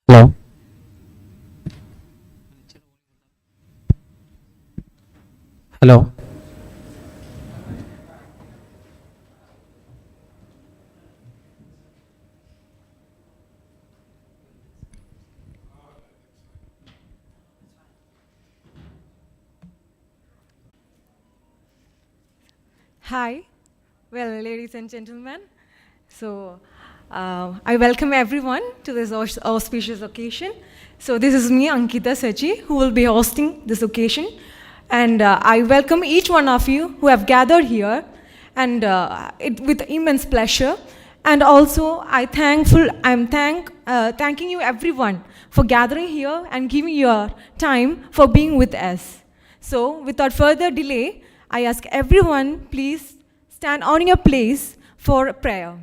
Hello. Hello. Hi, well, ladies and gentlemen. So, I welcome everyone to this auspicious occasion. So, this is me, Ankita Sachi, who will be hosting this occasion. And I welcome each one of you who have gathered here, and with immense pleasure. And also, thanking you everyone for gathering here and giving your time for being with us. So, without further delay, I ask everyone, please stand on your place for prayer.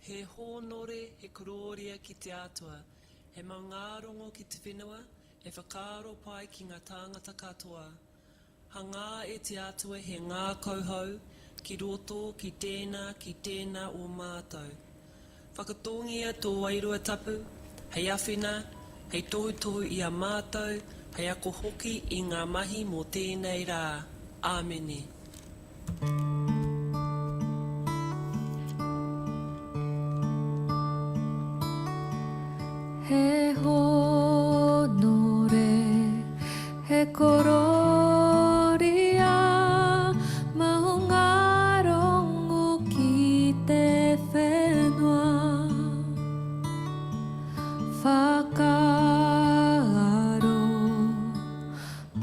He hōnore, he kororia ki te atua, he maungarongo ki te whenua, he whakaro pai ki ngā tāngata katoa. Ha ngā e te atua he ngā kauhau, ki roto, ki tēnā o mātou. Whakatongia tō wairua tapu, hei awhina, hei tohu i a mātou, hei ako hoki i ngā mahi mō tēnei rā. Āmene. He honore, he kororia, maungarongo ki te whenua. Whakaaro,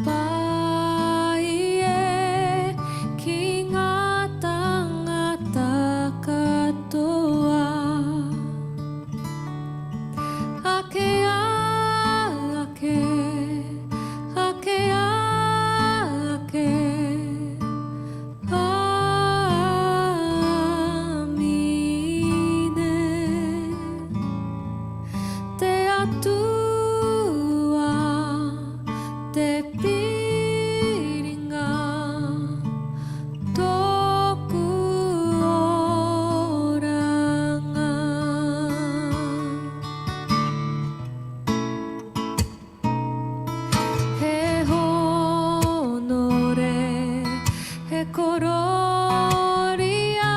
pai e ki ngā tangata katoa. Ake ake, ake ake, amine. Te atua, te piringa, tōku oranga. He honore, he kororia,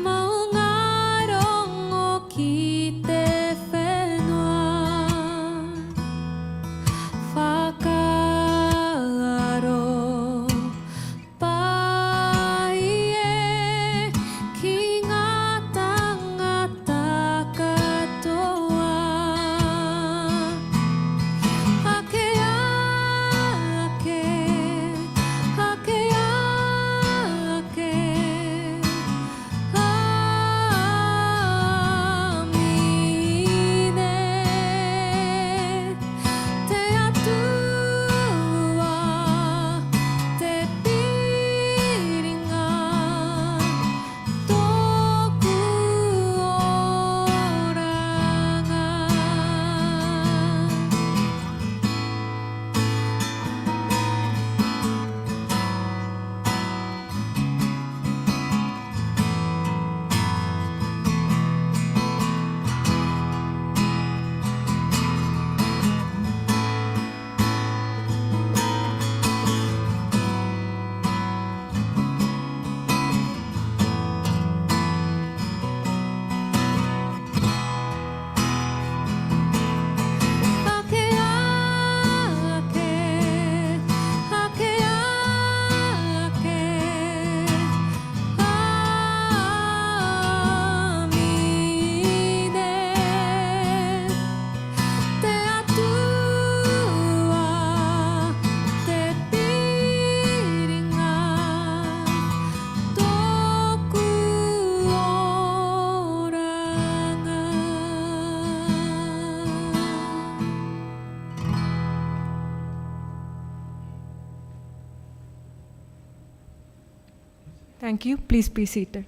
maungarongo ki te whenua. Whakaaro, pai e ki ngā tangata katoa. Ake ake, ake ake, amine. Te atua, te piringa, tōku oranga. Ake ake, ake ake, amine. Te atua, te piringa, tōku oranga. Thank you. Please be seated.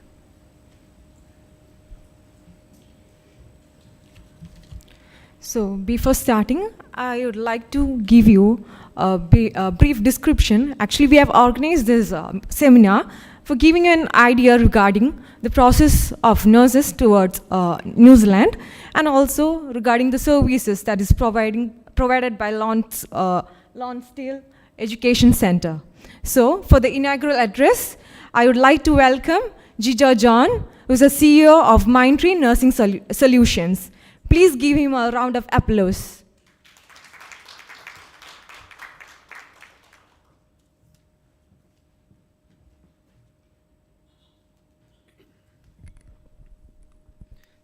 So before starting, I would like to give you a brief description. Actually, we have organized this seminar for giving an idea regarding the process of nurses towards New Zealand, and also regarding the services that is provided by Lonsdale Education Center. So for the inaugural address, I would like to welcome Jija John, who is the CEO of Mindtree Nursing Solutions. Please give him a round of applause.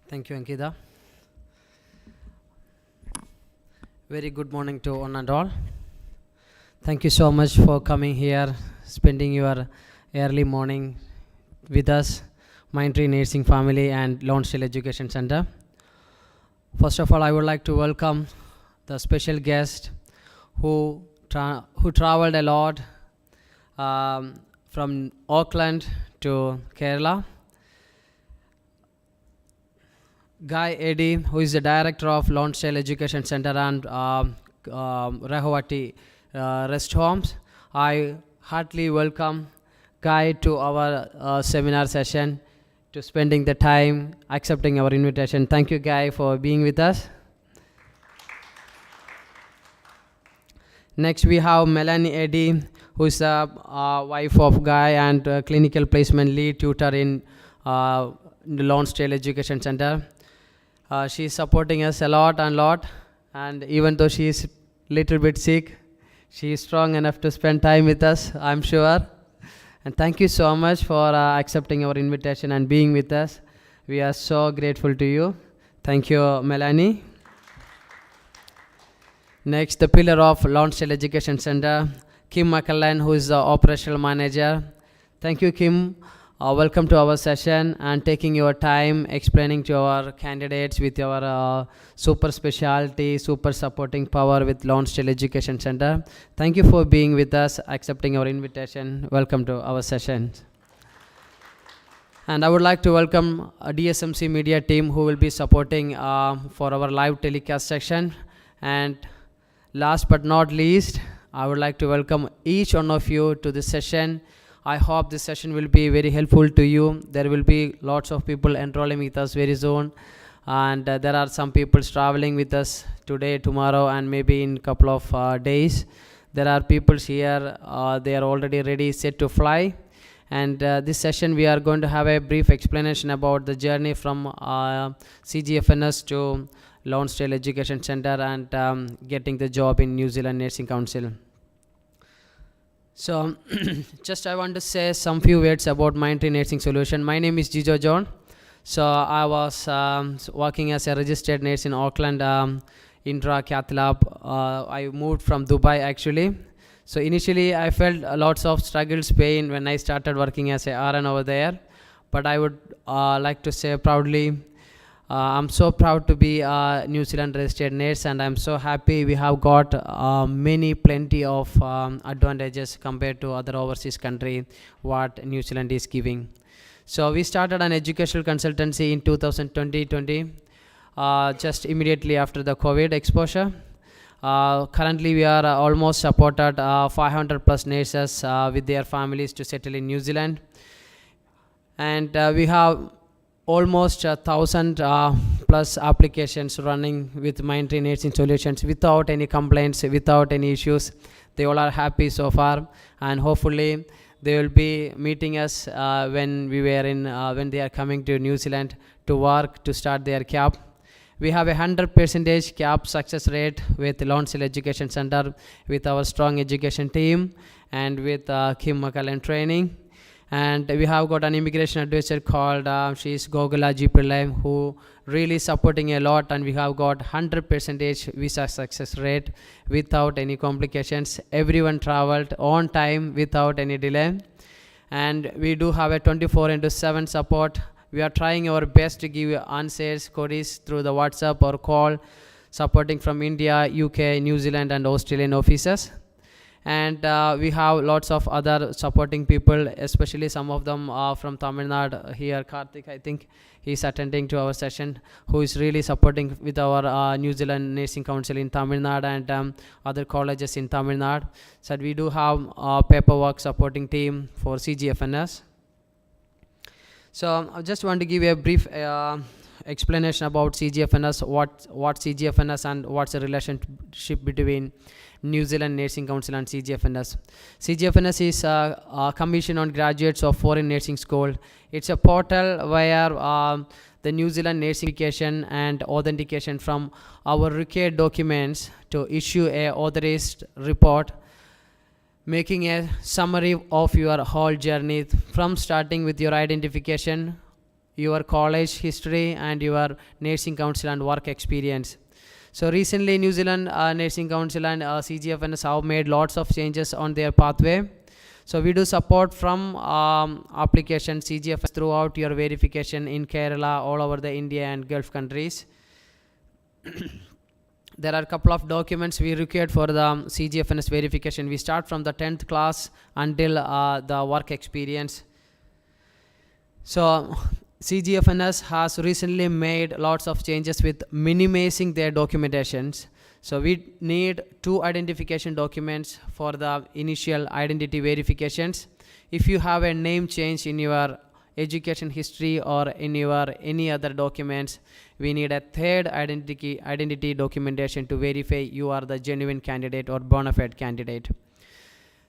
Thank you, Ankita. Very good morning to one and all. Thank you so much for coming here, spending your early morning with us, Mindtree Nursing Family and Lonsdale Education Center. First of all, I would like to welcome the special guest who traveled a lot from Auckland to Kerala. Guy Eddy, who is the director of Lonsdale Education Center and Rahovati Rest Homes. I heartily welcome Guy to our seminar session, to spending the time, accepting our invitation. Thank you, Guy, for being with us. Next, we have Melanie Eddy, who is the wife of Guy and clinical placement lead tutor in the Lonsdale Education Center. She is supporting us a lot, and even though she is little bit sick, she is strong enough to spend time with us, I'm sure. And thank you so much for accepting our invitation and being with us. We are so grateful to you. Thank you, Melanie. Next, the pillar of Lonsdale Education Center, Kim McCallan, who is the operational manager. Thank you, Kim. Welcome to our session and taking your time explaining to our candidates with your super specialty, super supporting power with Lonsdale Education Center. Thank you for being with us, accepting our invitation. Welcome to our session. And I would like to welcome a DSMC media team who will be supporting for our live telecast section. And last but not least, I would like to welcome each one of you to this session. I hope this session will be very helpful to you. There will be lots of people enrolling with us very soon, and there are some people traveling with us today, tomorrow, and maybe in couple of days. There are people here, they are already ready, set to fly. And this session we are going to have a brief explanation about the journey from CGFNS to Lonsdale Education Center and getting the job in New Zealand Nursing Council. So, just I want to say some few words about Mindtree Nursing Solution. My name is Jijo John. So, I was working as a registered nurse in Auckland Intra Cath Lab. I moved from Dubai actually. So, initially I felt lots of struggles, pain when I started working as a RN over there. But I would like to say proudly, I'm so proud to be a New Zealand registered nurse, and I'm so happy we have got plenty of advantages compared to other overseas country what New Zealand is giving. So we started an educational consultancy in 2020, just immediately after the COVID exposure. Currently we are almost supported 500 plus nurses with their families to settle in New Zealand, and we have almost 1,000 plus applications running with Mindtree Nursing Solutions without any complaints, without any issues. They all are happy so far, and hopefully they will be meeting us when they are coming to New Zealand to work, to start their CAP. We have 100% CAP success rate with Lonsdale Education Center, with our strong education team and with Kim McCallan training. And we have got an immigration advisor called she is Gogula G. Pillai, who really supporting a lot, and we have got 100% visa success rate without any complications. Everyone traveled on time without any delay, and we do have a 24/7 support. We are trying our best to give you answers, queries through the WhatsApp or call, supporting from India, UK, New Zealand and Australian offices. and we have lots of other supporting people, especially some of them from Tamil Nadu. Here Karthik, I think he's attending to our session, who is really supporting with our New Zealand Nursing Council in Tamil Nadu and other colleges in Tamil Nadu. So we do have a paperwork supporting team for CGFNS. So I just want to give you a brief explanation about CGFNS, what CGFNS and what's the relationship between New Zealand Nursing Council and CGFNS. CGFNS is a commission on graduates of foreign nursing school. It's a portal where the New Zealand nursing certification and authentication from our required documents to issue a authorized report, making a summary of your whole journey from starting with your identification, your college history, and your nursing council and work experience. So recently New Zealand Nursing Council and CGFNS have made lots of changes on their pathway. So we do support from application CGFNS throughout your verification in Kerala, all over the India and Gulf countries. There are a couple of documents we required for the CGFNS verification. We start from the 10th class until the work experience. So CGFNS has recently made lots of changes with minimizing their documentations. So we need 2 identification documents for the initial identity verifications. If you have a name change in your education history or in your any other documents, we need a 3rd identity documentation to verify you are the genuine candidate or bona fide candidate.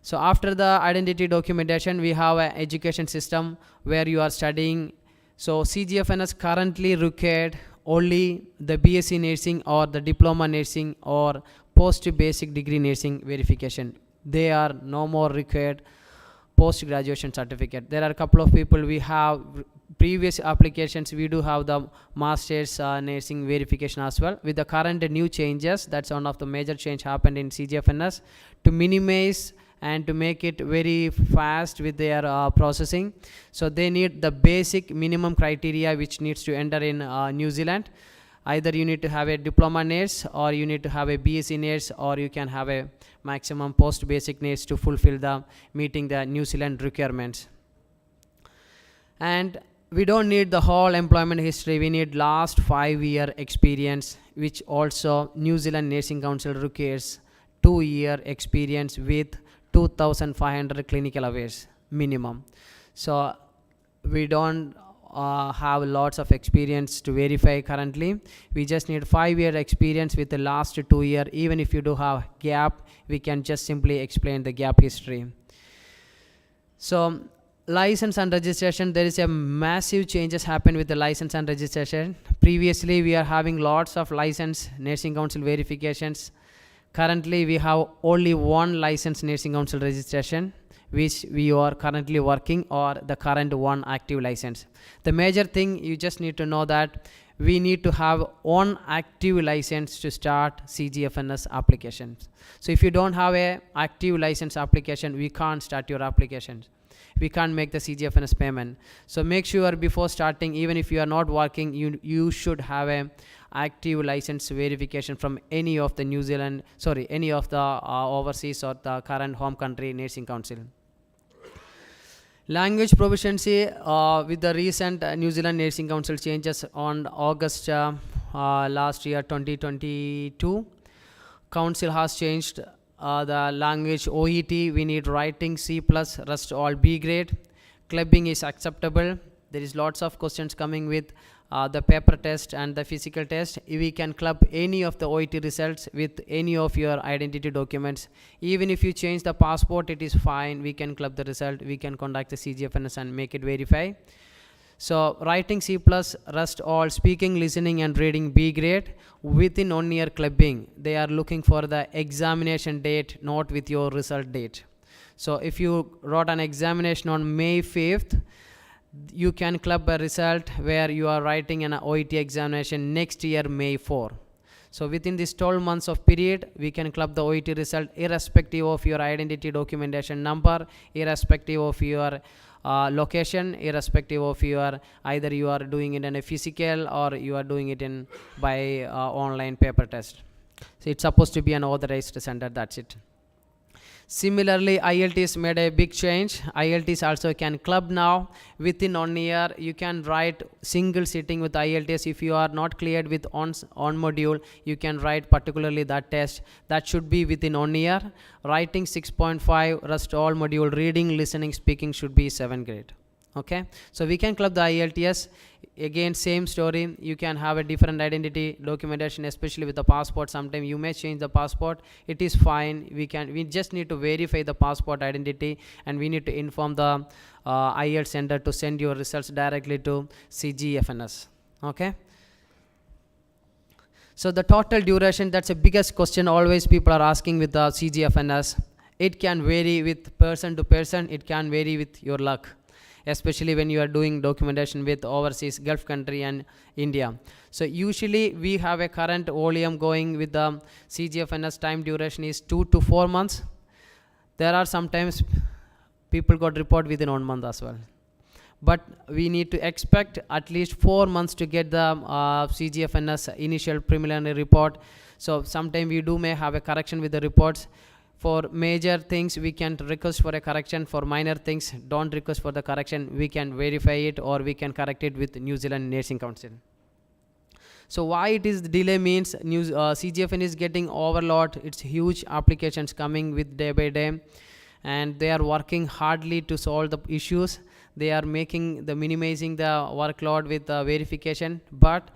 So after the identity documentation, we have an education system where you are studying. So CGFNS currently required only the BSc nursing or the diploma nursing or post basic degree nursing verification. They are no more required post graduation certificate. There are a couple of people we have previous applications. We do have the master's nursing verification as well. With the current new changes, that's one of the major change happened in CGFNS to minimize and to make it very fast with their processing. So they need the basic minimum criteria which needs to enter in New Zealand. Either you need to have a diploma nurse, or you need to have a BSc nurse, or you can have a maximum post basic nurse to fulfill the meeting the New Zealand requirements. And we don't need the whole employment history. We need last 5-year experience, which also New Zealand Nursing Council requires 2-year experience with 2,500 clinical hours minimum. So we don't have lots of experience to verify currently. We just need 5-year experience with the last 2 year. Even if you do have gap, we can just simply explain the gap history. So license and registration, there is a massive changes happen with the license and registration. Previously we are having lots of license nursing council verifications. Currently we have only 1 license nursing council registration which we are currently working, or the current 1 active license. The major thing you just need to know that we need to have 1 active license to start CGFNS applications. So if you don't have a active license application, we can't start your applications. We can't make the CGFNS payment. So make sure before starting, even if you are not working, you should have a active license verification from any of the any of the overseas or the current home country nursing council. Language proficiency, with the recent New Zealand Nursing Council changes on August last year 2022, council has changed the language OET. We need writing C+, rest all B grade. Clubbing is acceptable. There is lots of questions coming with the paper test and the physical test. We can club any of the OET results with any of your identity documents. Even if you change the passport, it is fine. We can club the result. We can contact the CGFNS and make it verify. So writing C+, rest all, speaking, listening and reading B grade. Within 1 year clubbing, they are looking for the examination date, not with your result date. So if you wrote an examination on May 5th, you can club a result where you are writing an OET examination next year May 4. So within this 12 months of period, we can club the OET result irrespective of your identity documentation number, irrespective of your location, irrespective of your either you are doing it in a physical or you are doing it in by online paper test. So it's supposed to be an authorized center. That's it. Similarly, IELTS made a big change. IELTS also can club now. Within 1 year, you can write single sitting with IELTS. If you are not cleared with on module, you can write particularly that test. That should be within 1 year. Writing 6.5, rest all module, reading, listening, speaking should be 7th grade. Okay, so we can club the IELTS. Again, same story. You can have a different identity documentation, especially with the passport. Sometimes you may change the passport. It is fine. We just need to verify the passport identity, and we need to inform the IELTS center to send your results directly to CGFNS. Okay. So the total duration, that's the biggest question always people are asking with the CGFNS. It can vary with person to person. It can vary with your luck, especially when you are doing documentation with overseas Gulf country and India. So usually we have a current volume going with the CGFNS time duration is 2 to 4 months. There are sometimes people got report within 1 month as well. But we need to expect at least 4 months to get the CGFNS initial preliminary report. So sometime we may have a correction with the reports. For major things, we can request for a correction. For minor things, don't request for the correction. We can verify it or we can correct it with New Zealand Nursing Council. So why it is delay means CGFN is getting overload. It's huge applications coming with day by day, and they are working hardly to solve the issues. They are minimizing the workload with verification, but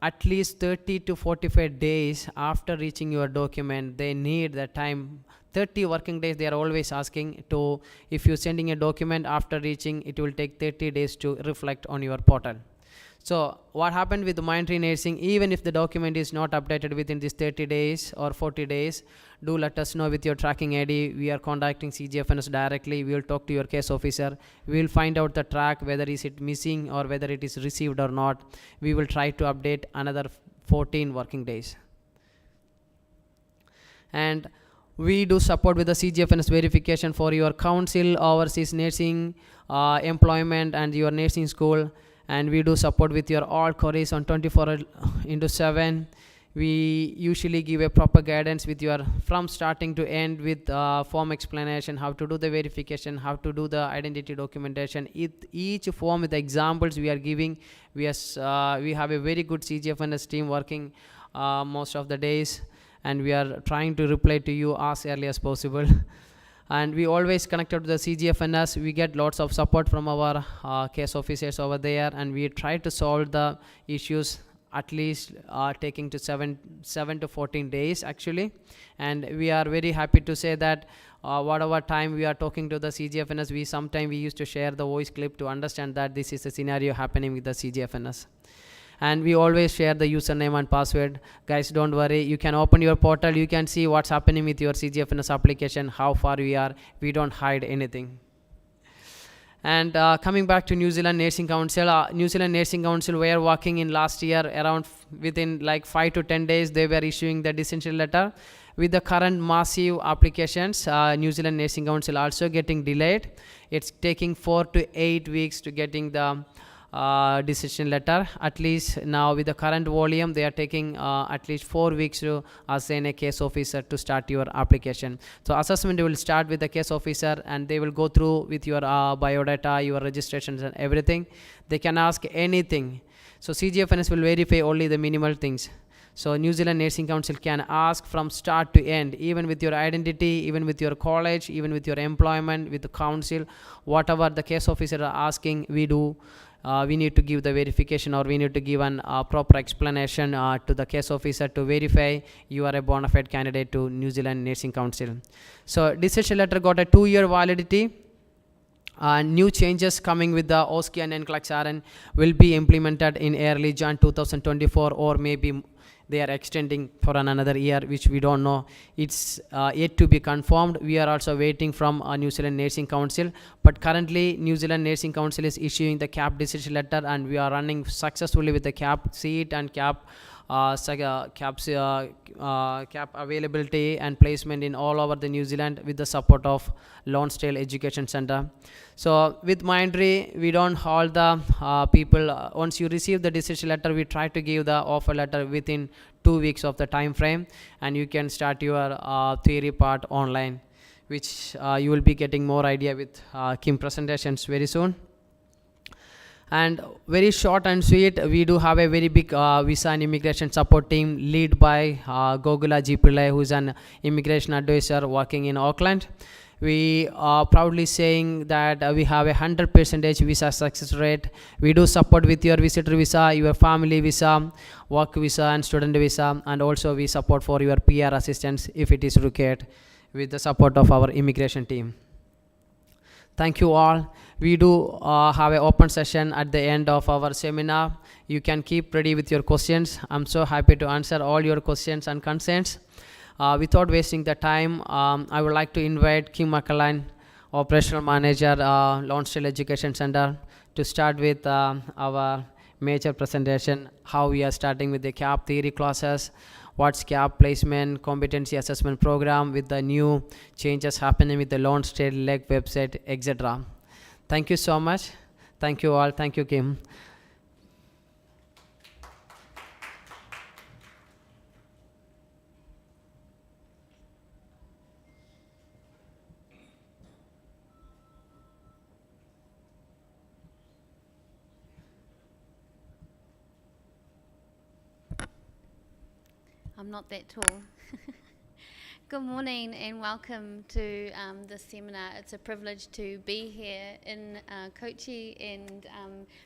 at least 30 to 45 days after reaching your document, they need the time. 30 working days they are always asking to. If you're sending a document after reaching, it will take 30 days to reflect on your portal. So what happened with the Mindtree Nursing, even if the document is not updated within these 30 days or 40 days, do let us know with your tracking ID. We are contacting CGFNS directly. We will talk to your case officer. We will find out the track, whether is it missing or whether it is received or not. We will try to update another 14 working days. And we do support with the CGFNS verification for your council, overseas nursing, employment, and your nursing school. And we do support with your all queries on 24/7. We usually give a proper guidance with your from starting to end with form explanation, how to do the verification, how to do the identity documentation. Each form with the examples we are giving. We have a very good CGFNS team working most of the days, and we are trying to reply to you as early as possible. And we always connected to the CGFNS. We get lots of support from our case officers over there, and we try to solve the issues at least taking to 7 to 14 days actually. And we are very happy to say that whatever time we are talking to the CGFNS, we used to share the voice clip to understand that this is the scenario happening with the CGFNS. And we always share the username and password. Guys, don't worry. You can open your portal. You can see what's happening with your CGFNS application, how far we are. We don't hide anything. And coming back to New Zealand Nursing Council, New Zealand Nursing Council were working in last year around within like 5 to 10 days. They were issuing the decision letter. With the current massive applications, New Zealand Nursing Council also getting delayed. It's taking 4 to 8 weeks to getting the decision letter. At least now with the current volume, they are taking at least 4 weeks to assign a case officer to start your application. So assessment will start with the case officer, and they will go through with your biodata, your registrations and everything. They can ask anything. So CGFNS will verify only the minimal things. So New Zealand Nursing Council can ask from start to end, even with your identity, even with your college, even with your employment, with the council, whatever the case officer are asking, we do. We need to give the verification, or we need to give an proper explanation to the case officer to verify you are a bona fide candidate to New Zealand Nursing Council. So decision letter got a 2-year validity. New changes coming with the OSCE and NCLEX RN will be implemented in early Jan 2024, or maybe they are extending for another year, which we don't know. It's yet to be confirmed. We are also waiting from New Zealand Nursing Council, but currently New Zealand Nursing Council is issuing the CAP decision letter, and we are running successfully with the CAP seat and CAP cap availability and placement in all over the New Zealand with the support of Lonsdale Education Center. So with Mindtree, we don't hold the people. Once you receive the decision letter, we try to give the offer letter within 2 weeks of the time frame, and you can start your theory part online, which you will be getting more idea with Kim presentations very soon. And very short and sweet, we do have a very big visa and immigration support team led by Gogula G. Pillai, who is an immigration advisor working in Auckland. We are proudly saying that we have 100% visa success rate. We do support with your visitor visa, your family visa, work visa and student visa, and also we support for your PR assistance if it is required with the support of our immigration team. Thank you all. We do have an open session at the end of our seminar. You can keep ready with your questions. I'm so happy to answer all your questions and concerns. Without wasting the time, I would like to invite Kim McAllen, Operational Manager, Lonsdale Education Center, to start with our major presentation, how we are starting with the CAP theory classes, what's CAP placement, competency assessment program with the new changes happening with the Lonsdale Leg website, etc. Thank you so much. Thank you all. Thank you, Kim. I'm not that tall. Good morning and welcome to this seminar. It's a privilege to be here in Kochi and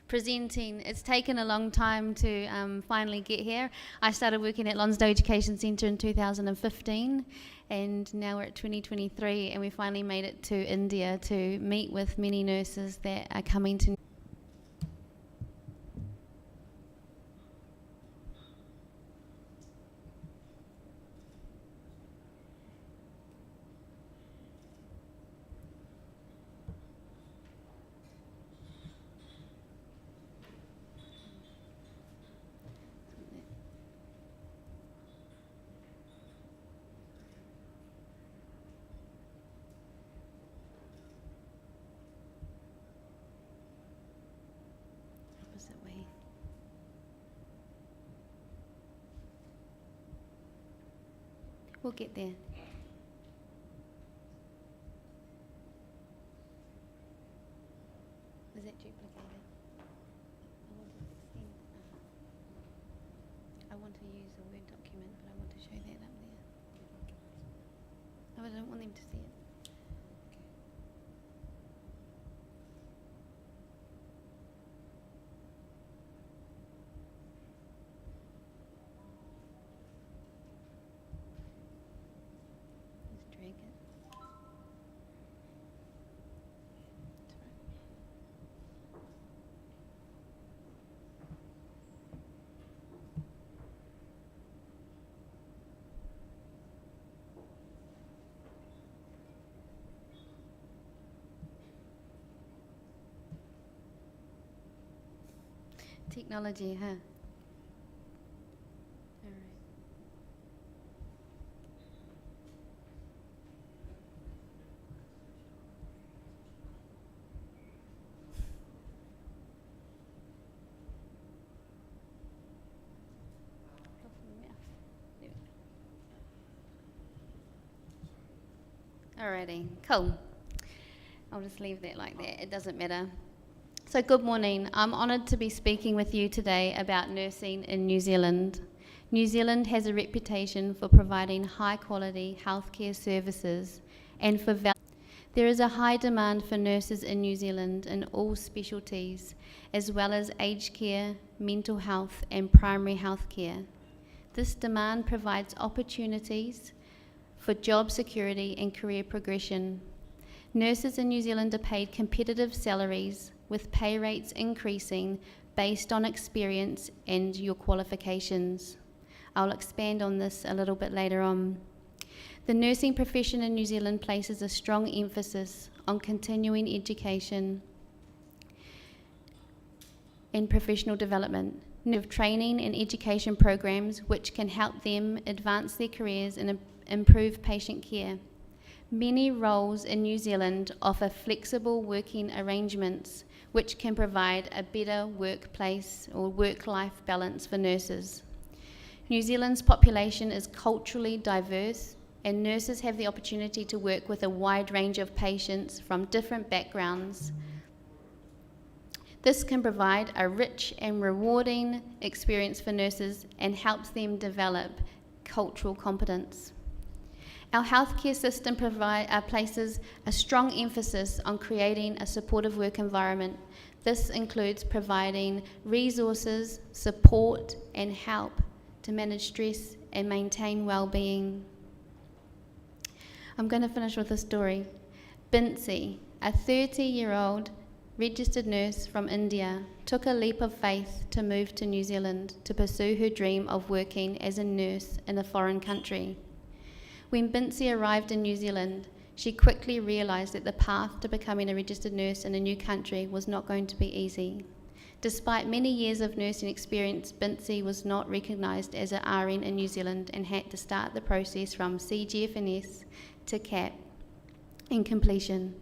presenting. It's taken a long time to finally get here. I started working at Lonsdale Education Centre in 2015 and now we're at 2023 and we finally made it to India to meet with many nurses that are coming to opposite way. We'll get there. Is that duplicated? I want to use a Word document, but I want to show that up there. No, I don't want them to see it. Just drag it. That's right. Technology, huh? All right. Go from the mouth. There we go. Alrighty, cool. I'll just leave that like that. It doesn't matter. So good morning. I'm honoured to be speaking with you today about nursing in New Zealand. New Zealand has a reputation for providing high quality healthcare services and for there is a high demand for nurses in New Zealand in all specialties, as well as aged care, mental health and primary health care. This demand provides opportunities for job security and career progression. Nurses in New Zealand are paid competitive salaries, with pay rates increasing based on experience and your qualifications. I'll expand on this a little bit later on. The nursing profession in New Zealand places a strong emphasis on continuing education and professional development. of training and education programs which can help them advance their careers and improve patient care. Many roles in New Zealand offer flexible working arrangements which can provide a better workplace or work-life balance for nurses. New Zealand's population is culturally diverse, and nurses have the opportunity to work with a wide range of patients from different backgrounds. This can provide a rich and rewarding experience for nurses and helps them develop cultural competence. Our healthcare system places a strong emphasis on creating a supportive work environment. This includes providing resources, support, and help to manage stress and maintain well-being. I'm going to finish with a story. Binsi, a 30-year-old registered nurse from India, took a leap of faith to move to New Zealand to pursue her dream of working as a nurse in a foreign country. When Binsi arrived in New Zealand, she quickly realised that the path to becoming a registered nurse in a new country was not going to be easy. Despite many years of nursing experience, Binsi was not recognised as an RN in New Zealand and had to start the process from CGFNS to CAP in completion.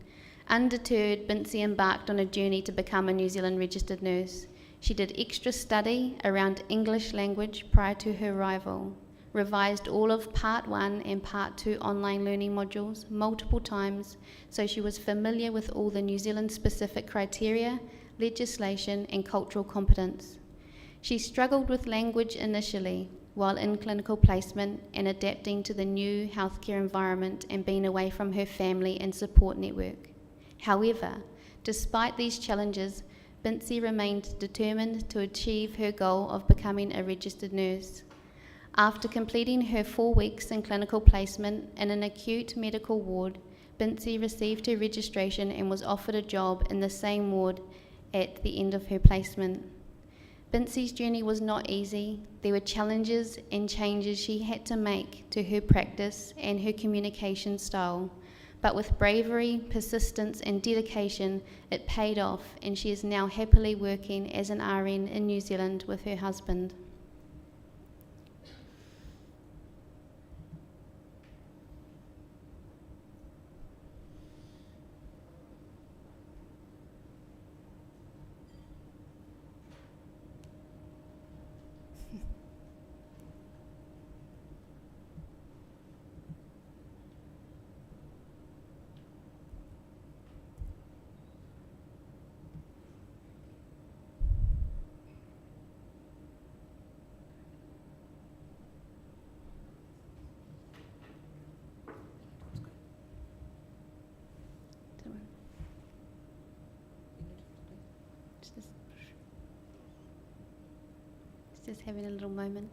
Undeterred, Binsi embarked on a journey to become a New Zealand registered nurse. She did extra study around English language prior to her arrival, revised all of Part 1 and Part 2 online learning modules multiple times so she was familiar with all the New Zealand-specific criteria, legislation and cultural competence. She struggled with language initially while in clinical placement and adapting to the new healthcare environment and being away from her family and support network. However, despite these challenges, Binsi remained determined to achieve her goal of becoming a registered nurse. After completing her 4 weeks in clinical placement in an acute medical ward, Binsi received her registration and was offered a job in the same ward at the end of her placement. Binsi's journey was not easy. There were challenges and changes she had to make to her practice and her communication style. But with bravery, persistence and dedication, it paid off, and she is now happily working as an RN in New Zealand with her husband. Just having a little moment.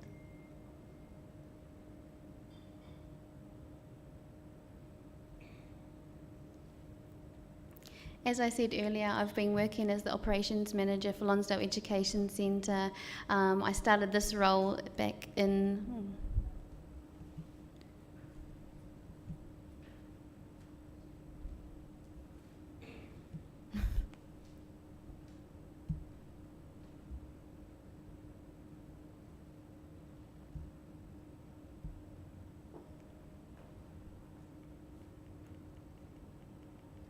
As I said earlier, I've been working as the operations manager for Lonsdale Education Centre. I started this role back in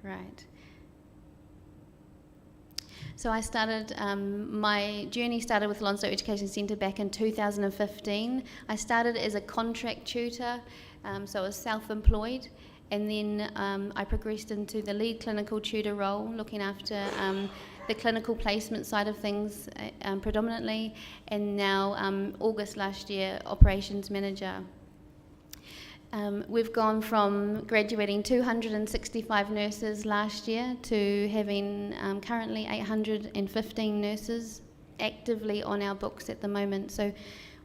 Right. So I started, my journey started with Lonsdale Education Centre back in 2015. I started as a contract tutor, so I was self-employed, and then I progressed into the lead clinical tutor role, looking after the clinical placement side of things predominantly, and now August last year, operations manager. We've gone from graduating 265 nurses last year to having currently 815 nurses actively on our books at the moment. So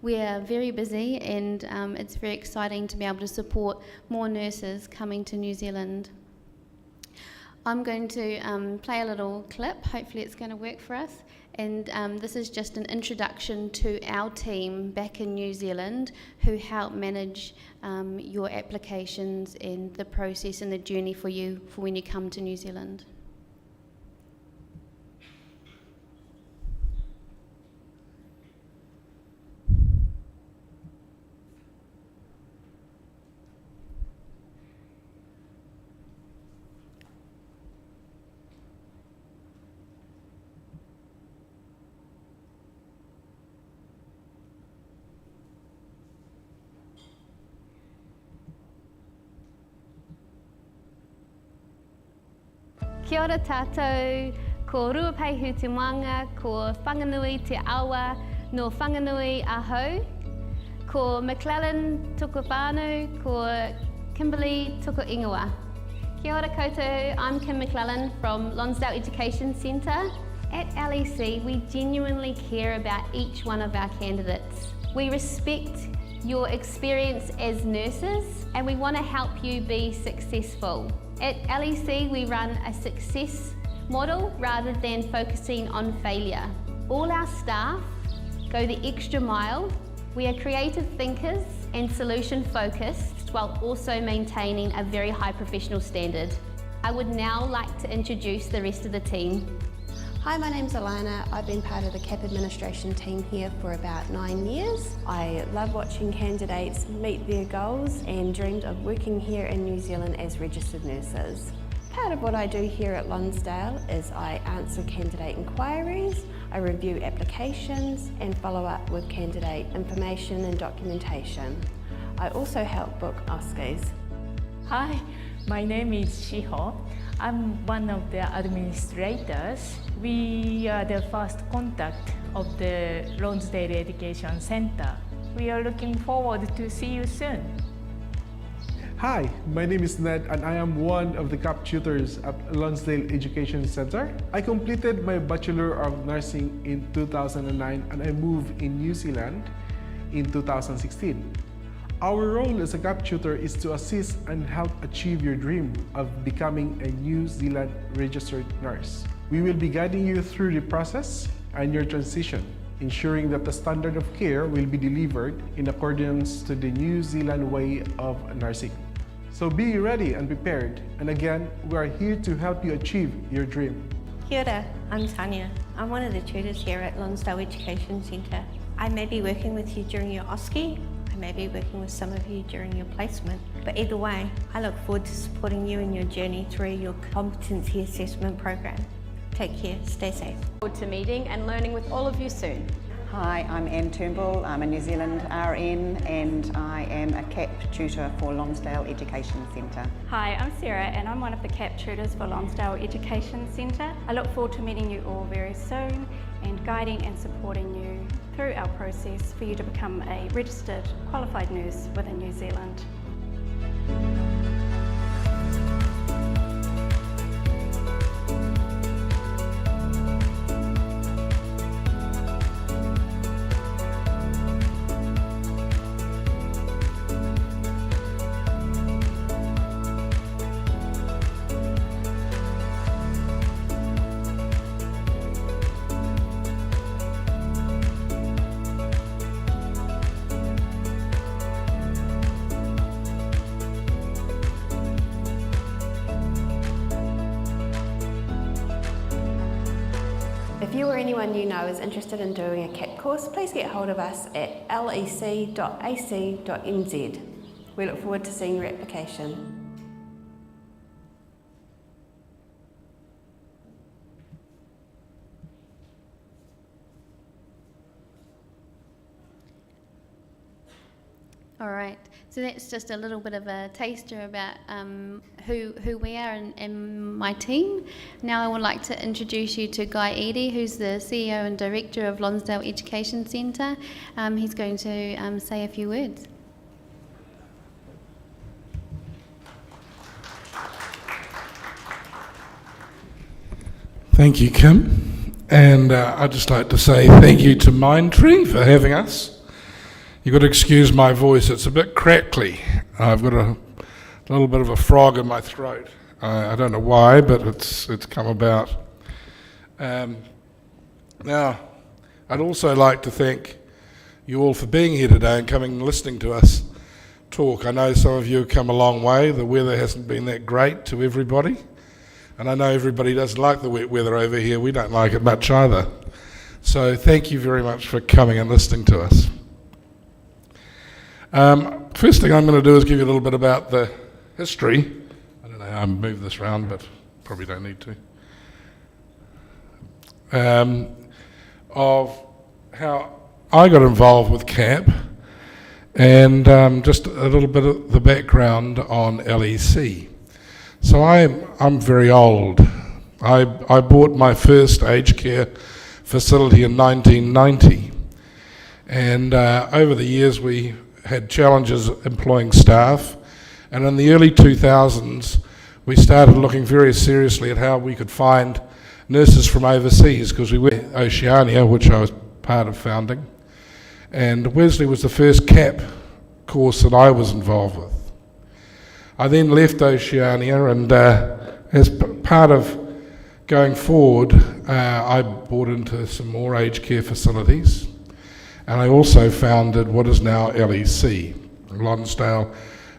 we are very busy, and it's very exciting to be able to support more nurses coming to New Zealand. I'm going to play a little clip. Hopefully it's going to work for us. And this is just an introduction to our team back in New Zealand who help manage your applications and the process and the journey for you for when you come to New Zealand. Kia ora tātou, ko Ruapehu te Moanga, ko Whanganui te Awa, no Whanganui ahau, ko McClellan tuku whānau, ko Kimberley tuku ingoa. Kia ora koutou, I'm Kim McClellan from Lonsdale Education Centre. At LEC, we genuinely care about each one of our candidates. We respect your experience as nurses and we want to help you be successful. At LEC, we run a success model rather than focusing on failure. All our staff go the extra mile. We are creative thinkers and solution focused while also maintaining a very high professional standard. I would now like to introduce the rest of the team. Hi, my name's Alana. I've been part of the CAP administration team here for about 9 years. I love watching candidates meet their goals and dreamed of working here in New Zealand as registered nurses. Part of what I do here at Lonsdale is I answer candidate inquiries, I review applications and follow up with candidate information and documentation. I also help book OSCEs. Hi, my name is Shiho. I'm one of the administrators. We are the first contact of the Lonsdale Education Centre. We are looking forward to see you soon. Hi, my name is Ned and I am one of the CAP tutors at Lonsdale Education Centre. I completed my Bachelor of Nursing in 2009 and I moved in New Zealand in 2016. Our role as a CAP tutor is to assist and help achieve your dream of becoming a New Zealand registered nurse. We will be guiding you through the process and your transition, ensuring that the standard of care will be delivered in accordance to the New Zealand way of nursing. So be ready and prepared, and again, we are here to help you achieve your dream. Kia ora, I'm Tanya. I'm one of the tutors here at Lonsdale Education Centre. I may be working with you during your OSCE, I may be working with some of you during your placement, but either way, I look forward to supporting you in your journey through your competency assessment program. Take care, stay safe. Forward to meeting and learning with all of you soon. Hi, I'm Anne Turnbull. I'm a New Zealand RN and I am a CAP tutor for Lonsdale Education Centre. Hi, I'm Sarah and I'm one of the CAP tutors for Lonsdale Education Centre. I look forward to meeting you all very soon and guiding and supporting you through our process for you to become a registered qualified nurse within New Zealand. If you or anyone you know is interested in doing a CAP course, please get hold of us at lec.ac.nz. We look forward to seeing your application. All right, so that's just a little bit of a taster about who we are and my team. Now I would like to introduce you to Guy Eadie, who's the CEO and Director of Lonsdale Education Centre. He's going to say a few words. Thank you, Kim. And I'd just like to say thank you to Mindtree for having us. You've got to excuse my voice, it's a bit crackly. I've got a little bit of a frog in my throat. I don't know why, but it's come about. Now, I'd also like to thank you all for being here today and coming and listening to us talk. I know some of you have come a long way. The weather hasn't been that great to everybody. And I know everybody doesn't like the wet weather over here. We don't like it much either. So thank you very much for coming and listening to us. First thing I'm going to do is give you a little bit about the history. I don't know how I move this around, but probably don't need to. Of how I got involved with CAP and just a little bit of the background on LEC. So I'm very old, I bought my first aged care facility in 1990, and over the years we had challenges employing staff, and in the early 2000s we started looking very seriously at how we could find nurses from overseas, because we went to Oceania, which I was part of founding, and Wesley was the first CAP course that I was involved with. I then left Oceania, and as part of going forward, I bought into some more aged care facilities, and I also founded what is now LEC. Lonsdale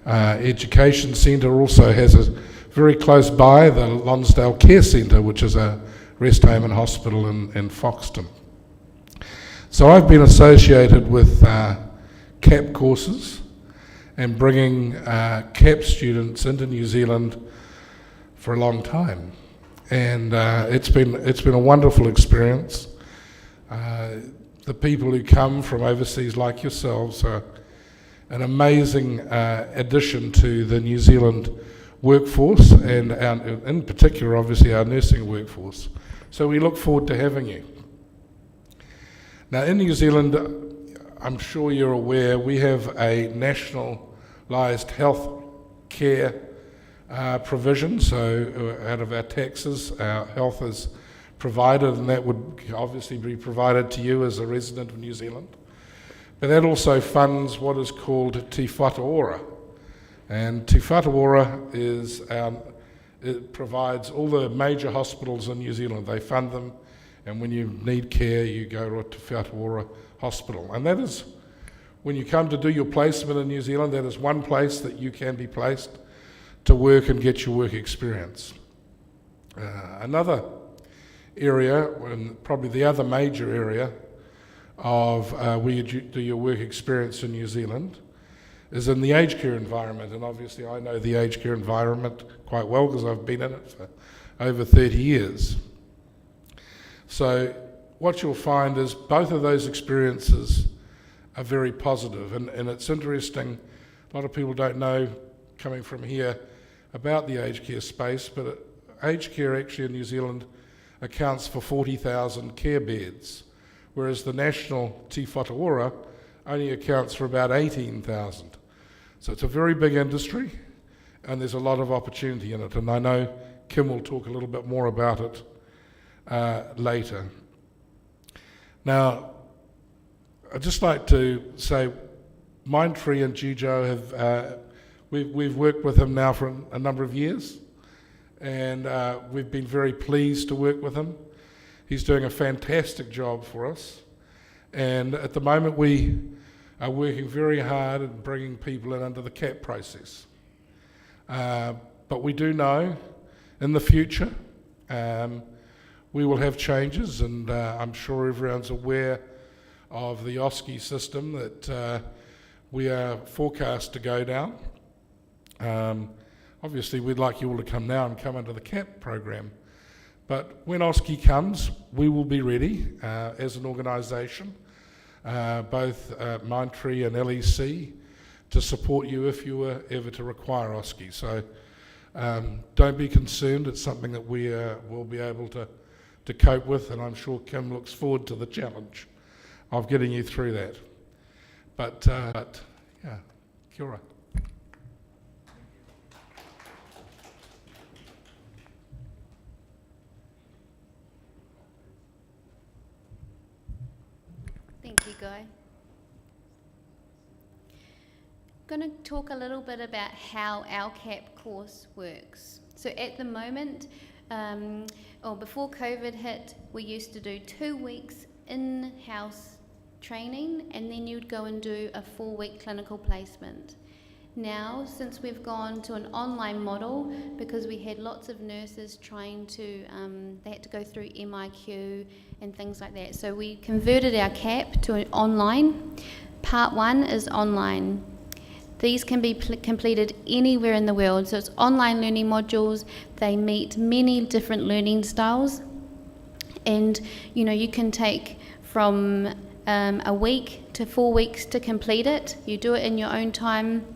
Education Centre also has a very close by, the Lonsdale Care Centre, which is a rest home and hospital in Foxton. So I've been associated with CAP courses and bringing CAP students into New Zealand for a long time, and it's been a wonderful experience. The people who come from overseas, like yourselves, are an amazing addition to the New Zealand workforce, and in particular, obviously, our nursing workforce. So we look forward to having you. Now, in New Zealand, I'm sure you're aware, we have a nationalised health care provision. So out of our taxes, our health is provided, and that would obviously be provided to you as a resident of New Zealand. But that also funds what is called Te Whatu Ora. And Te Whatu Ora is, it provides all the major hospitals in New Zealand. They fund them, and when you need care, you go to a Te Whatu Ora hospital. And that is, when you come to do your placement in New Zealand, that is one place that you can be placed to work and get your work experience. Another area, and probably the other major area of where you do your work experience in New Zealand, is in the aged care environment. And obviously I know the aged care environment quite well because I've been in it for over 30 years. So what you'll find is both of those experiences are very positive, and it's interesting, a lot of people don't know coming from here about the aged care space, but aged care actually in New Zealand accounts for 40,000 care beds, whereas the national Te Whatu Ora only accounts for about 18,000. So it's a very big industry, and there's a lot of opportunity in it, and I know Kim will talk a little bit more about it later. Now, I'd just like to say Mindtree and Jijo have, we've worked with him now for a number of years, and we've been very pleased to work with him. He's doing a fantastic job for us, and at the moment we are working very hard at bringing people in under the CAP process. But we do know in the future we will have changes, and I'm sure everyone's aware of the OSCE system that we are forecast to go down. Obviously we'd like you all to come now and come under the CAP program, but when OSCE comes, we will be ready as an organisation, both Mindtree and LEC, to support you if you were ever to require OSCE. So don't be concerned, it's something that we will be able to cope with, and I'm sure Kim looks forward to the challenge of getting you through that. But yeah, kia ora. Thank you, Guy. I'm going to talk a little bit about how our CAP course works. So at the moment, or before COVID hit, we used to do 2 weeks in-house training, and then you'd go and do a 4-week clinical placement. Now, since we've gone to an online model, because we had lots of nurses trying to, they had to go through MIQ and things like that. So we converted our CAP to an online. Part 1 is online. These can be completed anywhere in the world. So it's online learning modules. They meet many different learning styles. And, you know, you can take from a week to 4 weeks to complete it. You do it in your own time.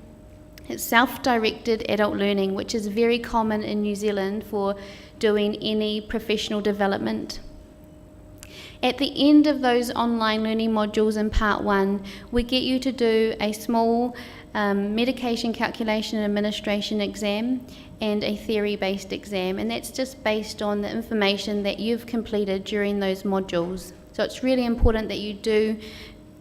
It's self-directed adult learning, which is very common in New Zealand for doing any professional development. At the end of those online learning modules in part 1, we get you to do a small medication calculation and administration exam and a theory-based exam, and that's just based on the information that you've completed during those modules. So it's really important that you do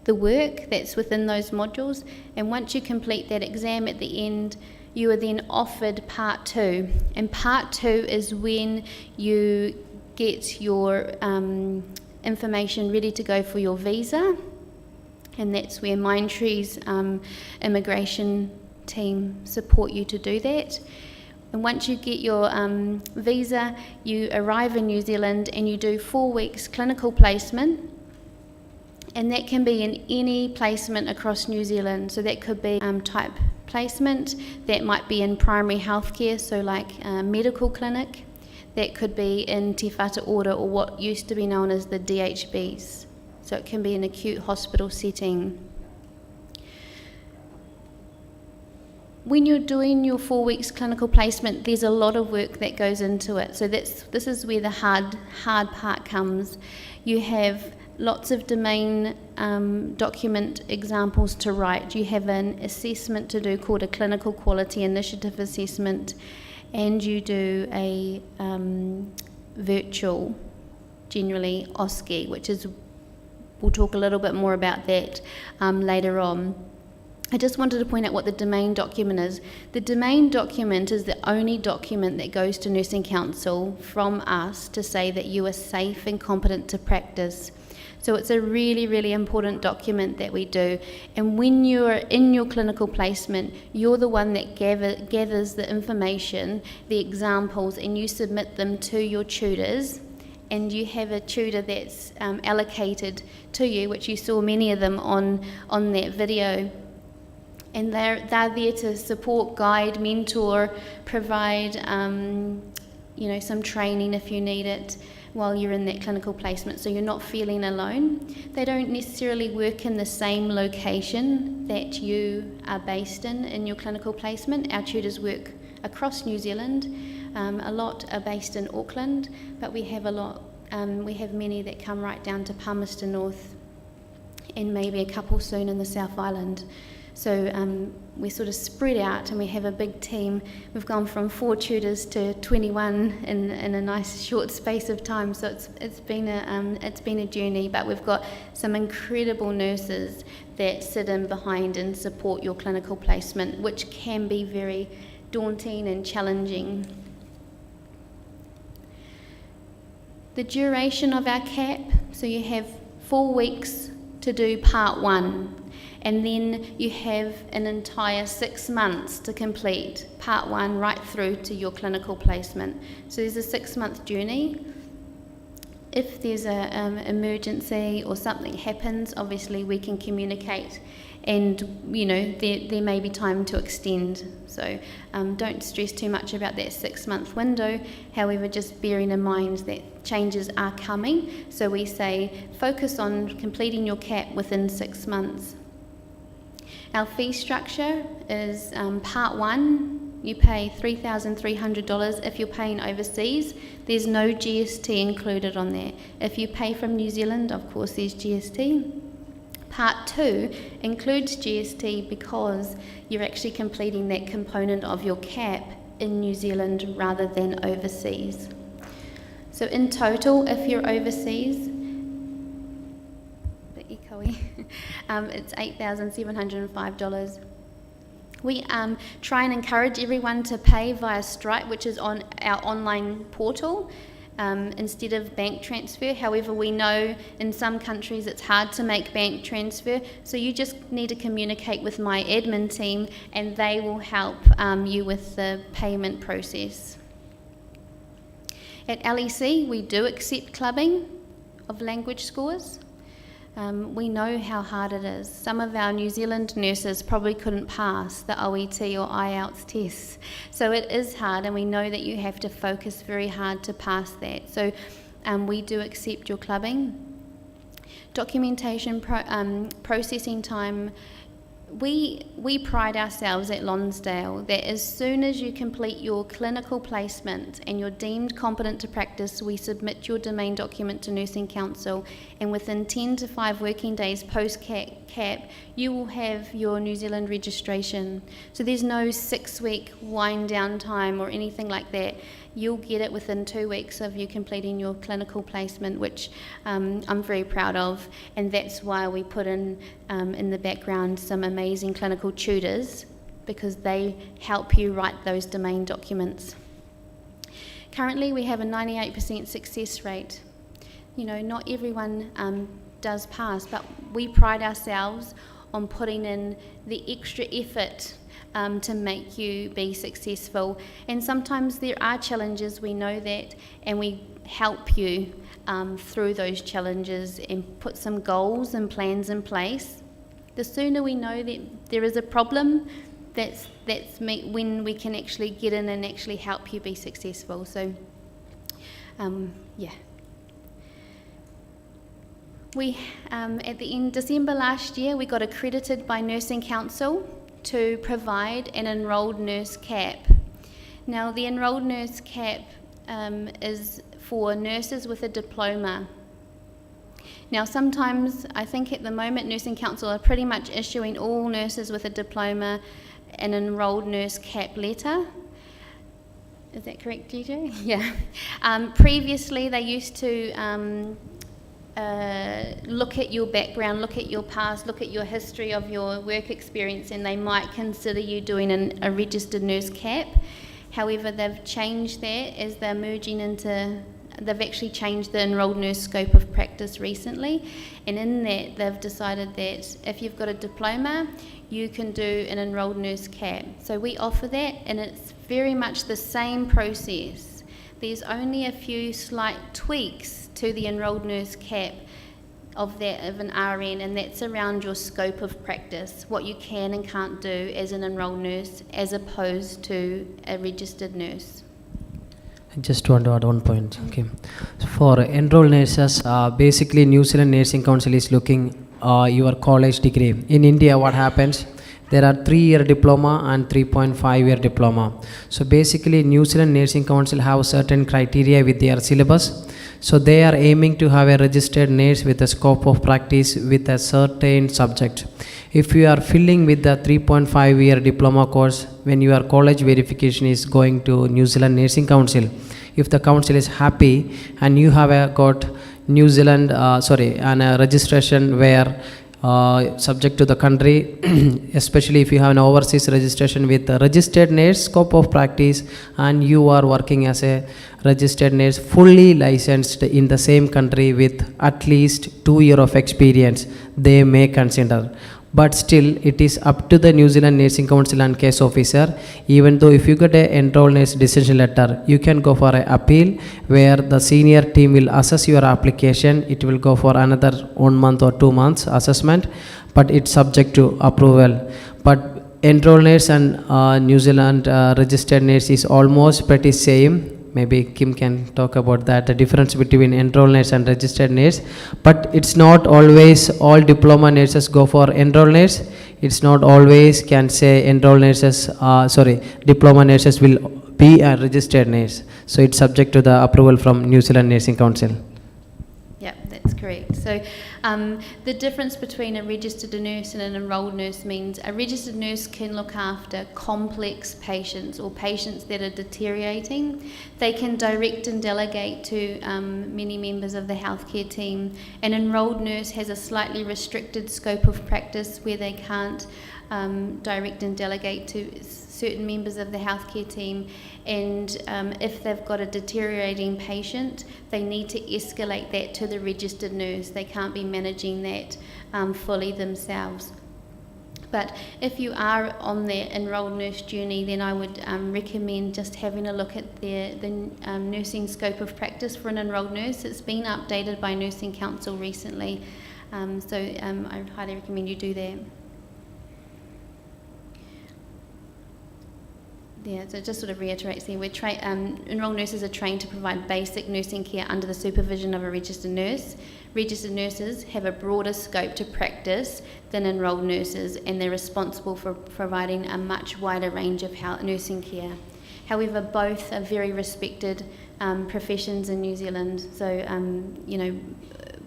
the work that's within those modules, and once you complete that exam at the end, you are then offered part 2, and part 2 is when you get your information ready to go for your visa, and that's where Mindtree's immigration team support you to do that. And once you get your visa, you arrive in New Zealand and you do 4 weeks clinical placement, and that can be in any placement across New Zealand. So that could be type placement, that might be in primary healthcare, so like a medical clinic, that could be in Te Whatu Ora, or what used to be known as the DHBs. So it can be an acute hospital setting. When you're doing your 4 weeks clinical placement, there's a lot of work that goes into it. So this is where the hard part comes. You have lots of domain document examples to write. You have an assessment to do called a clinical quality initiative assessment, and you do a virtual, generally OSCE, which is, we'll talk a little bit more about that later on. I just wanted to point out what the domain document is. The domain document is the only document that goes to Nursing Council from us to say that you are safe and competent to practice. So it's a really, really important document that we do. And when you're in your clinical placement, you're the one that gathers the information, the examples, and you submit them to your tutors. And you have a tutor that's allocated to you, which you saw many of them on that video. And they're there to support, guide, mentor, provide some training if you need it while you're in that clinical placement, so you're not feeling alone. They don't necessarily work in the same location that you are based in your clinical placement. Our tutors work across New Zealand. A lot are based in Auckland, but we have many that come right down to Palmerston North, and maybe a couple soon in the South Island. So we're sort of spread out, and we have a big team. We've gone from 4 tutors to 21 in a nice short space of time. So it's been a journey, but we've got some incredible nurses that sit in behind and support your clinical placement, which can be very daunting and challenging. The duration of our CAP, so you have 4 weeks to do part 1. And then you have an entire 6 months to complete part 1 right through to your clinical placement. So there's a 6-month journey. If there's an emergency or something happens, obviously we can communicate, and there may be time to extend. So don't stress too much about that 6-month window. However, just bearing in mind that changes are coming. So we say focus on completing your CAP within 6 months. Our fee structure is part 1, you pay $3,300 if you're paying overseas. There's no GST included on there. If you pay from New Zealand, of course there's GST. Part 2 includes GST because you're actually completing that component of your CAP in New Zealand rather than overseas. So in total, if you're overseas, it's $8,705. We try and encourage everyone to pay via Stripe, which is on our online portal, instead of bank transfer. However, we know in some countries it's hard to make bank transfer, so you just need to communicate with my admin team and they will help you with the payment process. At LEC, we do accept clubbing of language scores. We know how hard it is. Some of our New Zealand nurses probably couldn't pass the OET or IELTS tests. So it is hard, and we know that you have to focus very hard to pass that. So we do accept your clubbing. Documentation processing time we pride ourselves at Lonsdale that as soon as you complete your clinical placement and you're deemed competent to practice, we submit your domain document to Nursing Council, and within 10 to 5 working days post-CAP, you will have your New Zealand registration. So there's no 6-week wind down time or anything like that. You'll get it within 2 weeks of you completing your clinical placement, which I'm very proud of, and that's why we put in the background some amazing clinical tutors, because they help you write those domain documents. Currently we have a 98% success rate. You know, not everyone does pass, but we pride ourselves on putting in the extra effort to make you be successful. And sometimes there are challenges, we know that, and we help you through those challenges and put some goals and plans in place. The sooner we know that there is a problem, that's when we can actually get in and actually help you be successful. So, yeah. We, at the end December last year, we got accredited by Nursing Council to provide an enrolled nurse cap. Now, the enrolled nurse cap is for nurses with a diploma. Now, sometimes, I think at the moment, Nursing Council are pretty much issuing all nurses with a diploma an enrolled nurse cap letter. Is that correct, DJ? Yeah. Previously, they used to look at your background, look at your past, look at your history of your work experience, and they might consider you doing a registered nurse cap. However, they've changed that as they're merging into, they've actually changed the enrolled nurse scope of practice recently, and in that they've decided that if you've got a diploma, you can do an enrolled nurse cap. So we offer that, and it's very much the same process. There's only a few slight tweaks to the enrolled nurse cap of an RN, and that's around your scope of practice, what you can and can't do as an enrolled nurse as opposed to a registered nurse. I just want to add one point. Okay, so for enrolled nurses, basically New Zealand Nursing Council is looking your college degree. In India, what happens? There are 3-year diploma and 3.5-year diploma. So basically, New Zealand Nursing Council have certain criteria with their syllabus. So they are aiming to have a registered nurse with a scope of practice with a certain subject. If you are filling with the 3.5-year diploma course, when your college verification is going to New Zealand Nursing Council, if the council is happy and you have got New Zealand, and a registration where subject to the country, especially if you have an overseas registration with a registered nurse scope of practice, and you are working as a registered nurse fully licensed in the same country with at least 2 years of experience, they may consider. But still, it is up to the New Zealand Nursing Council and case officer. Even though if you get a enrolled nurse decision letter, you can go for an appeal where the senior team will assess your application. It will go for another 1 month or 2 months assessment, but it's subject to approval. But enrolled nurse and New Zealand registered nurse is almost pretty same. Maybe Kim can talk about that, the difference between enrolled nurse and registered nurse. But it's not always all diploma nurses go for enrolled nurse. It's not always can say enrolled nurses, diploma nurses will be a registered nurse. So it's subject to the approval from New Zealand Nursing Council. Yeah, that's correct. So the difference between a registered nurse and an enrolled nurse means a registered nurse can look after complex patients or patients that are deteriorating. They can direct and delegate to many members of the healthcare team. An enrolled nurse has a slightly restricted scope of practice where they can't direct and delegate to certain members of the healthcare team, and if they've got a deteriorating patient, they need to escalate that to the registered nurse. They can't be managing that fully themselves. But if you are on the enrolled nurse journey, then I would recommend just having a look at the nursing scope of practice for an enrolled nurse. It's been updated by Nursing Council recently, so I highly recommend you do that. Yeah, so it just sort of reiterates there, enrolled nurses are trained to provide basic nursing care under the supervision of a registered nurse. Registered nurses have a broader scope to practice than enrolled nurses, and they're responsible for providing a much wider range of nursing care. However, both are very respected professions in New Zealand, so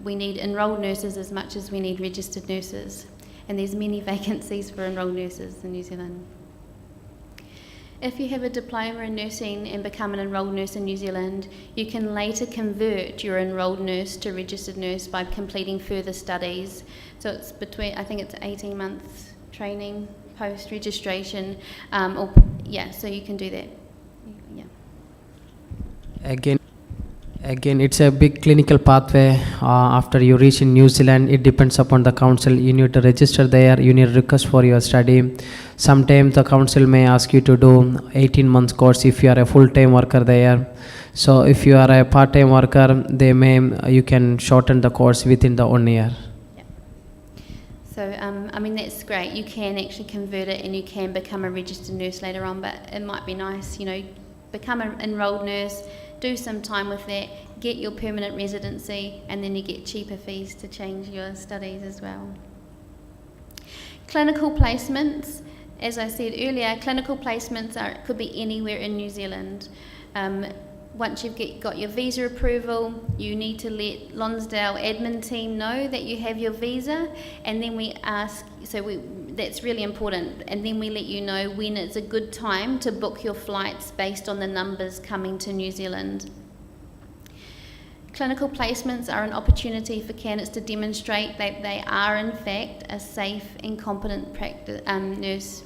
we need enrolled nurses as much as we need registered nurses, and there's many vacancies for enrolled nurses in New Zealand. If you have a diploma in nursing and become an enrolled nurse in New Zealand, you can later convert your enrolled nurse to registered nurse by completing further studies. So it's I think it's 18 months training post-registration, so you can do that. Yeah. Again, it's a big clinical pathway. After you reach in New Zealand, it depends upon the council. You need to register there, you need to request for your study. Sometimes the council may ask you to do 18 months course if you are a full-time worker there. So if you are a part-time worker, you can shorten the course within the 1 year. Yeah. So, that's great. You can actually convert it and you can become a registered nurse later on, but it might be nice, become an enrolled nurse, do some time with that, get your permanent residency, and then you get cheaper fees to change your studies as well. Clinical placements, as I said earlier, clinical placements could be anywhere in New Zealand. Once you've got your visa approval, you need to let Lonsdale admin team know that you have your visa, and then we ask, that's really important, and then we let you know when it's a good time to book your flights based on the numbers coming to New Zealand. Clinical placements are an opportunity for candidates to demonstrate that they are in fact a safe and competent nurse.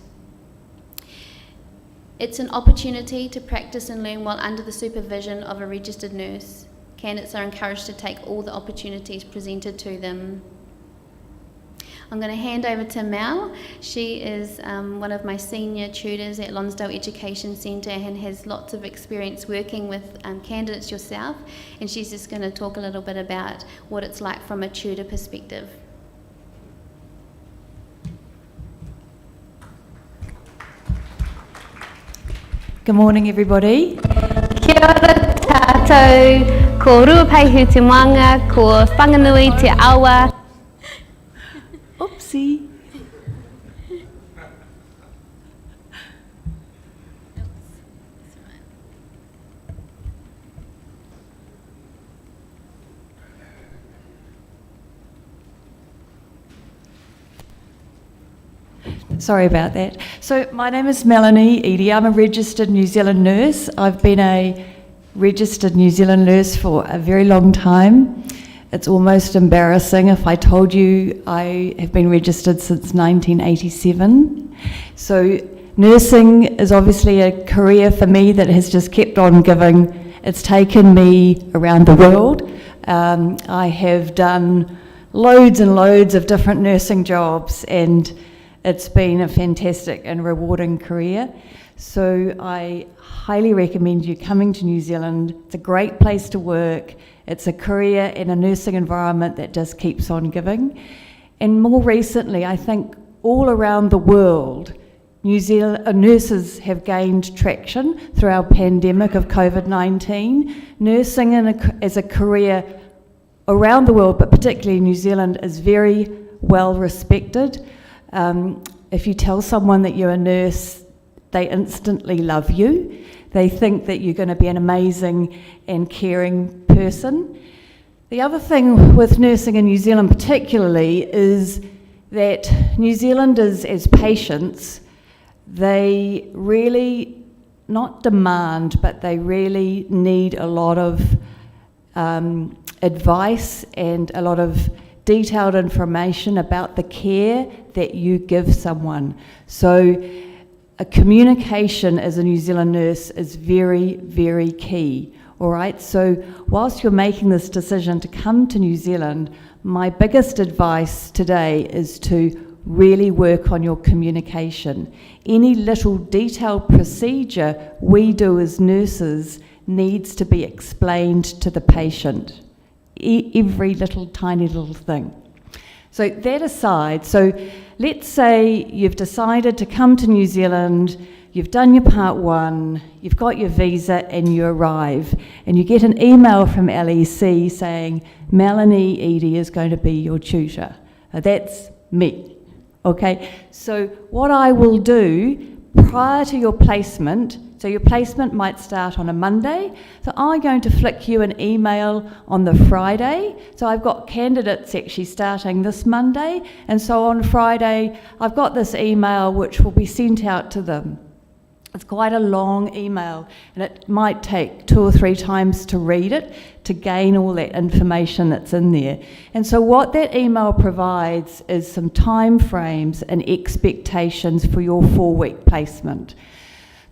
It's an opportunity to practice and learn while under the supervision of a registered nurse. Candidates are encouraged to take all the opportunities presented to them. I'm going to hand over to Mel. She is one of my senior tutors at Lonsdale Education Centre and has lots of experience working with candidates yourself, and she's just going to talk a little bit about what it's like from a tutor perspective. Good morning, everybody. Kia ora tātou, ko ruapehu te manga, ko whanganui te awa. Oopsie. Sorry about that. So my name is Melanie Eadie. I'm a registered New Zealand nurse. I've been a registered New Zealand nurse for a very long time. It's almost embarrassing if I told you I have been registered since 1987. So nursing is obviously a career for me that has just kept on giving. It's taken me around the world. I have done loads and loads of different nursing jobs, and it's been a fantastic and rewarding career. So I highly recommend you coming to New Zealand. It's a great place to work. It's a career in a nursing environment that just keeps on giving. And more recently, I think all around the world, New Zealand nurses have gained traction through our pandemic of COVID-19. Nursing as a career around the world, but particularly in New Zealand, is very well respected. If you tell someone that you're a nurse, they instantly love you. They think that you're going to be an amazing and caring person. The other thing with nursing in New Zealand particularly is that New Zealanders as patients, they really not demand, but they really need a lot of advice and a lot of detailed information about the care that you give someone. So a communication as a New Zealand nurse is very, very key. All right, so whilst you're making this decision to come to New Zealand, my biggest advice today is to really work on your communication. Any little detailed procedure we do as nurses needs to be explained to the patient. Every little tiny little thing. So that aside, so let's say you've decided to come to New Zealand, you've done your part 1, you've got your visa, and you arrive, and you get an email from LEC saying, Melanie Eadie is going to be your tutor. That's me, okay? So what I will do prior to your placement, so your placement might start on a Monday, so I'm going to flick you an email on the Friday. So I've got candidates actually starting this Monday, and so on Friday I've got this email which will be sent out to them. It's quite a long email, and it might take 2 or 3 times to read it to gain all that information that's in there. And so what that email provides is some time frames and expectations for your 4-week placement.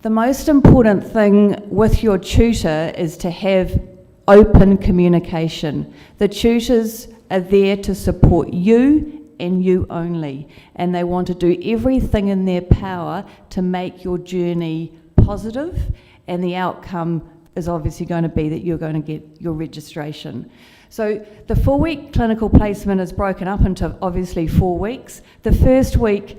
The most important thing with your tutor is to have open communication. The tutors are there to support you and you only, and they want to do everything in their power to make your journey positive, and the outcome is obviously going to be that you're going to get your registration. So the 4-week clinical placement is broken up into obviously 4 weeks. The first week,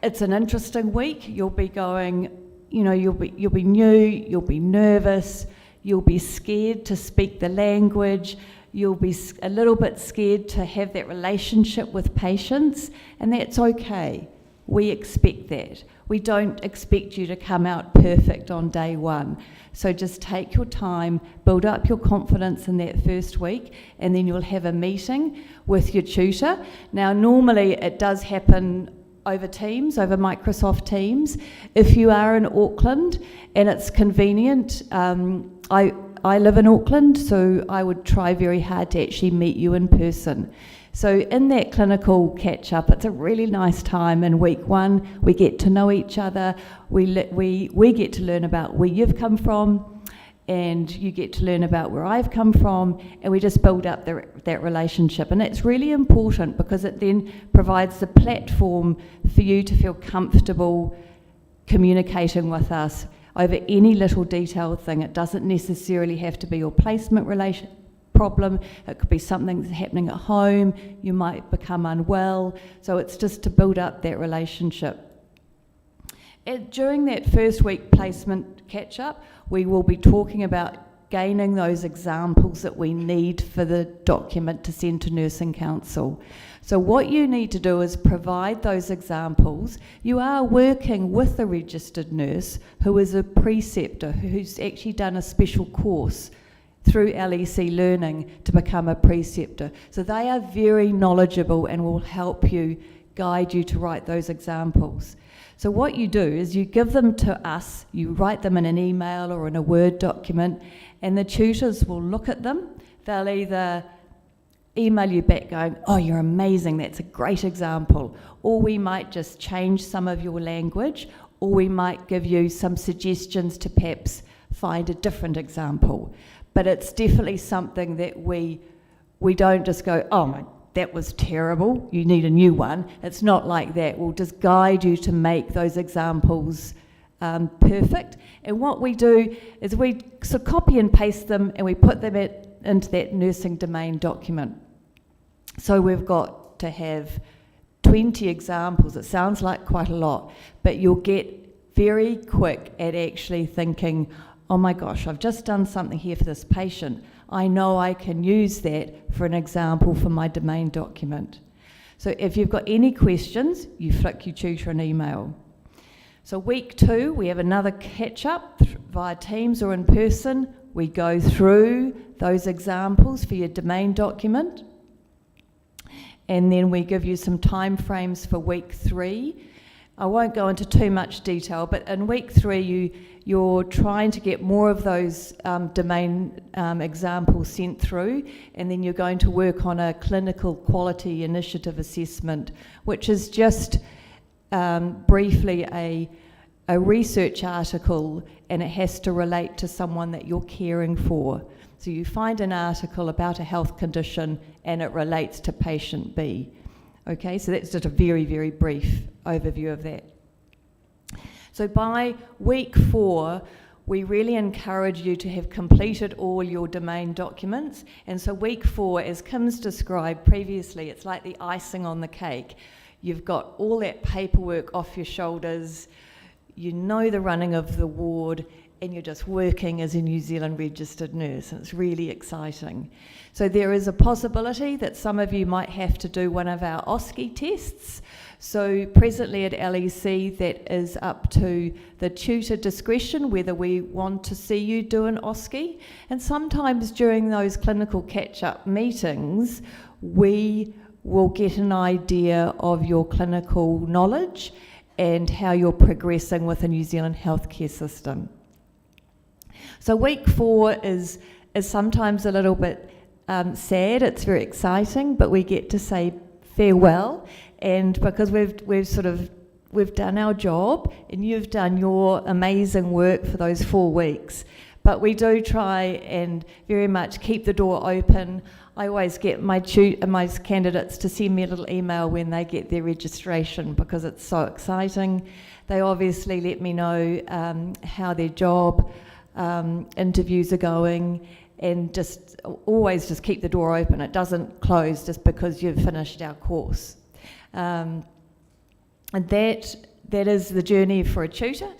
it's an interesting week. You'll be going, you know, you'll be new, you'll be nervous, you'll be scared to speak the language, you'll be a little bit scared to have that relationship with patients, and that's okay. We expect that. We don't expect you to come out perfect on day 1. So just take your time, build up your confidence in that first week, and then you'll have a meeting with your tutor. Now, normally it does happen over Teams, over Microsoft Teams. If you are in Auckland and it's convenient, I live in Auckland, so I would try very hard to actually meet you in person. So in that clinical catch-up, it's a really nice time in week 1. We get to know each other, we get to learn about where you've come from, and you get to learn about where I've come from, and we just build up that relationship. And it's really important because it then provides the platform for you to feel comfortable communicating with us over any little detailed thing. It doesn't necessarily have to be your placement problem. It could be something that's happening at home. You might become unwell. So it's just to build up that relationship. During that first week placement catch-up, we will be talking about gaining those examples that we need for the document to send to Nursing Council. So what you need to do is provide those examples. You are working with a registered nurse who is a preceptor, who's actually done a special course through LEC Learning to become a preceptor. So they are very knowledgeable and will help you, guide you to write those examples. So what you do is you give them to us, you write them in an email or in a Word document, and the tutors will look at them. They'll either email you back going, oh, you're amazing, that's a great example. Or we might just change some of your language, or we might give you some suggestions to perhaps find a different example. But it's definitely something that we don't just go, oh my, that was terrible, you need a new one. It's not like that. We'll just guide you to make those examples perfect. And what we do is we sort of copy and paste them, and we put them into that nursing domain document. So we've got to have 20 examples. It sounds like quite a lot, but you'll get very quick at actually thinking, oh my gosh, I've just done something here for this patient. I know I can use that for an example for my domain document. So if you've got any questions, you flick your tutor an email. So week 2, we have another catch-up via Teams or in person. We go through those examples for your domain document, and then we give you some time frames for week 3. I won't go into too much detail, but in week 3 you're trying to get more of those domain examples sent through, and then you're going to work on a clinical quality initiative assessment, which is just briefly a research article, and it has to relate to someone that you're caring for. So you find an article about a health condition and it relates to patient B. Okay, so that's just a very, very brief overview of that. So by week 4, we really encourage you to have completed all your domain documents. And so week 4, as Kim's described previously, it's like the icing on the cake. You've got all that paperwork off your shoulders. you know the running of the ward, and you're just working as a New Zealand registered nurse, and it's really exciting. So there is a possibility that some of you might have to do one of our OSCE tests. So presently at LEC, that is up to the tutor discretion whether we want to see you do an OSCE. And sometimes during those clinical catch-up meetings, we will get an idea of your clinical knowledge and how you're progressing with the New Zealand healthcare system. So week 4 is sometimes a little bit sad. It's very exciting, but we get to say farewell, and because we've done our job and you've done your amazing work for those 4 weeks. But we do try and very much keep the door open. I always get my candidates to send me a little email when they get their registration, because it's so exciting. They obviously let me know how their job interviews are going, and just always just keep the door open. It doesn't close just because you've finished our course. And that is the journey for a tutor,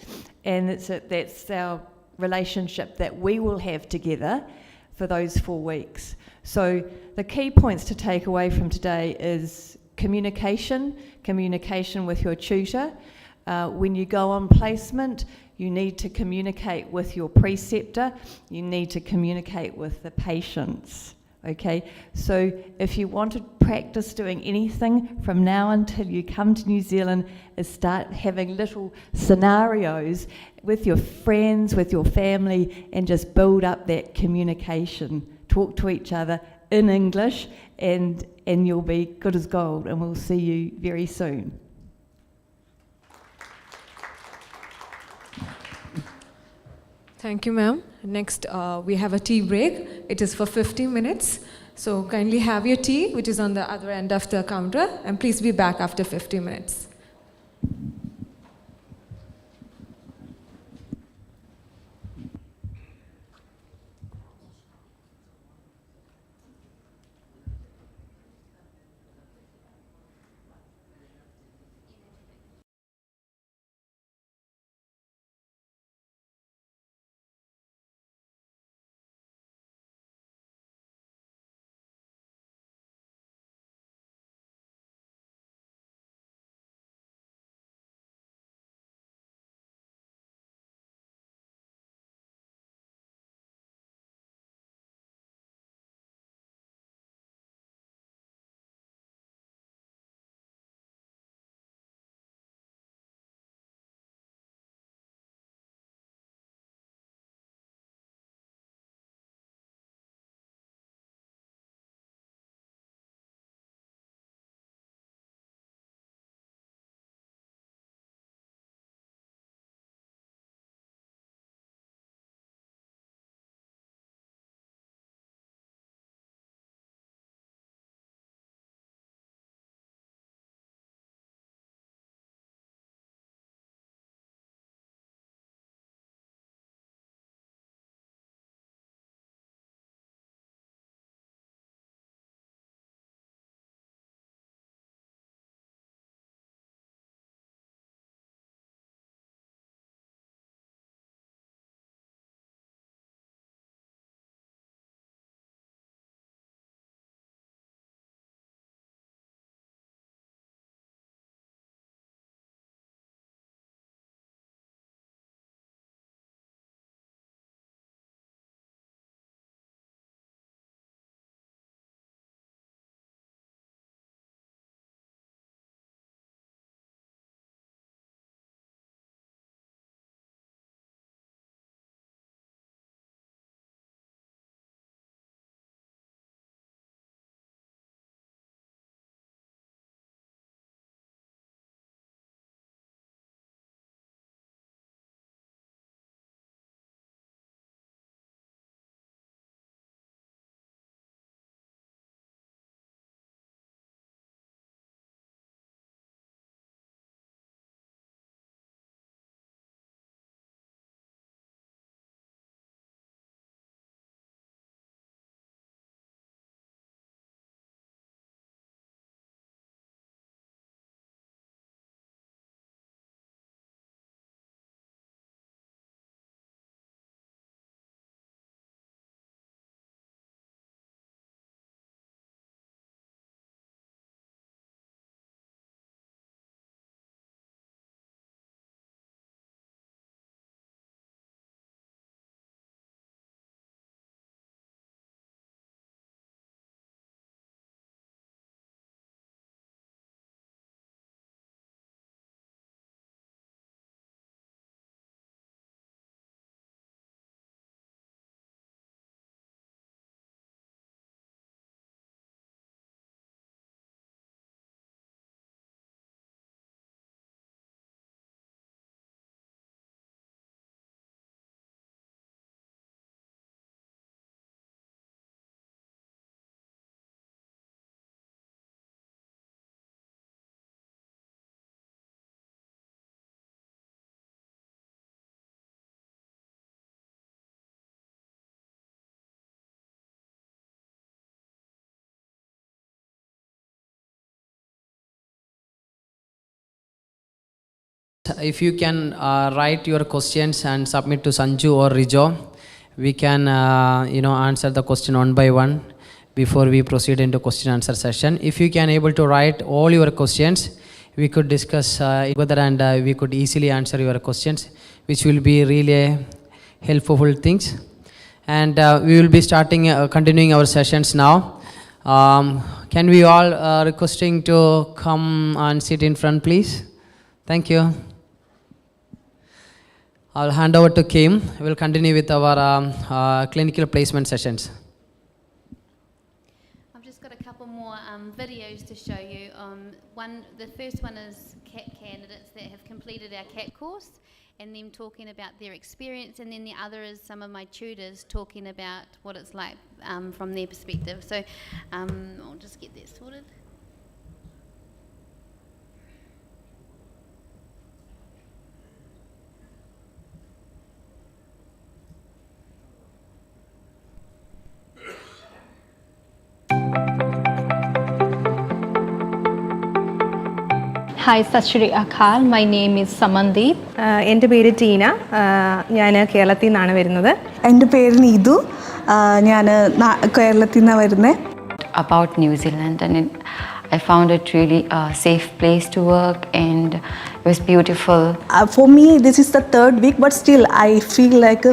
and that's our relationship that we will have together for those 4 weeks. So the key points to take away from today is communication with your tutor. When you go on placement, you need to communicate with your preceptor, you need to communicate with the patients. Okay, so if you want to practice doing anything from now until you come to New Zealand, is start having little scenarios with your friends, with your family, and just build up that communication. Talk to each other in English, and you'll be good as gold, and we'll see you very soon. Thank you, ma'am. Next, we have a tea break. It is for 50 minutes. So kindly have your tea, which is on the other end of the counter, and please be back after 50 minutes. If you can write your questions and submit to Sanju or Rijo, we can answer the question one by one before we proceed into question answer session. If you can able to write all your questions, we could discuss together and we could easily answer your questions, which will be really helpful things. And we will be continuing our sessions now. Can we all requesting to come and sit in front, please? Thank you. I'll hand over to Kim. We'll continue with our clinical placement sessions. I've just got a couple more videos to show you. The first one is CAP candidates that have completed our CAP course and them talking about their experience, and then the other is some of my tutors talking about what it's like from their perspective. So I'll just get that sorted. Hi, Sat Shri Akal. My name is Samandeep. എൻ്റെ പേര് ടീന. ഞാൻ കേരളത്തിൽ നിന്നാണ് വരുന്നത്. എൻ്റെ പേര് നീതു. ഞാൻ കേരളത്തിൽ നിന്നാണ് വരുന്നത്. About New Zealand, and I found it really a safe place to work, and it was beautiful. For me, this is the third week, but still I feel like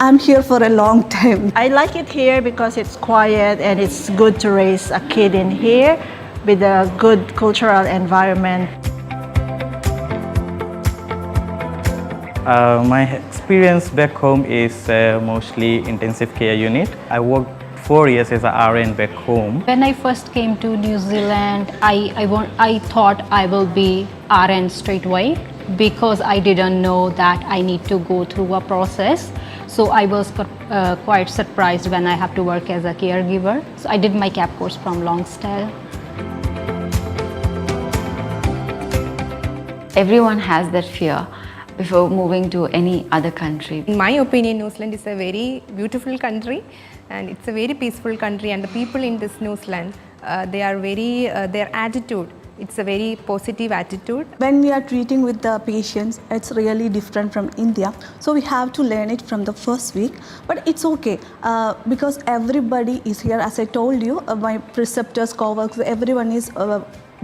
I'm here for a long time. I like it here because it's quiet and it's good to raise a kid in here with a good cultural environment. My experience back home is mostly intensive care unit. I worked 4 years as an RN back home. When I first came to New Zealand, I thought I will be RN straight away because I didn't know that I need to go through a process. So I was quite surprised when I have to work as a caregiver. So I did my CAP course from Longstyle. Everyone has that fear before moving to any other country. In my opinion, New Zealand is a very beautiful country and it's a very peaceful country, and the people in this New Zealand, they are very, their attitude, it's a very positive attitude. When we are treating with the patients, it's really different from India. So we have to learn it from the first week, but it's okay because everybody is here. As I told you, my preceptors, co-workers, everyone is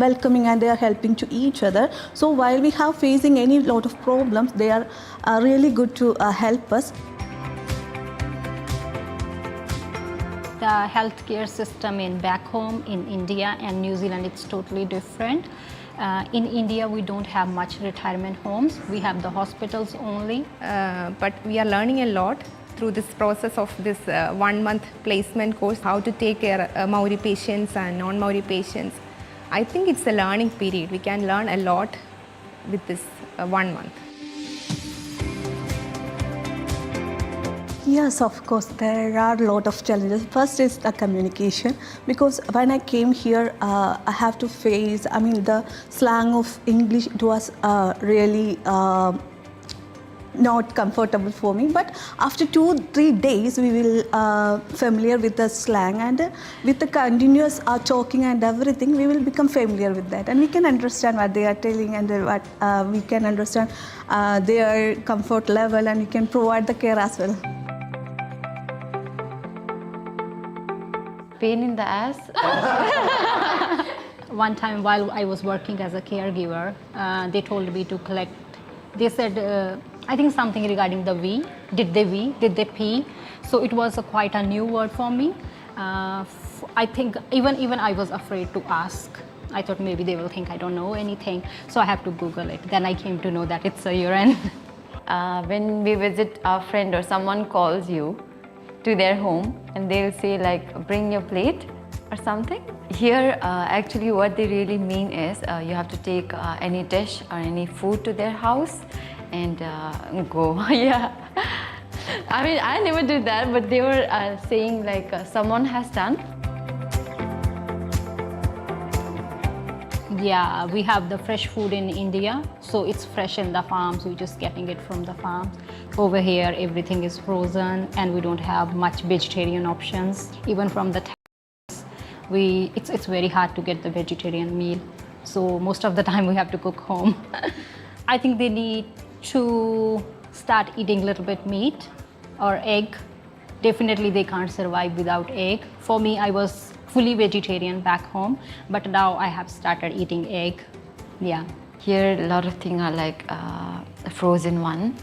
welcoming and they are helping to each other. So while we have facing any lot of problems, they are really good to help us. The healthcare system in back home in India and New Zealand, it's totally different. In India, we don't have much retirement homes. We have the hospitals only. But we are learning a lot through this process of this 1 month placement course, how to take care of Maori patients and non-Maori patients. I think it's a learning period. We can learn a lot with this 1 month. Yes, of course, there are a lot of challenges. First is the communication, because when I came here, I have to face, the slang of English, it was really not comfortable for me. But after 2-3 days, we will familiar with the slang, and with the continuous talking and everything, we will become familiar with that, and we can understand what they are telling, and what we can understand their comfort level, and we can provide the care as well. Pain in the ass. One time while I was working as a caregiver, they told me to collect, they said, I think something regarding the V. Did they pee? So it was quite a new word for me. I think even I was afraid to ask. I thought maybe they will think I don't know anything. So I have to Google it. Then I came to know that it's a urine. When we visit our friend or someone calls you to their home and they'll say like, bring your plate or something. Here, actually what they really mean is you have to take any dish or any food to their house and go. Yeah. I never did that, but they were saying like someone has done. Yeah, we have the fresh food in India, so it's fresh in the farms. We're just getting it from the farm. Over here, everything is frozen, and we don't have much vegetarian options. Even from the it's very hard to get the vegetarian meal. So most of the time we have to cook home. I think they need to start eating a little bit meat or egg. Definitely they can't survive without egg. For me, I was fully vegetarian back home, but now I have started eating egg. Yeah. Here a lot of things are like frozen one.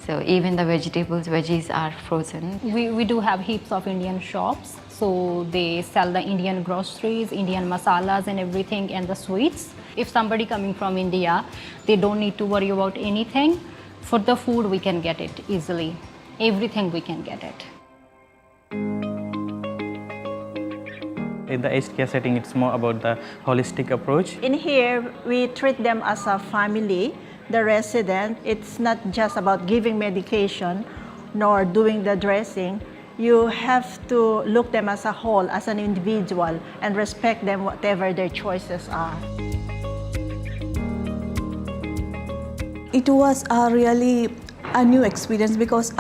So even the veggies are frozen. We do have heaps of Indian shops. So they sell the Indian groceries, Indian masalas and everything, and the sweets. If somebody coming from India, they don't need to worry about anything. For the food, we can get it easily. Everything we can get it. In the aged care setting, it's more about the holistic approach. In here, we treat them as a family, the resident. It's not just about giving medication nor doing the dressing. You have to look them as a whole, as an individual, and respect them whatever their choices are. It was really a new experience because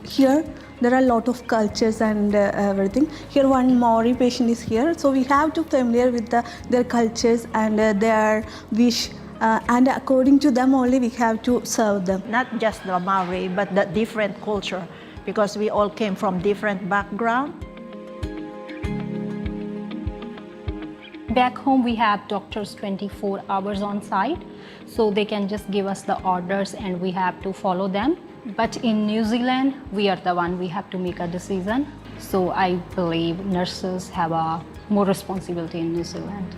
here there are a lot of cultures and everything. Here one Maori patient is here, so we have to familiar with their cultures and their wish, and according to them only we have to serve them. Not just the Maori, but the different culture, because we all came from different background. Back home, we have doctors 24 hours on site, so they can just give us the orders and we have to follow them. But in New Zealand, we are the one, we have to make a decision. So I believe nurses have a more responsibility in New Zealand.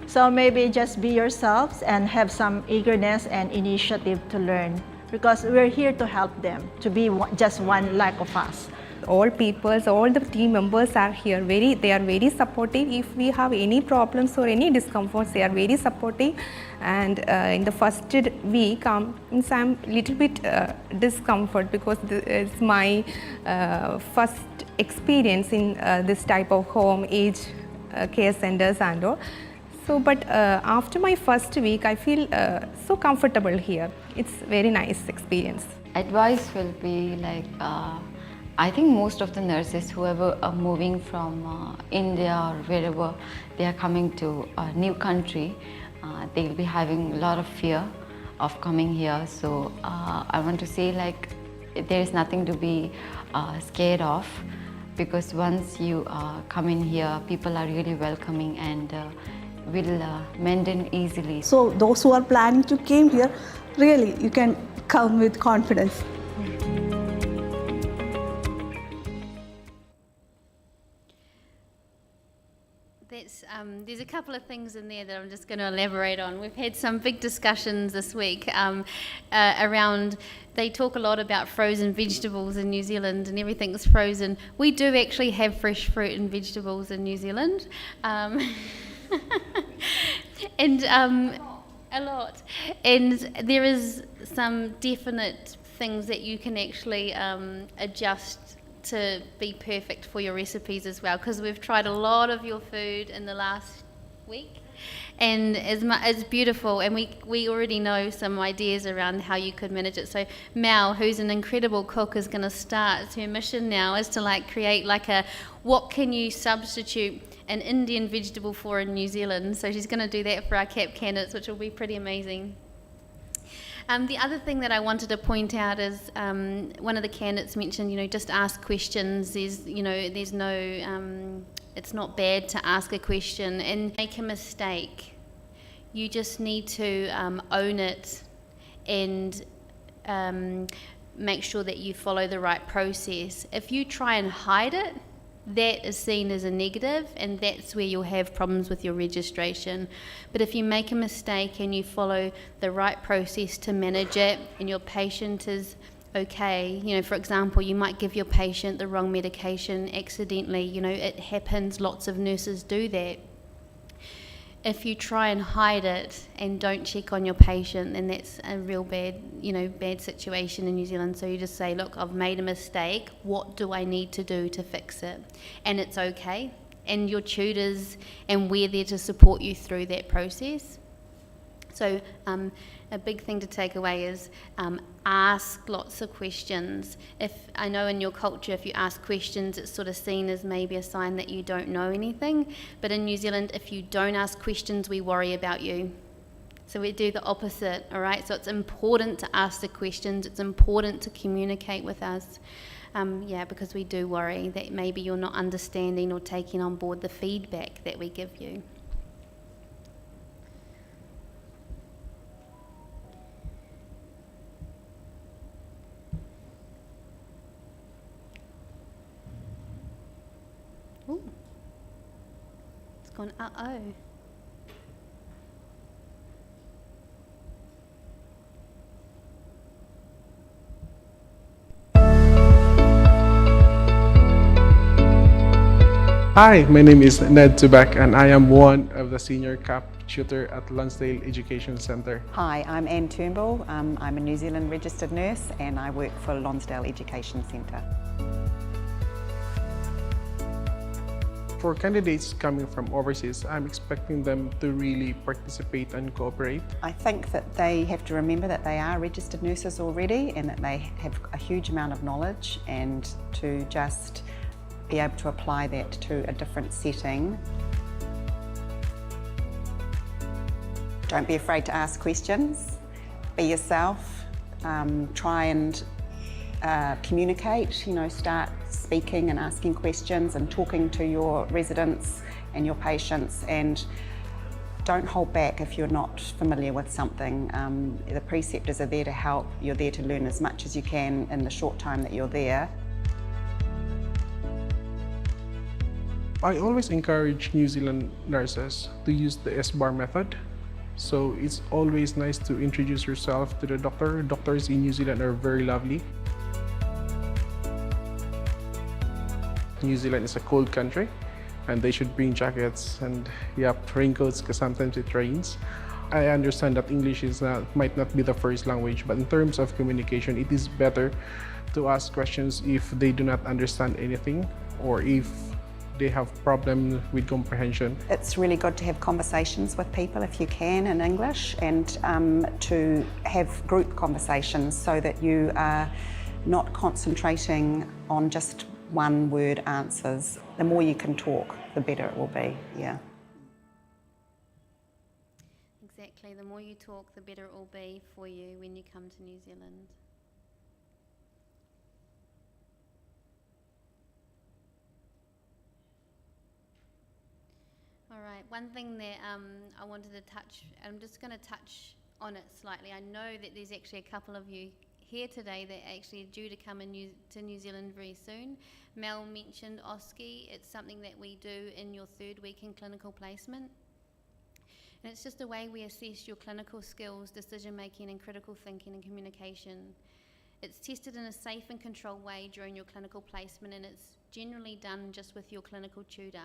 So maybe just be yourselves and have some eagerness and initiative to learn, because we're here to help them, to be just one like of us. All peoples, all the team members are here. They are very supportive. If we have any problems or any discomforts, they are very supportive. And in the first week, I'm a little bit discomfort because it's my first experience in this type of home age care centers and all. So, but after my first week, I feel so comfortable here. It's very nice experience. Advice will be like, I think most of the nurses, whoever are moving from India or wherever they are coming to a new country, they'll be having a lot of fear of coming here. So I want to say, like, there is nothing to be scared of, because once you come in here, people are really welcoming and will mend in easily. So those who are planning to come here, really you can come with confidence. There's a couple of things in there that I'm just going to elaborate on. We've had some big discussions this week around, they talk a lot about frozen vegetables in New Zealand and everything's frozen. We do actually have fresh fruit and vegetables in New Zealand. And a lot. And there is some definite things that you can actually adjust to be perfect for your recipes as well, because we've tried a lot of your food in the last week and it's beautiful, and we already know some ideas around how you could manage it. So Mal, who's an incredible cook, is going to start, her mission now is to like create like a, what can you substitute an Indian vegetable for in New Zealand. So she's going to do that for our CAP candidates, which will be pretty amazing. The other thing that I wanted to point out is one of the candidates mentioned, just ask questions. There's no, it's not bad to ask a question and make a mistake. You just need to own it and make sure that you follow the right process. If you try and hide it, that is seen as a negative, and that's where you'll have problems with your registration. But if you make a mistake and you follow the right process to manage it, and your patient is okay, for example, you might give your patient the wrong medication accidentally, it happens, lots of nurses do that. If you try and hide it and don't check on your patient, then that's a real bad, bad situation in New Zealand. So you just say, look, I've made a mistake. What do I need to do to fix it? And it's okay. And your tutors, and we're there to support you through that process. So a big thing to take away is ask lots of questions. I know in your culture, if you ask questions, it's sort of seen as maybe a sign that you don't know anything. But in New Zealand, if you don't ask questions, we worry about you. So we do the opposite, all right? So it's important to ask the questions. It's important to communicate with us. Because we do worry that maybe you're not understanding or taking on board the feedback that we give you. Ooh. It's gone uh-oh. Hi, my name is Ned Tubak and I am one of the senior CAP tutor at Lonsdale Education Centre. Hi, I'm Anne Turnbull. I'm a New Zealand registered nurse and I work for Lonsdale Education Centre. For candidates coming from overseas, I'm expecting them to really participate and cooperate. I think that they have to remember that they are registered nurses already and that they have a huge amount of knowledge, and to just be able to apply that to a different setting. Don't be afraid to ask questions. Be yourself. Try and communicate, start speaking and asking questions and talking to your residents and your patients, and don't hold back if you're not familiar with something. The preceptors are there to help. You're there to learn as much as you can in the short time that you're there. I always encourage New Zealand nurses to use the SBAR method. So it's always nice to introduce yourself to the doctor. Doctors in New Zealand are very lovely. New Zealand is a cold country and they should bring jackets and raincoats because sometimes it rains. I understand that English might not be the first language, but in terms of communication, it is better to ask questions if they do not understand anything or if they have problems with comprehension. It's really good to have conversations with people if you can in English, and to have group conversations so that you are not concentrating on just one word answers. The more you can talk, the better it will be, Exactly, the more you talk, the better it will be for you when you come to New Zealand. All right, one thing that I wanted to touch, I'm just going to touch on it slightly. I know that there's actually a couple of you here today that actually are due to come to New Zealand very soon. Mel mentioned OSCE. It's something that we do in your third week in clinical placement. And it's just a way we assess your clinical skills, decision making and critical thinking and communication. It's tested in a safe and controlled way during your clinical placement, and it's generally done just with your clinical tutor.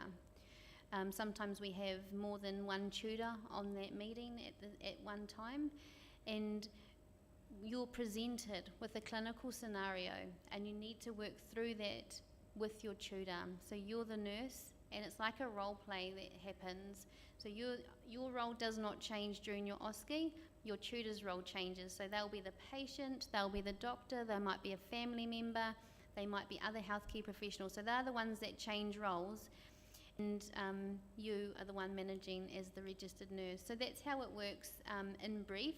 Sometimes we have more than one tutor on that meeting at one time, and you're presented with a clinical scenario and you need to work through that with your tutor. So you're the nurse and it's like a role play that happens. So your role does not change during your OSCE, your tutor's role changes. So they'll be the patient, they'll be the doctor, they might be a family member, they might be other healthcare professionals. So they're the ones that change roles, and you are the one managing as the registered nurse. So that's how it works in brief.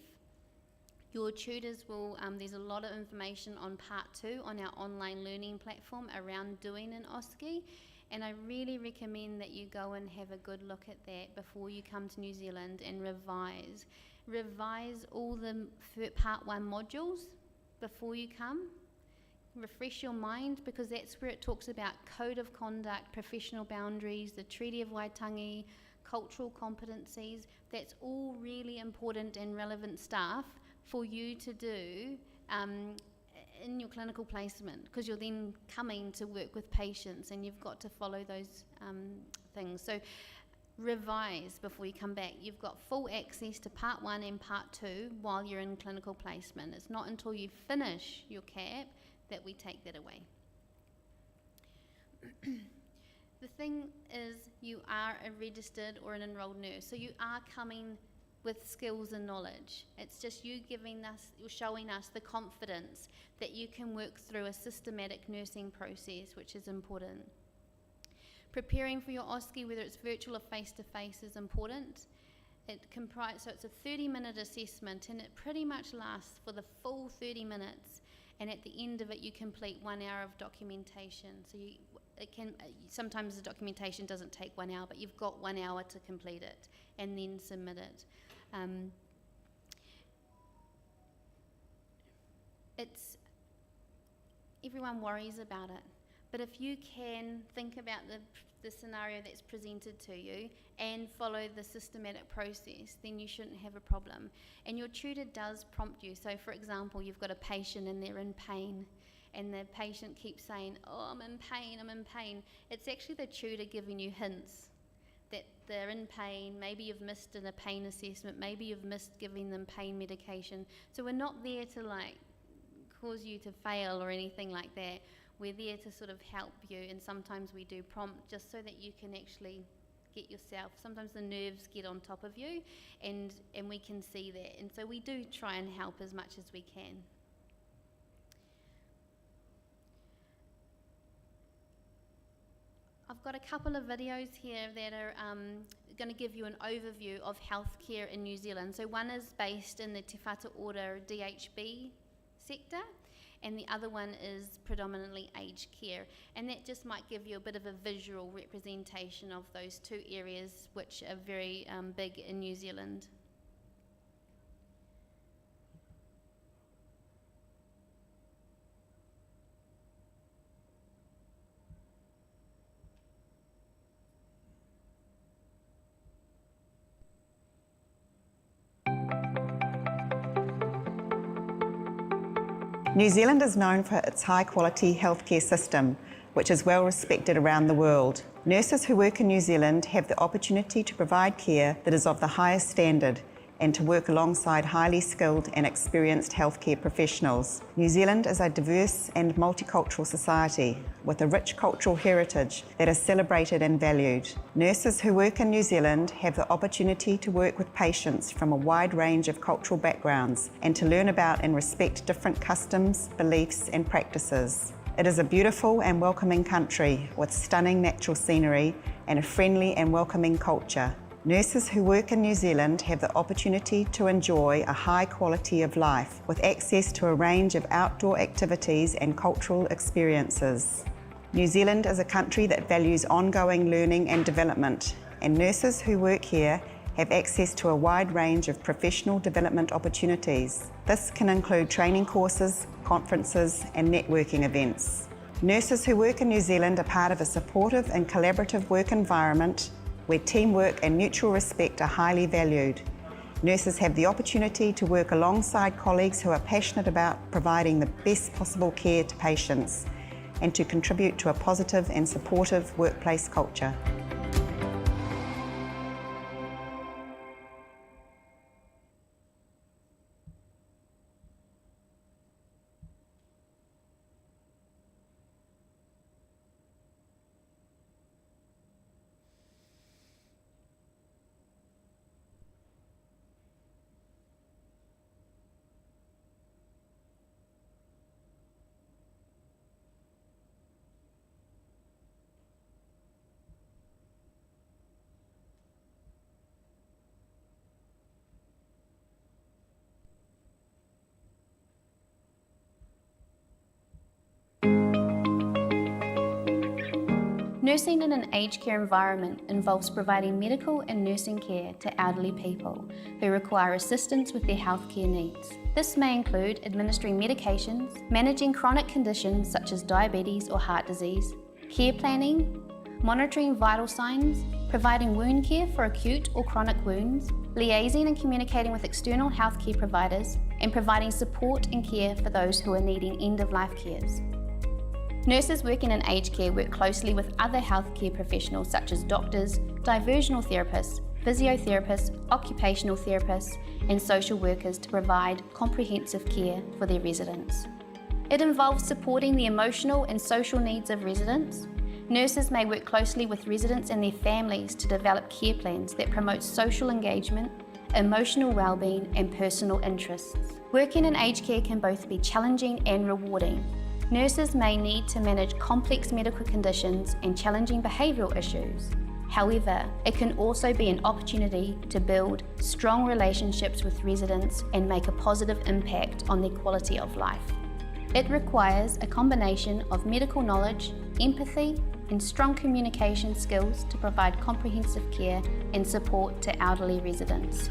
Your tutors will, there's a lot of information on part 2 on our online learning platform around doing an OSCE, and I really recommend that you go and have a good look at that before you come to New Zealand and revise. Revise all the part 1 modules before you come. Refresh your mind, because that's where it talks about code of conduct, professional boundaries, the Treaty of Waitangi, cultural competencies. That's all really important and relevant stuff for you to do in your clinical placement, because you're then coming to work with patients and you've got to follow those things. So revise before you come back. You've got full access to part 1 and part 2 while you're in clinical placement. It's not until you finish your CAP that we take that away. The thing is, you are a registered or an enrolled nurse, so you are coming with skills and knowledge. It's just you you're showing us the confidence that you can work through a systematic nursing process, which is important. Preparing for your OSCE, whether it's virtual or face-to-face, is important. So it's a 30-minute assessment, and it pretty much lasts for the full 30 minutes. And at the end of it, you complete 1 hour of documentation. So sometimes the documentation doesn't take 1 hour, but you've got 1 hour to complete it and then submit it. Everyone worries about it. But if you can think about the scenario that's presented to you and follow the systematic process, then you shouldn't have a problem. And your tutor does prompt you. So for example, you've got a patient and they're in pain, and the patient keeps saying, oh, I'm in pain, I'm in pain. It's actually the tutor giving you hints that they're in pain. Maybe you've missed a pain assessment, maybe you've missed giving them pain medication. So we're not there to cause you to fail or anything like that. We're there to sort of help you, and sometimes we do prompt just so that you can actually get yourself. Sometimes the nerves get on top of you, and we can see that. And so we do try and help as much as we can. I've got a couple of videos here that are going to give you an overview of healthcare in New Zealand. So one is based in the Te Whatu Ora DHB sector, and the other one is predominantly aged care. And that just might give you a bit of a visual representation of those two areas, which are very big in New Zealand. New Zealand is known for its high-quality healthcare system, which is well respected around the world. Nurses who work in New Zealand have the opportunity to provide care that is of the highest standard and to work alongside highly skilled and experienced healthcare professionals. New Zealand is a diverse and multicultural society with a rich cultural heritage that is celebrated and valued. Nurses who work in New Zealand have the opportunity to work with patients from a wide range of cultural backgrounds and to learn about and respect different customs, beliefs and practices. It is a beautiful and welcoming country with stunning natural scenery and a friendly and welcoming culture. Nurses who work in New Zealand have the opportunity to enjoy a high quality of life with access to a range of outdoor activities and cultural experiences. New Zealand is a country that values ongoing learning and development, and nurses who work here have access to a wide range of professional development opportunities. This can include training courses, conferences and networking events. Nurses who work in New Zealand are part of a supportive and collaborative work environment where teamwork and mutual respect are highly valued. Nurses have the opportunity to work alongside colleagues who are passionate about providing the best possible care to patients and to contribute to a positive and supportive workplace culture. Nursing in an aged care environment involves providing medical and nursing care to elderly people who require assistance with their healthcare needs. This may include administering medications, managing chronic conditions such as diabetes or heart disease, care planning, monitoring vital signs, providing wound care for acute or chronic wounds, liaising and communicating with external healthcare providers, and providing support and care for those who are needing end-of-life cares. Nurses working in aged care work closely with other healthcare professionals such as doctors, diversional therapists, physiotherapists, occupational therapists, and social workers to provide comprehensive care for their residents. It involves supporting the emotional and social needs of residents. Nurses may work closely with residents and their families to develop care plans that promote social engagement, emotional well-being and personal interests. Working in aged care can both be challenging and rewarding. Nurses may need to manage complex medical conditions and challenging behavioural issues. However, it can also be an opportunity to build strong relationships with residents and make a positive impact on their quality of life. It requires a combination of medical knowledge, empathy, and strong communication skills to provide comprehensive care and support to elderly residents.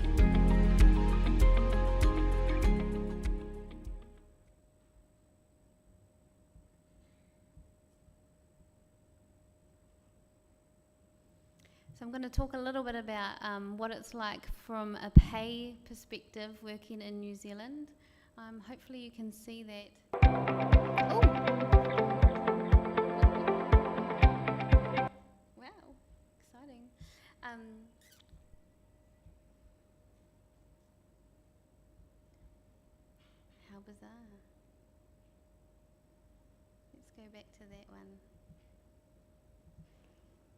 So I'm going to talk a little bit about what it's like from a pay perspective working in New Zealand. Hopefully you can see that. Oh! Wow, exciting. How bizarre. Let's go back to that one.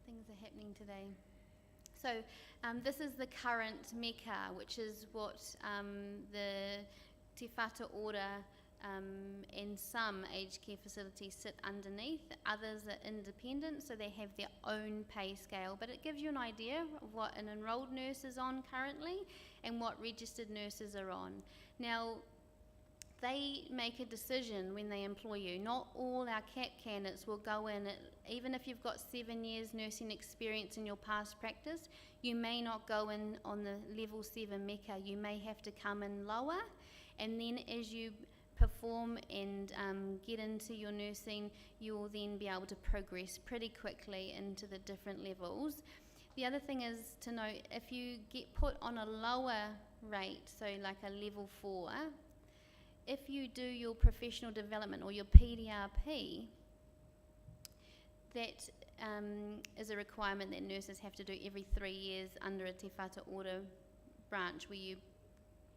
Things are happening today. So this is the current Mecca, which is what the Te Whatu Order and some aged care facilities sit underneath. Others are independent, so they have their own pay scale. But it gives you an idea of what an enrolled nurse is on currently and what registered nurses are on. Now, they make a decision when they employ you. Not all our CAP candidates will go in, even if you've got 7 years nursing experience in your past practice, you may not go in on the level 7 Mecca. You may have to come in lower, and then as you perform and get into your nursing, you will then be able to progress pretty quickly into the different levels. The other thing is to note, if you get put on a lower rate, so like a level 4, if you do your professional development or your PDRP, that is a requirement that nurses have to do every 3 years under a Te Whatu Order branch, where you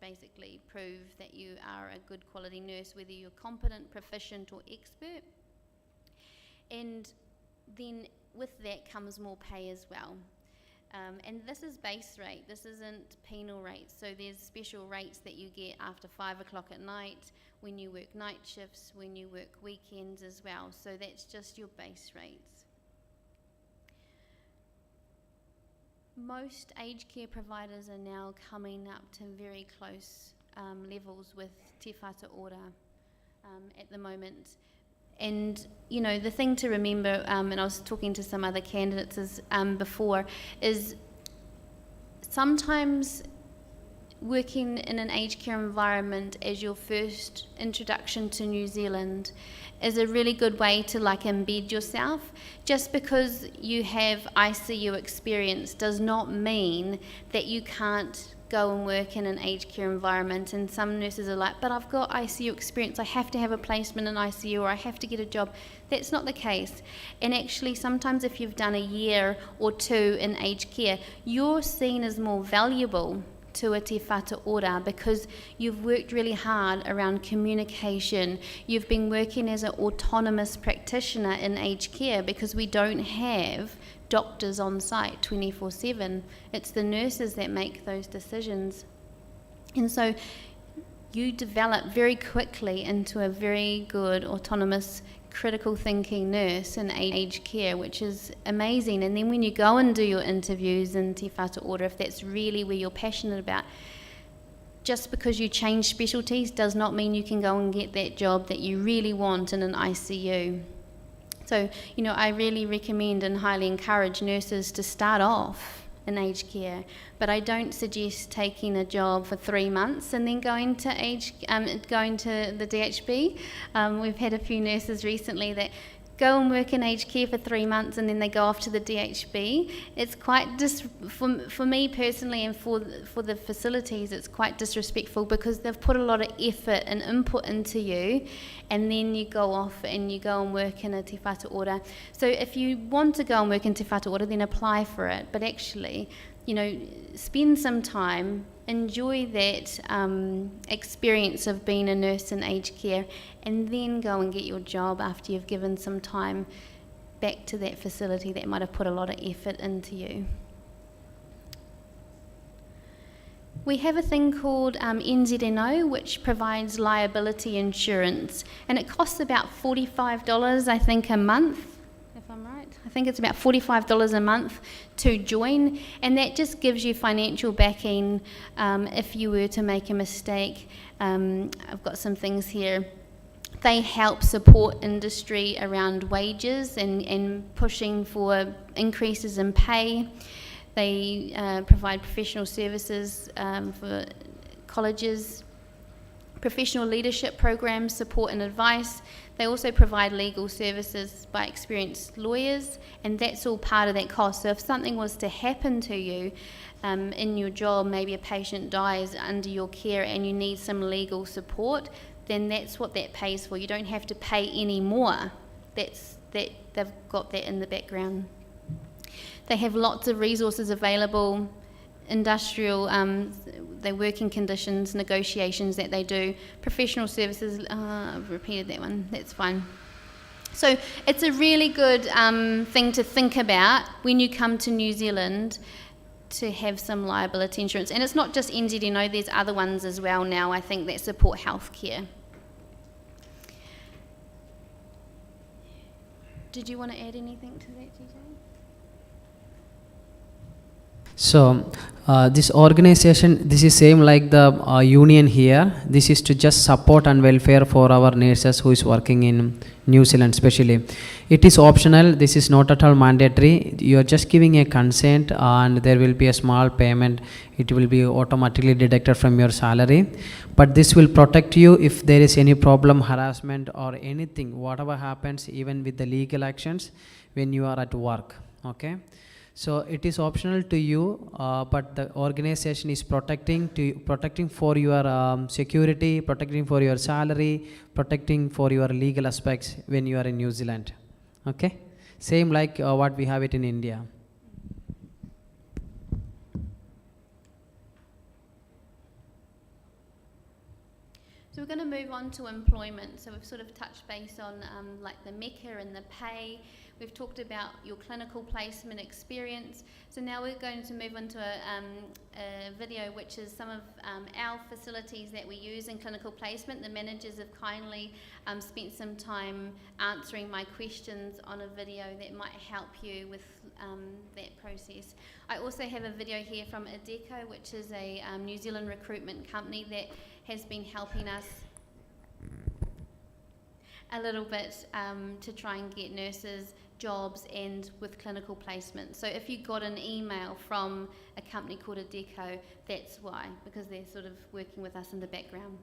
basically prove that you are a good quality nurse, whether you're competent, proficient or expert. And then with that comes more pay as well. And this is base rate, this isn't penal rates. So there's special rates that you get after 5 o'clock at night, when you work night shifts, when you work weekends as well. So that's just your base rates. Most aged care providers are now coming up to very close levels with Te Whatu Order at the moment. And, you know, the thing to remember, and I was talking to some other candidates before, is sometimes working in an aged care environment as your first introduction to New Zealand is a really good way to embed yourself. Just because you have ICU experience does not mean that you can't go and work in an aged care environment. And some nurses are like, but I've got ICU experience, I have to have a placement in ICU, or I have to get a job. That's not the case. And actually, sometimes if you've done a year or 2 in aged care, you're seen as more valuable to a Te Whatu Order because you've worked really hard around communication. You've been working as an autonomous practitioner in aged care because we don't have doctors on site 24/7. It's the nurses that make those decisions. And so you develop very quickly into a very good autonomous critical thinking nurse in aged care, which is amazing. And then when you go and do your interviews in Te Whatu Order, if that's really where you're passionate about, just because you change specialties does not mean you can go and get that job that you really want in an ICU. So, you know, I really recommend and highly encourage nurses to start off in aged care, but I don't suggest taking a job for 3 months and then going to the DHB. We've had a few nurses recently that go and work in aged care for 3 months and then they go off to the DHB. It's quite, for me personally and for the facilities, it's quite disrespectful because they've put a lot of effort and input into you, and then you go off and you go and work in a Te Whatu Order. So if you want to go and work in Te Whatu Order, then apply for it. But actually, you know, spend some time, enjoy that experience of being a nurse in aged care, and then go and get your job after you've given some time back to that facility that might have put a lot of effort into you. We have a thing called NZNO, which provides liability insurance, and it costs about $45, I think, a month, if I'm right. I think it's about $45 a month to join, and that just gives you financial backing if you were to make a mistake. I've got some things here. They help support industry around wages and pushing for increases in pay. They provide professional services for colleges, professional leadership programs, support and advice. They also provide legal services by experienced lawyers, and that's all part of that cost. So if something was to happen to you in your job, maybe a patient dies under your care and you need some legal support, then that's what that pays for. You don't have to pay any more. They've got that in the background. They have lots of resources available, industrial, their working conditions, negotiations that they do, professional services, I've repeated that one, that's fine. So it's a really good thing to think about when you come to New Zealand to have some liability insurance. And it's not just NZNO, there's other ones as well now, I think, that support healthcare. Did you want to add anything to that, TJ? So this organization, this is same like the union here. This is to just support and welfare for our nurses who is working in New Zealand especially. It is optional. This is not at all mandatory. You are just giving a consent and there will be a small payment. It will be automatically deducted from your salary. But this will protect you if there is any problem, harassment or anything, whatever happens, even with the legal actions when you are at work. Okay. So it is optional to you, but the organization is protecting for your security, protecting for your salary, protecting for your legal aspects when you are in New Zealand. Okay, same like what we have it in India. So we're going to move on to employment. So we've sort of touched base on like the MECA and the pay. We've talked about your clinical placement experience. So now we're going to move on to a video which is some of our facilities that we use in clinical placement. The managers have kindly spent some time answering my questions on a video that might help you with that process. I also have a video here from Adecco, which is a New Zealand recruitment company that has been helping us a little bit to try and get nurses jobs and with clinical placement. So if you got an email from a company called Adecco, that's why, because they're sort of working with us in the background.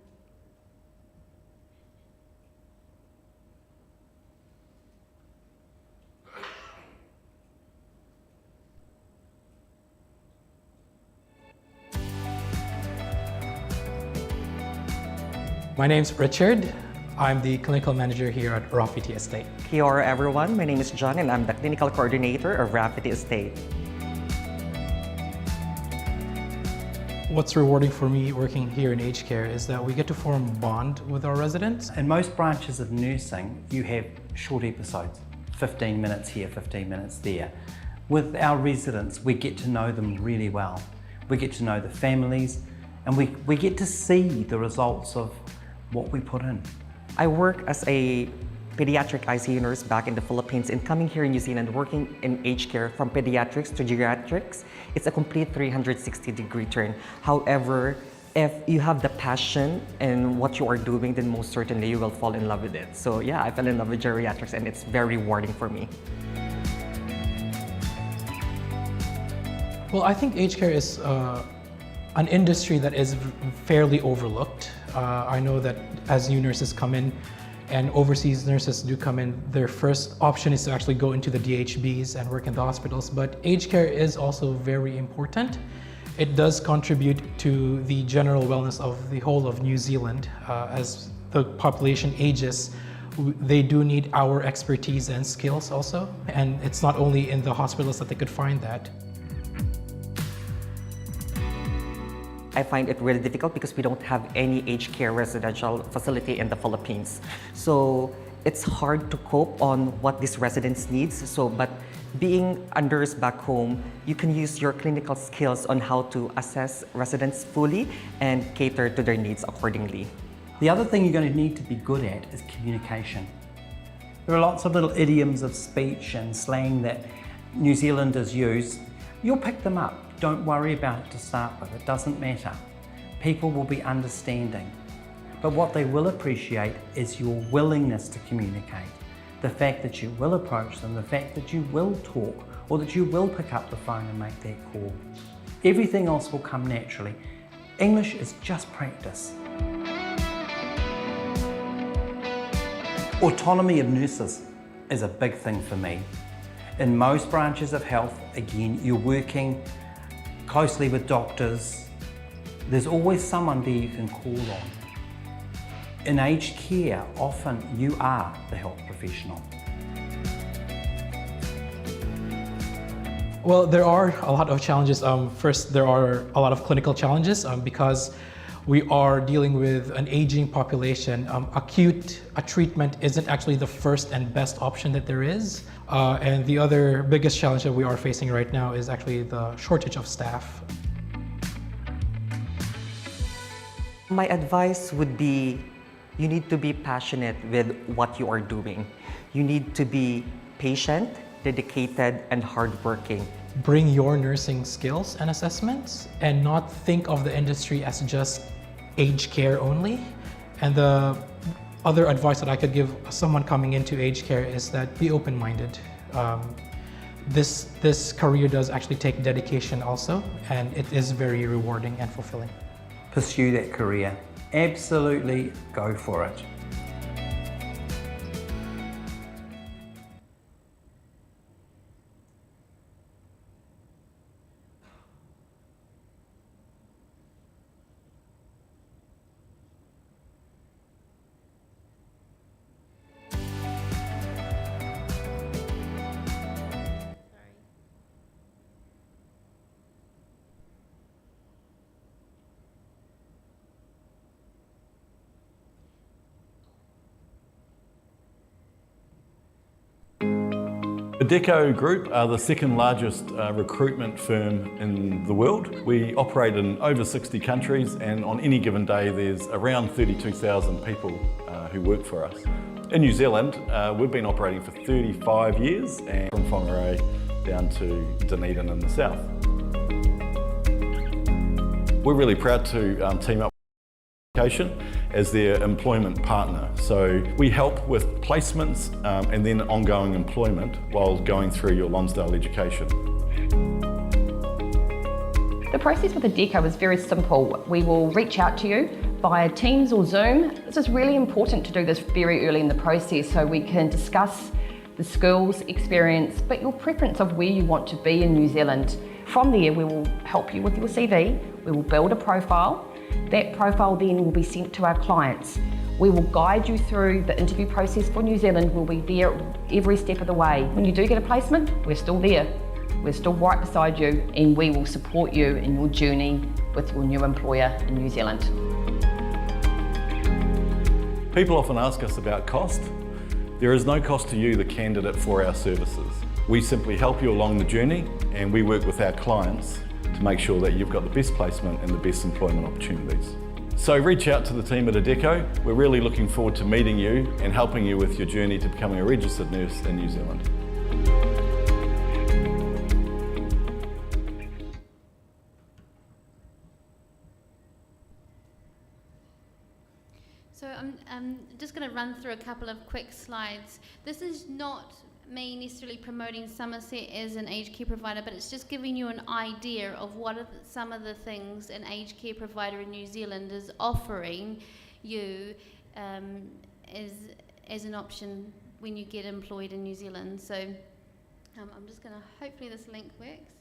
My name's Richard. I'm the clinical manager here at Rafferty Estate. Kia ora everyone, my name is John and I'm the clinical coordinator of Rafferty Estate. What's rewarding for me working here in aged care is that we get to form a bond with our residents. In most branches of nursing, you have short episodes, 15 minutes here, 15 minutes there. With our residents, we get to know them really well. We get to know the families and we get to see the results of what we put in. I work as a pediatric ICU nurse back in the Philippines and coming here in New Zealand working in aged care from pediatrics to geriatrics. It's a complete 360-degree turn. However, if you have the passion in what you are doing, then most certainly you will fall in love with it. So yeah, I fell in love with geriatrics and it's very rewarding for me. Well, I think aged care is an industry that is fairly overlooked. I know that as new nurses come in and overseas nurses do come in, their first option is to actually go into the DHBs and work in the hospitals, but aged care is also very important. It does contribute to the general wellness of the whole of New Zealand. As the population ages, they do need our expertise and skills also, and it's not only in the hospitals that they could find that. I find it really difficult because we don't have any aged care residential facility in the Philippines. So it's hard to cope on what these residents needs. But being a nurse back home, you can use your clinical skills on how to assess residents fully and cater to their needs accordingly. The other thing you're going to need to be good at is communication. There are lots of little idioms of speech and slang that New Zealanders use. You'll pick them up. Don't worry about it to start with. It doesn't matter. People will be understanding. But what they will appreciate is your willingness to communicate. The fact that you will approach them, the fact that you will talk, or that you will pick up the phone and make that call. Everything else will come naturally. English is just practice. Autonomy of nurses is a big thing for me. In most branches of health, again, you're working closely with doctors. There's always someone there you can call on. In aged care, often you are the health professional. Well, there are a lot of challenges. First, there are a lot of clinical challenges because we are dealing with an aging population. Acute treatment isn't actually the first and best option that there is. And the other biggest challenge that we are facing right now is actually the shortage of staff. My advice would be, you need to be passionate with what you are doing. You need to be patient, dedicated, and hardworking. Bring your nursing skills and assessments and not think of the industry as just aged care only. And the other advice that I could give someone coming into aged care is that be open-minded. This career does actually take dedication also, and it is very rewarding and fulfilling. Pursue that career. Absolutely go for it. The Deco Group are the second largest recruitment firm in the world. We operate in over 60 countries, and on any given day there's around 32,000 people who work for us. In New Zealand, we've been operating for 35 years, and from Whangarei down to Dunedin in the south. We're really proud to team up with Education as their employment partner. So we help with placements and then ongoing employment while going through your Lonsdale education. The process with the Deco is very simple. We will reach out to you via Teams or Zoom. This is really important to do this very early in the process so we can discuss the skills, experience, but your preference of where you want to be in New Zealand. From there, we will help you with your CV, we will build a profile. That profile then will be sent to our clients. We will guide you through the interview process for New Zealand. We'll be there every step of the way. When you do get a placement, we're still there. We're still right beside you, and we will support you in your journey with your new employer in New Zealand. People often ask us about cost. There is no cost to you, the candidate, for our services. We simply help you along the journey, and we work with our clients to make sure that you've got the best placement and the best employment opportunities. So reach out to the team at Adecco. We're really looking forward to meeting you and helping you with your journey to becoming a registered nurse in New Zealand. So I'm just going to run through a couple of quick slides. This is not me necessarily promoting Somerset as an aged care provider, but it's just giving you an idea of what are some of the things an aged care provider in New Zealand is offering you as an option when you get employed in New Zealand. So I'm just going to, hopefully this link works.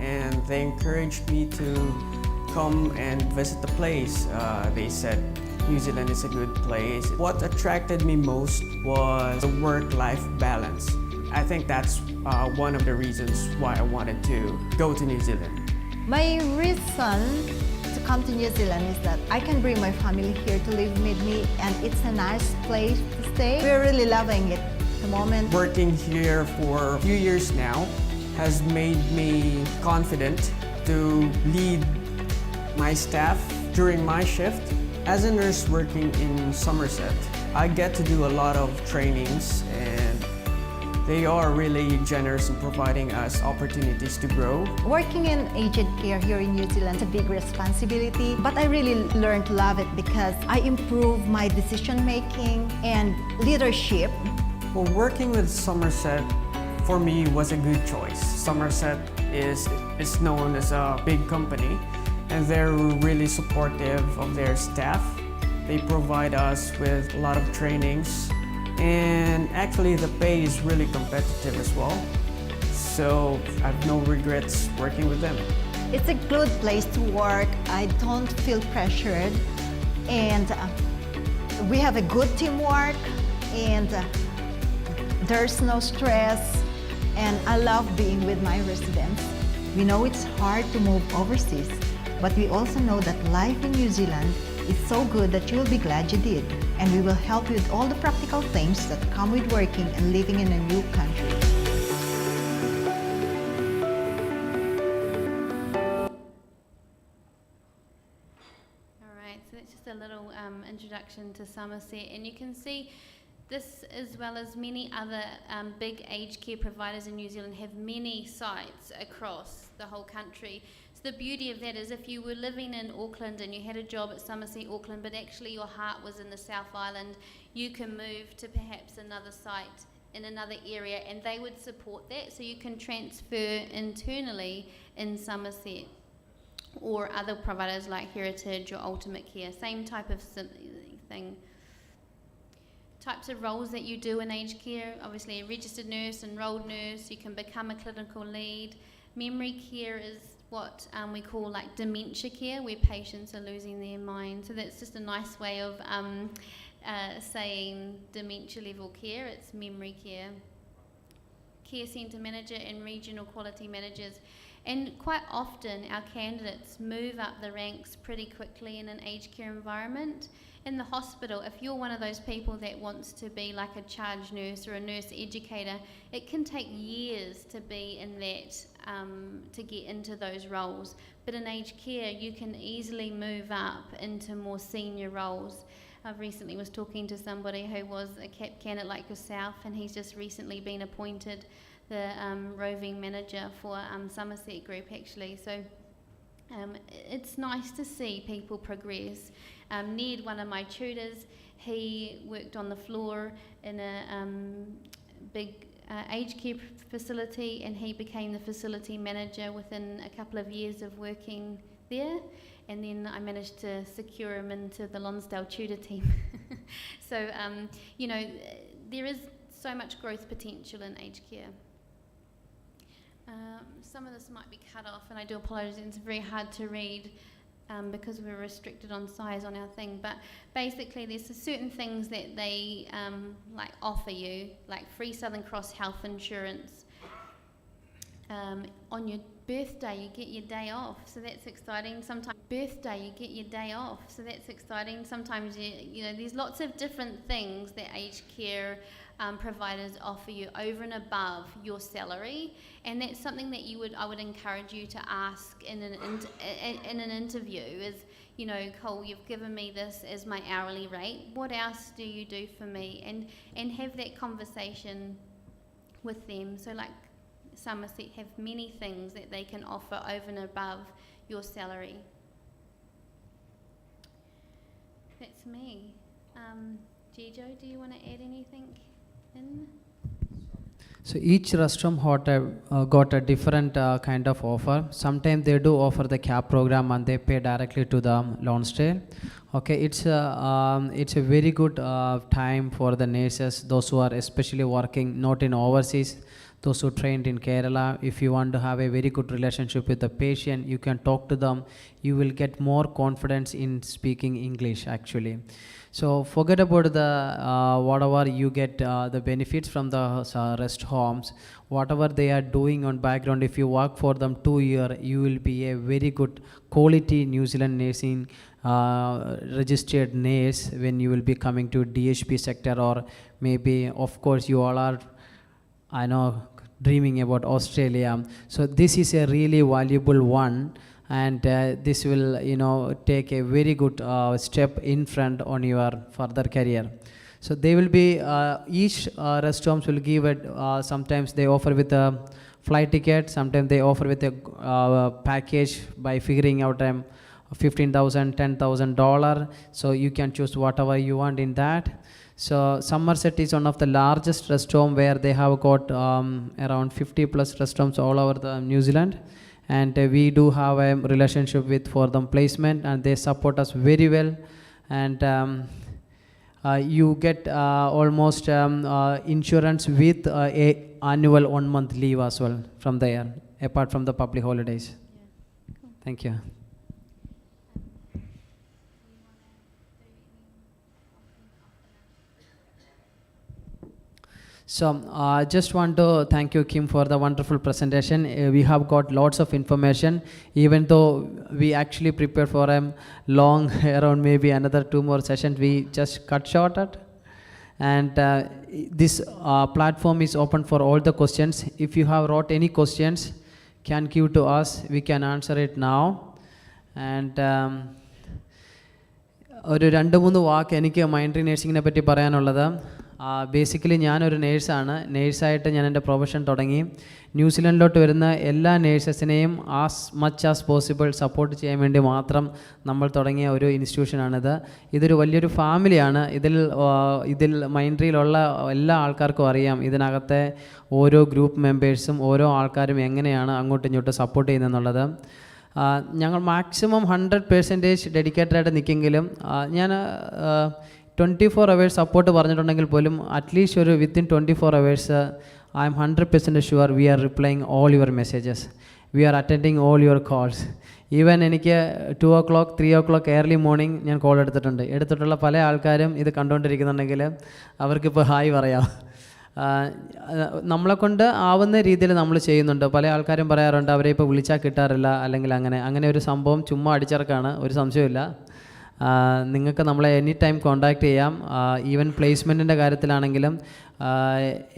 And they encouraged me to come and visit the place. They said, New Zealand is a good place. What attracted me most was the work-life balance. I think that's one of the reasons why I wanted to go to New Zealand. My reason to come to New Zealand is that I can bring my family here to live with me, and it's a nice place to stay. We're really loving it at the moment. Working here for a few years now has made me confident to lead my staff during my shift. As a nurse working in Somerset, I get to do a lot of trainings, and they are really generous in providing us opportunities to grow. Working in aged care here in New Zealand is a big responsibility, but I really learned to love it because I improve my decision making and leadership. Well, working with Somerset for me was a good choice. Somerset is known as a big company, and they're really supportive of their staff. They provide us with a lot of trainings, and actually the pay is really competitive as well. So I have no regrets working with them. It's a good place to work. I don't feel pressured, and we have a good teamwork, and there's no stress, and I love being with my residents. We know it's hard to move overseas, but we also know that life in New Zealand is so good that you'll be glad you did. And we will help you with all the practical things that come with working and living in a new country. All right, so that's just a little introduction to Somerset, and you can see this, as well as many other big aged care providers in New Zealand, have many sites across the whole country. So the beauty of that is if you were living in Auckland and you had a job at Somerset, Auckland, but actually your heart was in the South Island, you can move to perhaps another site in another area, and they would support that. So you can transfer internally in Somerset, or other providers like Heritage or Ultimate Care, same type of thing. Types of roles that you do in aged care, obviously a registered nurse, enrolled nurse, you can become a clinical lead. Memory care is what we call like dementia care, where patients are losing their mind. So that's just a nice way of saying dementia level care. It's memory care. Care centre manager and regional quality managers. And quite often our candidates move up the ranks pretty quickly in an aged care environment. In the hospital, if you're one of those people that wants to be like a charge nurse or a nurse educator, it can take years to be in that, to get into those roles. But in aged care, you can easily move up into more senior roles. I recently was talking to somebody who was a CAP candidate like yourself, and he's just recently been appointed the roving manager for Somerset Group, actually. So it's nice to see people progress. Ned, one of my tutors, he worked on the floor in a big aged care facility, and he became the facility manager within a couple of years of working there. And then I managed to secure him into the Lonsdale tutor team. So, you know, there is so much growth potential in aged care. Some of this might be cut off, and I do apologise, it's very hard to read because we're restricted on size on our thing, but basically there's certain things that they like offer you, like free Southern Cross health insurance. On your birthday you get your day off, so that's exciting. Sometimes you get your day off, so that's exciting. Sometimes you know, there's lots of different things that aged care providers offer you over and above your salary, and that's something that I would encourage you to ask in an interview. Is, you know, Cole, you've given me this as my hourly rate. What else do you do for me? And have that conversation with them. So like Somerset have many things that they can offer over and above your salary. That's me. Gijo, do you want to add anything in? So each restroom got a different kind of offer. Sometimes they do offer the CAP program and they pay directly to the Lonsdale. Okay, it's a very good time for the nurses, those who are especially working not in overseas. those who trained in Kerala. If you want to have a very good relationship with the patient, you can talk to them. You will get more confidence in speaking English actually. So forget about the whatever you get the benefits from the rest homes, whatever they are doing on background. If you work for them 2 years, you will be a very good quality New Zealand nursing registered nurse when you will be coming to DHP sector, or maybe of course you all are, I know, dreaming about Australia. So this is a really valuable one, and this will, you know, take a very good step in front on your further career. So they will be each rest homes will give it, sometimes they offer with a flight ticket, sometimes they offer with a package by figuring out $15,000, $10,000. So you can choose whatever you want in that. So Somerset is one of the largest rest home where they have got around 50 plus rest homes all over the New Zealand, and we do have a relationship with for them placement, and they support us very well. And you get almost insurance with a annual 1 month leave as well from there, apart from the public holidays. Yeah. Cool. Thank you. So I just want to thank you, Kim, for the wonderful presentation. We have got lots of information, even though we actually prepared for a long, around maybe another 2 more sessions, we just cut short it. And this platform is open for all the questions. If you have wrote any questions, can give to us, we can answer it now. And ഒരു 2-3 വാക്ക് എനിക്ക് മൈൻഡ്രി നേഴ്സിങ്ങിനെ പറ്റി പറയാനുള്ളത്. Basically ഞാനൊരു നേഴ്സാണ്. നേഴ്സായിട്ട് ഞാൻ എൻ്റെ profession തുടങ്ങി. ന്യൂസിലൻഡിലോട്ട് വരുന്ന എല്ലാ നേഴ്സസിനെയും as much as possible support ചെയ്യാൻ വേണ്ടി മാത്രം നമ്മൾ തുടങ്ങിയ ഒരു ഇൻസ്റ്റിറ്റ്യൂഷനാണിത്. ഇതൊരു വലിയൊരു ഫാമിലിയാണ്. ഇതിൽ മൈൻഡ്രിയിലുള്ള എല്ലാ ആൾക്കാർക്കും അറിയാം ഇതിനകത്തെ ഓരോ ഗ്രൂപ്പ് മെമ്പേഴ്സും ഓരോ ആൾക്കാരും എങ്ങനെയാണ് അങ്ങോട്ടും ഇങ്ങോട്ടും സപ്പോർട്ട് ചെയ്യുന്നതെന്നുള്ളത്. ഞങ്ങൾ മാക്സിമം 100% ഡെഡിക്കേറ്റഡായിട്ട് നിൽക്കെങ്കിലും ഞാൻ 24 hours സപ്പോർട്ട് പറഞ്ഞിട്ടുണ്ടെങ്കിൽ പോലും അറ്റ്ലീസ്റ്റ് ഒരു within 24 hours I M 100% sure we are replying all your messages, we are attending all your calls. Even എനിക്ക് 2 o'clock 3 o'clock ഏർലി മോർണിംഗ് ഞാൻ കോൾ എടുത്തിട്ടുള്ള പല ആൾക്കാരും ഇത് കണ്ടുകൊണ്ടിരിക്കുന്നുണ്ടെങ്കിൽ അവർക്കിപ്പോൾ ഹായ് പറയാം. നമ്മളെക്കൊണ്ട് ആവുന്ന രീതിയിൽ നമ്മൾ ചെയ്യുന്നുണ്ട്. പല ആൾക്കാരും പറയാറുണ്ട് അവരെ ഇപ്പോൾ വിളിച്ചാൽ കിട്ടാറില്ല, അല്ലെങ്കിൽ അങ്ങനെ ഒരു സംഭവം ചുമ്മാ അടിച്ചിറക്കാണ്, ഒരു സംശയമില്ല. നിങ്ങൾക്ക് നമ്മളെ എനി ടൈം കോൺടാക്റ്റ് ചെയ്യാം. ഈവൻ പ്ലേസ്മെൻറ്റിൻ്റെ കാര്യത്തിലാണെങ്കിലും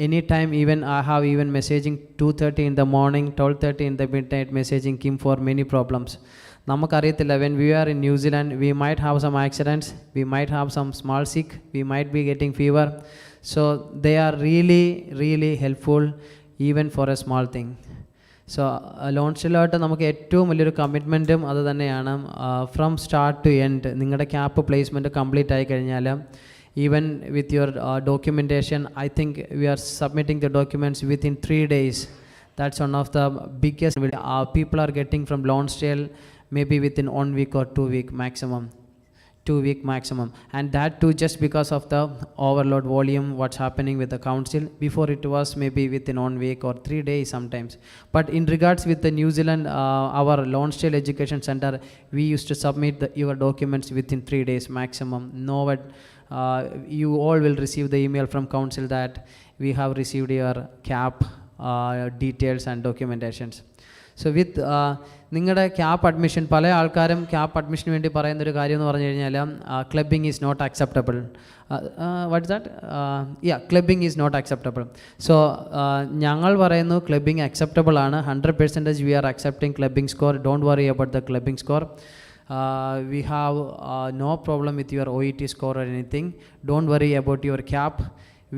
any time, even I have even messaging 2:30 in the morning, 12:30 in the midnight messaging Kim for many problems. നമുക്കറിയത്തില്ല, when we are in New Zealand we might have some accidents, we might have some small sick, we might be getting fever. So they are really, really helpful even for a small thing. So ലോൺസിലോട്ട് നമുക്ക് ഏറ്റവും വലിയൊരു കമ്മിറ്റ്മെൻറ്റും അത് തന്നെയാണ്. From start to end നിങ്ങളുടെ cap placement complete ആയി കഴിഞ്ഞാൽ, even with your documentation, I think we are submitting the documents within 3 days. That's one of the biggest people are getting from Lonsdale maybe within 1 week or 2 week maximum. 2 week maximum, and that too just because of the overload volume what's happening with the council. Before it was maybe within 1 week or 3 days sometimes. But in regards with the New Zealand, our Lonsdale Education Center, we used to submit your documents within 3 days maximum. No, but you all will receive the email from council that we have received your CAP details and documentations. So with നിങ്ങളുടെ cap admission, പല ആൾക്കാരും cap അഡ്മിഷന് വേണ്ടി പറയുന്നൊരു കാര്യം എന്ന് പറഞ്ഞു കഴിഞ്ഞാൽ clubbing is not acceptable. What is that? Clubbing is not acceptable. So ഞങ്ങൾ പറയുന്നു ക്ലബിംഗ് അക്സെപ്റ്റബിൾ ആണ്. 100% we are accepting clubbing score. Don't worry about the clubbing score. We have no problem with your OET score or anything. Don't worry about your CAP.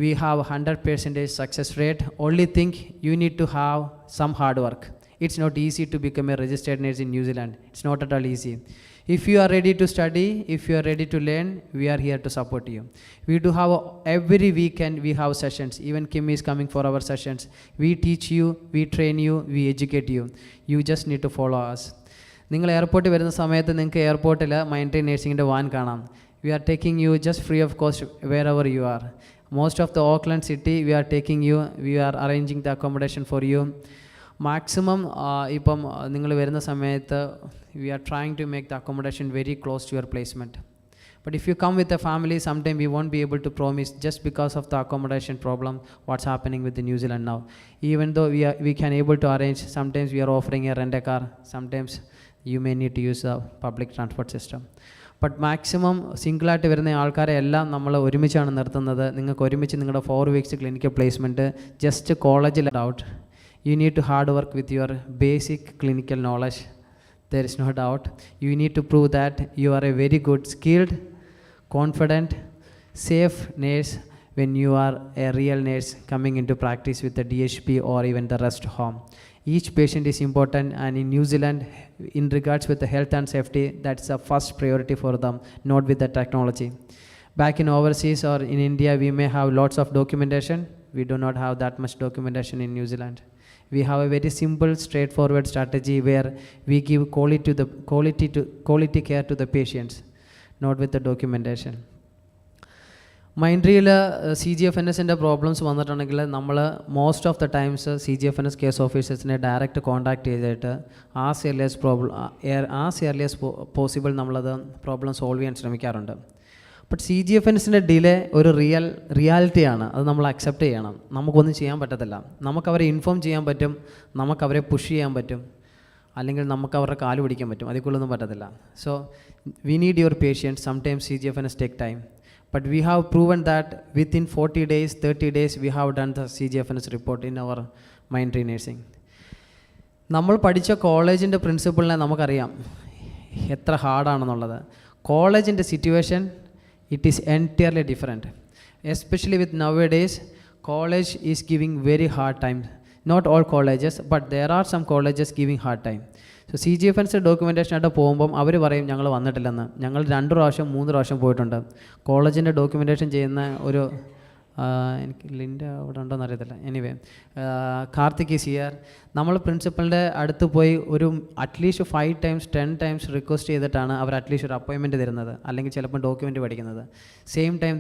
We have 100% success rate. Only thing you need to have some hard work. It's not easy to become a registered nurse in New Zealand. It's not at all easy. If you are ready to study, if you are ready to learn, we are here to support you. We do have every weekend we have sessions. Even Kim is coming for our sessions. We teach you, we train you, we educate you. You just need to follow us. നിങ്ങൾ എയർപോർട്ടിൽ വരുന്ന സമയത്ത് നിങ്ങൾക്ക് എയർപോർട്ടിൽ മൈൻഡ്രി നേഴ്സിങ്ങിൻ്റെ van കാണാം. We are taking you just free of cost wherever you are. Most of the Auckland city, we are taking you, we are arranging the accommodation for you. Maximum, ഇപ്പം നിങ്ങൾ വരുന്ന സമയത്ത് we are trying to make the accommodation very close to your placement. But if you come with a family, sometime we won't be able to promise just because of the accommodation problem, what's happening with the New Zealand now. Even though we can able to arrange, sometimes we are offering a rent a car, sometimes you may need to use the public transport system. But maximum സിംഗിളായിട്ട് വരുന്ന ആൾക്കാരെ എല്ലാം നമ്മൾ ഒരുമിച്ചാണ് നിർത്തുന്നത്. നിങ്ങൾക്ക് ഒരുമിച്ച് നിങ്ങളുടെ 4 weeks clinical placement just കോളേജിൽ out. You need to hard work with your basic clinical knowledge. There is no doubt. You need to prove that you are a very good, skilled, confident, safe nurse when you are a real nurse coming into practice with the DHP or even the rest home. Each patient is important, and in New Zealand, in regards with the health and safety, that's the first priority for them, not with the technology. Back in overseas or in India, we may have lots of documentation. We do not have that much documentation in New Zealand. We have a very simple, straightforward strategy where we give quality care to the patients, not with the documentation. Mindtree CGFNSൻ്റെ problems വന്നിട്ടുണ്ടെങ്കിൽ നമ്മൾ most of the times CGFNS case ഓഫീസേഴ്സിനെ direct contact ചെയ്തിട്ട് as early as possible നമ്മളത് problem solve ചെയ്യാൻ ശ്രമിക്കാറുണ്ട്. But CGFNSൻ്റെ delay ഒരു റിയാലിറ്റിയാണ്. അത് നമ്മൾ അക്സെപ്റ്റ് ചെയ്യണം. നമുക്കൊന്നും ചെയ്യാൻ പറ്റത്തില്ല. നമുക്കവരെ ഇൻഫോം ചെയ്യാൻ പറ്റും, നമുക്കവരെ പുഷ് ചെയ്യാൻ പറ്റും, അല്ലെങ്കിൽ നമുക്ക് അവരുടെ കാല് പിടിക്കാൻ പറ്റും. അതിക്കുള്ളൊന്നും പറ്റത്തില്ല. So we need your patients. Sometimes CGFNS take time. But we have proven that within 40 days, 30 days, we have done the CGFNS report in our Mindtree nursing. നമ്മൾ പഠിച്ച കോളേജിൻ്റെ പ്രിൻസിപ്പിളിനെ നമുക്കറിയാം എത്ര ഹാർഡാണെന്നുള്ളത്. കോളേജിൻ്റെ situation it is entirely different. Especially with nowadays, college is giving very hard time. Not all colleges, but there are some colleges giving hard time. So CGFNS documentation ആയിട്ട് പോകുമ്പം അവർ പറയും ഞങ്ങൾ വന്നിട്ടില്ലെന്ന്. ഞങ്ങൾ 2 പ്രാവശ്യം 3 പ്രാവശ്യം പോയിട്ടുണ്ട്. കോളേജിൻ്റെ ഡോക്യുമെൻറ്റേഷൻ ചെയ്യുന്ന ഒരു എനിക്ക് ലിൻ്റെ അവിടെ ഉണ്ടോയെന്ന് അറിയത്തില്ല. Anyway Karthik is here. നമ്മൾ പ്രിൻസിപ്പലിൻ്റെ അടുത്ത് പോയി ഒരു അറ്റ്ലീസ്റ്റ് 5 times 10 times റിക്വസ്റ്റ് ചെയ്തിട്ടാണ് അവർ അറ്റ്ലീസ്റ്റ് ഒരു അപ്പോയിൻമെൻറ്റ് തരുന്നത്, അല്ലെങ്കിൽ ചിലപ്പോൾ ഡോക്യുമെൻറ്റ് പഠിക്കുന്നത്. Same time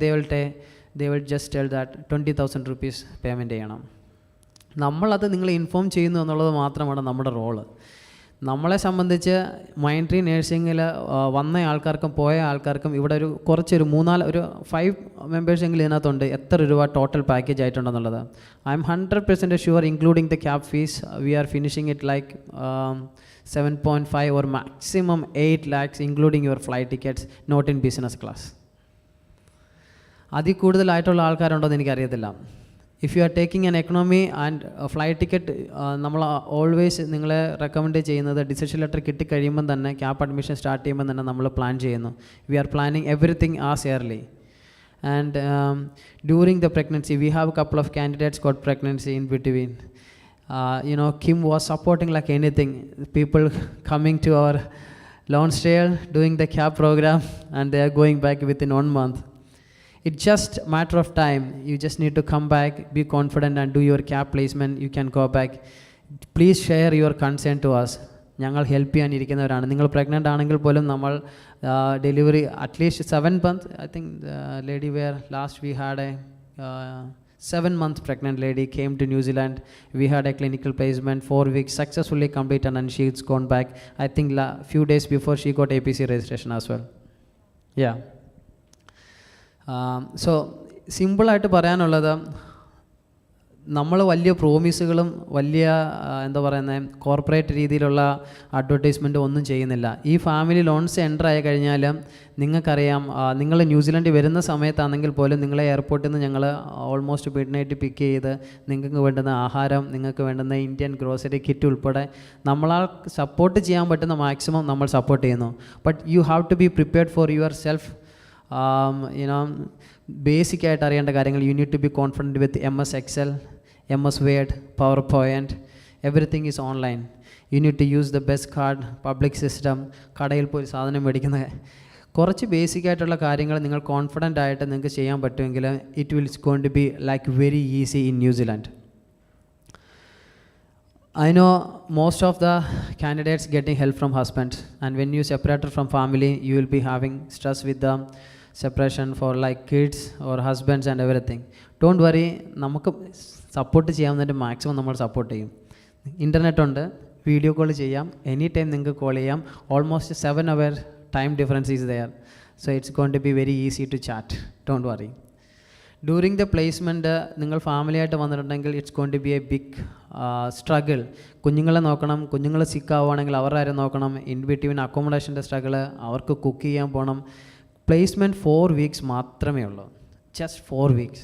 they will just tell that 20,000 rupees payment ചെയ്യണം. നമ്മളത് നിങ്ങളെ ഇൻഫോം ചെയ്യുന്നു എന്നുള്ളത് മാത്രമാണ് നമ്മുടെ റോള്. നമ്മളെ സംബന്ധിച്ച് മൈൻഡ്രീ നേഴ്സിങ്ങിൽ വന്ന ആൾക്കാർക്കും പോയ ആൾക്കാർക്കും ഇവിടെ ഒരു 5 മെമ്പേഴ്സെങ്കിലും ഇതിനകത്തുണ്ട് എത്ര രൂപ ടോട്ടൽ പാക്കേജ് ആയിട്ടുണ്ടെന്നുള്ളത്. I M 100% sure including the cab fees we are finishing it like 7.5 or maximum 8 lakhs including your flight tickets, not in business class. അതിൽ കൂടുതലായിട്ടുള്ള ആൾക്കാരുണ്ടോ എന്ന് എനിക്കറിയത്തില്ല. If you are taking an economy and flight ticket, നമ്മൾ always നിങ്ങളെ recommend ചെയ്യുന്നത് decision letter കിട്ടിക്കഴിയുമ്പം തന്നെ ക്യാമ്പ് അഡ്മിഷൻ സ്റ്റാർട്ട് ചെയ്യുമ്പോൾ തന്നെ നമ്മൾ പ്ലാൻ ചെയ്യുന്നു. We are planning everything as early. And during the pregnancy, we have a couple of candidates got pregnancy in between. Kim was supporting like anything. People coming to our Lonsdale doing the CAP program, and they are going back within 1 month. It's just a matter of time. You just need to come back, be confident, and do your CAP placement. You can go back. Please share your consent to us. ഞങ്ങൾ help ചെയ്യാനിരിക്കുന്നവരാണ്. നിങ്ങൾ pregnant ആണെങ്കിൽ പോലും നമ്മൾ delivery at least 7 months. I think lady where last we had a 7 month pregnant lady came to New Zealand. We had a clinical placement, 4 weeks successfully completed, and she's gone back. I think few days before she got APC registration as well. Yeah. So സിമ്പിളായിട്ട് പറയാനുള്ളത്, നമ്മൾ വലിയ പ്രോമിസുകളും വലിയ എന്താ പറയുന്നത് corporate രീതിയിലുള്ള advertisement ഒന്നും ചെയ്യുന്നില്ല. ഈ ഫാമിലി ലോൺസ് എൻ്റർ ആയി കഴിഞ്ഞാൽ നിങ്ങൾക്കറിയാം, നിങ്ങൾ ന്യൂസിലൻഡിൽ വരുന്ന സമയത്താണെങ്കിൽ പോലും നിങ്ങളെ എയർപോർട്ടിൽ നിന്ന് ഞങ്ങൾ ഓൾമോസ്റ്റ് മിഡ് നൈറ്റ് പിക്ക് ചെയ്ത് നിങ്ങൾക്ക് വേണ്ടുന്ന ആഹാരം, നിങ്ങൾക്ക് വേണ്ടുന്ന ഇന്ത്യൻ ഗ്രോസറി കിറ്റ് ഉൾപ്പെടെ നമ്മളാൽ സപ്പോർട്ട് ചെയ്യാൻ പറ്റുന്ന മാക്സിമം നമ്മൾ സപ്പോർട്ട് ചെയ്യുന്നു. But you have to be prepared for yourself. Basic ആയിട്ട് അറിയേണ്ട കാര്യങ്ങൾ, you need to be confident with MS Excel, MS Word, PowerPoint, everything is online. You need to use the best card, public system. കടയിൽ പോയി സാധനം മേടിക്കുന്ന കുറച്ച് basic ആയിട്ടുള്ള കാര്യങ്ങൾ നിങ്ങൾ കോൺഫിഡൻ്റ് ആയിട്ട് നിങ്ങൾക്ക് ചെയ്യാൻ പറ്റുമെങ്കിൽ it will going to be like very easy in ന്യൂസിലാൻഡ്. I know most of the candidates getting help from husbands, and when you separated from family, you will be having stress with the separation for like kids or husbands and everything. Don't worry, നമുക്ക് support ചെയ്യാവുന്നതിൻ്റെ maximum നമ്മൾ support ചെയ്യും. Internet ഉണ്ട്, video call ചെയ്യാം, any time നിങ്ങൾക്ക് call ചെയ്യാം. Almost 7 hour time difference is there, so it's going to be very easy to chat. Don't worry. During the placement നിങ്ങൾ family ആയിട്ട് വന്നിട്ടുണ്ടെങ്കിൽ it's going to be a big struggle. കുഞ്ഞുങ്ങളെ നോക്കണം, കുഞ്ഞുങ്ങൾ sick ആവുകയാണെങ്കിൽ അവരുടെ കാര്യം നോക്കണം. ഇൻ ബിറ്റ്വീൻ അക്കോമഡേഷൻ്റെ സ്ട്രഗിൾ, അവർക്ക് കുക്ക് ചെയ്യാൻ പോകണം. പ്ലേസ്മെൻറ്റ് 4 weeks മാത്രമേ ഉള്ളൂ, ജസ്റ്റ് 4 weeks.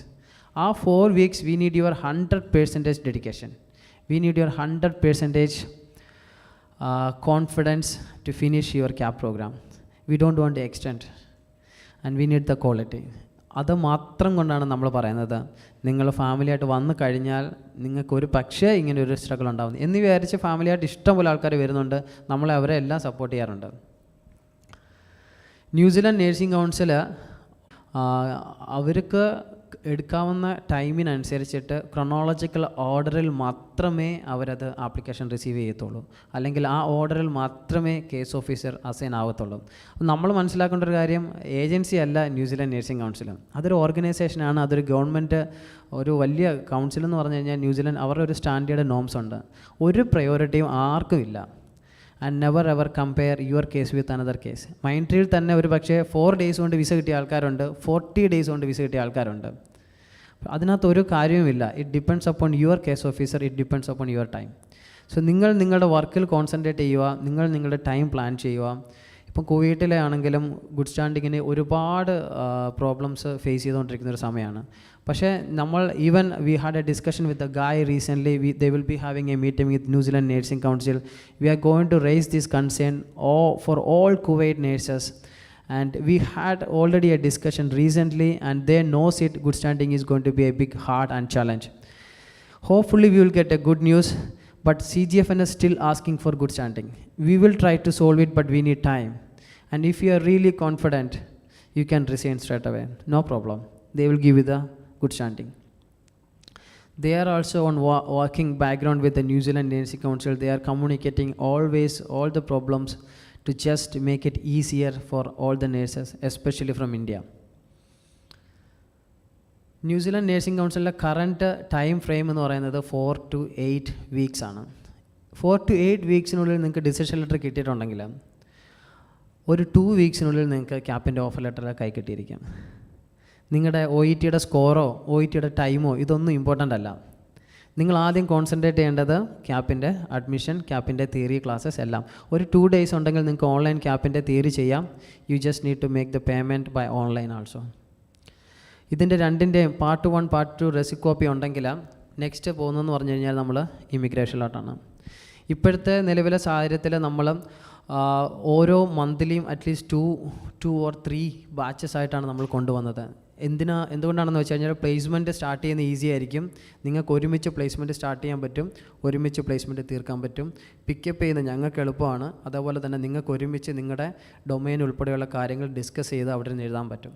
ആ 4 weeks we need your 100% dedication. We need your 100% confidence to finish your CAP program. We don't want to extend and we need the quality. അത് മാത്രം കൊണ്ടാണ് നമ്മൾ പറയുന്നത്, നിങ്ങൾ ഫാമിലിയായിട്ട് വന്നു കഴിഞ്ഞാൽ നിങ്ങൾക്കൊരു പക്ഷേ ഇങ്ങനെ ഒരു സ്ട്രഗിൾ ഉണ്ടാകുന്നു എന്ന് വിചാരിച്ച് ഫാമിലിയായിട്ട് ഇഷ്ടംപോലെ ആൾക്കാർ വരുന്നുണ്ട്. നമ്മളെ അവരെ എല്ലാം സപ്പോർട്ട് ചെയ്യാറുണ്ട്. ന്യൂസിലാൻഡ് നേഴ്സിംഗ് കൗൺസിൽ അവർക്ക് എടുക്കാവുന്ന ടൈമിനനുസരിച്ചിട്ട് ക്രൊണോളജിക്കൽ ഓർഡറിൽ മാത്രമേ അവരത് ആപ്ലിക്കേഷൻ റിസീവ് ചെയ്യത്തുള്ളൂ, അല്ലെങ്കിൽ ആ ഓർഡറിൽ മാത്രമേ കേസ് ഓഫീസർ അസൈൻ ആവത്തുള്ളൂ. നമ്മൾ മനസ്സിലാക്കേണ്ട ഒരു കാര്യം, ഏജൻസി അല്ല ന്യൂസിലാൻഡ് നേഴ്സിംഗ് കൗൺസിൽ, അതൊരു ഓർഗനൈസേഷനാണ്, അതൊരു ഗവൺമെൻറ് ഒരു വലിയ കൗൺസിൽ എന്ന് പറഞ്ഞു കഴിഞ്ഞാൽ ന്യൂസിലാൻഡ് അവരുടെ ഒരു സ്റ്റാൻഡേർഡ് നോംസ് ഉണ്ട്. ഒരു പ്രയോറിറ്റിയും ആർക്കും ഇല്ല. And never ever compare your case with another case. മൈൻട്രിയിൽ തന്നെ ഒരു പക്ഷേ 4 days കൊണ്ട് വിസ കിട്ടിയ ആൾക്കാരുണ്ട്, 40 days കൊണ്ട് വിസ കിട്ടിയ ആൾക്കാരുണ്ട്. അതിനകത്തൊരു കാര്യവുമില്ല. It depends upon your case officer, it depends upon your time. So നിങ്ങൾ നിങ്ങളുടെ വർക്കിൽ കോൺസെൻട്രേറ്റ് ചെയ്യുക, നിങ്ങൾ നിങ്ങളുടെ ടൈം പ്ലാൻ ചെയ്യുക. ഇപ്പം കുവൈറ്റിലെ ആണെങ്കിലും ഗുഡ് സ്റ്റാൻഡിങ്ങിന് ഒരുപാട് പ്രോബ്ലംസ് ഫേസ് ചെയ്തുകൊണ്ടിരിക്കുന്ന ഒരു സമയമാണ്. പക്ഷേ നമ്മൾ even we had a discussion with a guy recently, they will be having a meeting with New Zealand nursing council. We are going to raise this concern for all Kuwait nurses. And we had already a discussion recently and they knows it, good standing is going to be a big hard and challenge. Hopefully we will get a good news, but CGFN is still asking for good standing. We will try to solve it, but we need time. And if you are really confident, you can resign straight away, no problem. They will give you the good standing. They are also on working background with the New Zealand Nursing Council. They are communicating always all the problems to just make it easier for all the nurses, especially from India. New Zealand Nursing Council current time frame എന്ന് പറയുന്നത് 4 to 8 weeks ആണ്. 4 to 8 weeksനുള്ളിൽ നിങ്ങൾക്ക് decision letter കിട്ടിയിട്ടുണ്ടെങ്കിൽ ഒരു 2 weeksനുള്ളിൽ നിങ്ങൾക്ക് ക്യാപ്പിൻ്റെ offer letter കൈ കിട്ടിയിരിക്കും. നിങ്ങളുടെ OETയുടെ സ്കോറോ OETയുടെ ടൈമോ ഇതൊന്നും ഇമ്പോർട്ടൻ്റ് അല്ല. നിങ്ങൾ ആദ്യം കോൺസെൻട്രേറ്റ് ചെയ്യേണ്ടത് ക്യാപ്പിൻ്റെ അഡ്മിഷൻ, ക്യാപ്പിൻ്റെ തിയറി ക്ലാസ്സസ് എല്ലാം. ഒരു 2 days ഉണ്ടെങ്കിൽ നിങ്ങൾക്ക് ഓൺലൈൻ ക്യാപ്പിൻ്റെ തിയറി ചെയ്യാം. You just need to make the payment by online also. ഇതിൻ്റെ രണ്ടിൻ്റെയും പാർട്ട് 1 പാർട്ട് 2 റെസിക്കോപ്പി ഉണ്ടെങ്കിൽ നെക്സ്റ്റ് പോകുന്നതെന്ന് പറഞ്ഞു കഴിഞ്ഞാൽ നമ്മൾ ഇമിഗ്രേഷനിലോട്ടാണ്. ഇപ്പോഴത്തെ നിലവിലെ സാഹചര്യത്തിൽ നമ്മൾ ഓരോ മന്ത്ലിയും അറ്റ്ലീസ്റ്റ് 2 or 3 batches ആയിട്ടാണ് നമ്മൾ കൊണ്ടുവന്നത്. എന്തുകൊണ്ടാണെന്ന് വെച്ച് കഴിഞ്ഞാൽ പ്ലേസ്മെൻറ്റ് സ്റ്റാർട്ട് ചെയ്യുന്ന ഈസി ആയിരിക്കും. നിങ്ങൾക്ക് ഒരുമിച്ച് പ്ലേസ്മെൻറ്റ് സ്റ്റാർട്ട് ചെയ്യാൻ പറ്റും, ഒരുമിച്ച് പ്ലേസ്മെൻറ്റ് തീർക്കാൻ പറ്റും. പിക്കപ്പ് ചെയ്യുന്ന ഞങ്ങൾക്ക് എളുപ്പമാണ്. അതേപോലെ തന്നെ നിങ്ങൾക്ക് ഒരുമിച്ച് നിങ്ങളുടെ ഡൊമൈൻ ഉൾപ്പെടെയുള്ള കാര്യങ്ങൾ ഡിസ്കസ് ചെയ്ത് അവിടെ നിന്ന് എഴുതാൻ പറ്റും.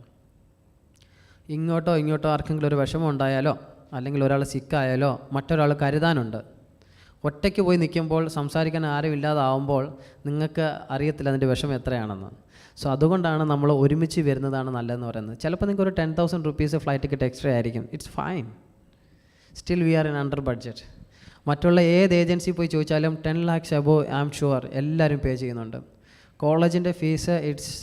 ഇങ്ങോട്ടോ ആർക്കെങ്കിലും ഒരു വിഷമം ഉണ്ടായാലോ അല്ലെങ്കിൽ ഒരാൾ സിക്കായാലോ മറ്റൊരാൾ കരുതാനുണ്ട്. ഒറ്റയ്ക്ക് പോയി നിൽക്കുമ്പോൾ സംസാരിക്കാൻ ആരും ഇല്ലാതാവുമ്പോൾ നിങ്ങൾക്ക് അറിയത്തില്ല അതിൻ്റെ വിഷമം എത്രയാണെന്ന്. സോ അതുകൊണ്ടാണ് നമ്മൾ ഒരുമിച്ച് വരുന്നതാണ് നല്ലതെന്ന് പറയുന്നത്. ചിലപ്പോൾ നിങ്ങൾക്ക് ഒരു 10,000 rupees ഫ്ലൈറ്റ് ടിക്കറ്റ് എക്സ്ട്രാ ആയിരിക്കും. It's fine, still we are in under budget. മറ്റുള്ള ഏത് ഏജൻസി പോയി ചോദിച്ചാലും 10 lakhs above I am sure എല്ലാവരും പേ ചെയ്യുന്നുണ്ട്. കോളേജിൻ്റെ fees it's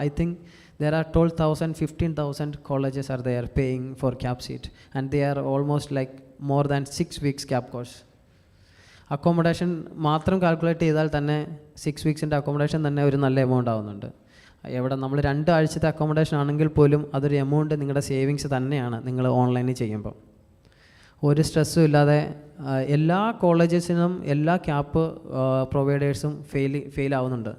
I think there are 12,000, 15,000 colleges are there paying for CAP seat and they are almost like more than 6 weeks CAP course. Accommodation മാത്രം calculate ചെയ്താൽ തന്നെ 6 weeksൻ്റെ accommodation തന്നെ ഒരു നല്ല amount ആവുന്നുണ്ട്. എവിടെ നമ്മൾ 2 ആഴ്ചത്തെ അക്കോമഡേഷൻ ആണെങ്കിൽ പോലും അതൊരു എമൗണ്ട് നിങ്ങളുടെ സേവിങ്സ് തന്നെയാണ് നിങ്ങൾ ഓൺലൈനിൽ ചെയ്യുമ്പോൾ. ഒരു സ്ട്രെസ്സും ഇല്ലാതെ എല്ലാ കോളേജസിനും എല്ലാ ക്യാപ്പ് പ്രൊവൈഡേഴ്സും ഫെയിൽ ആവുന്നുണ്ട്.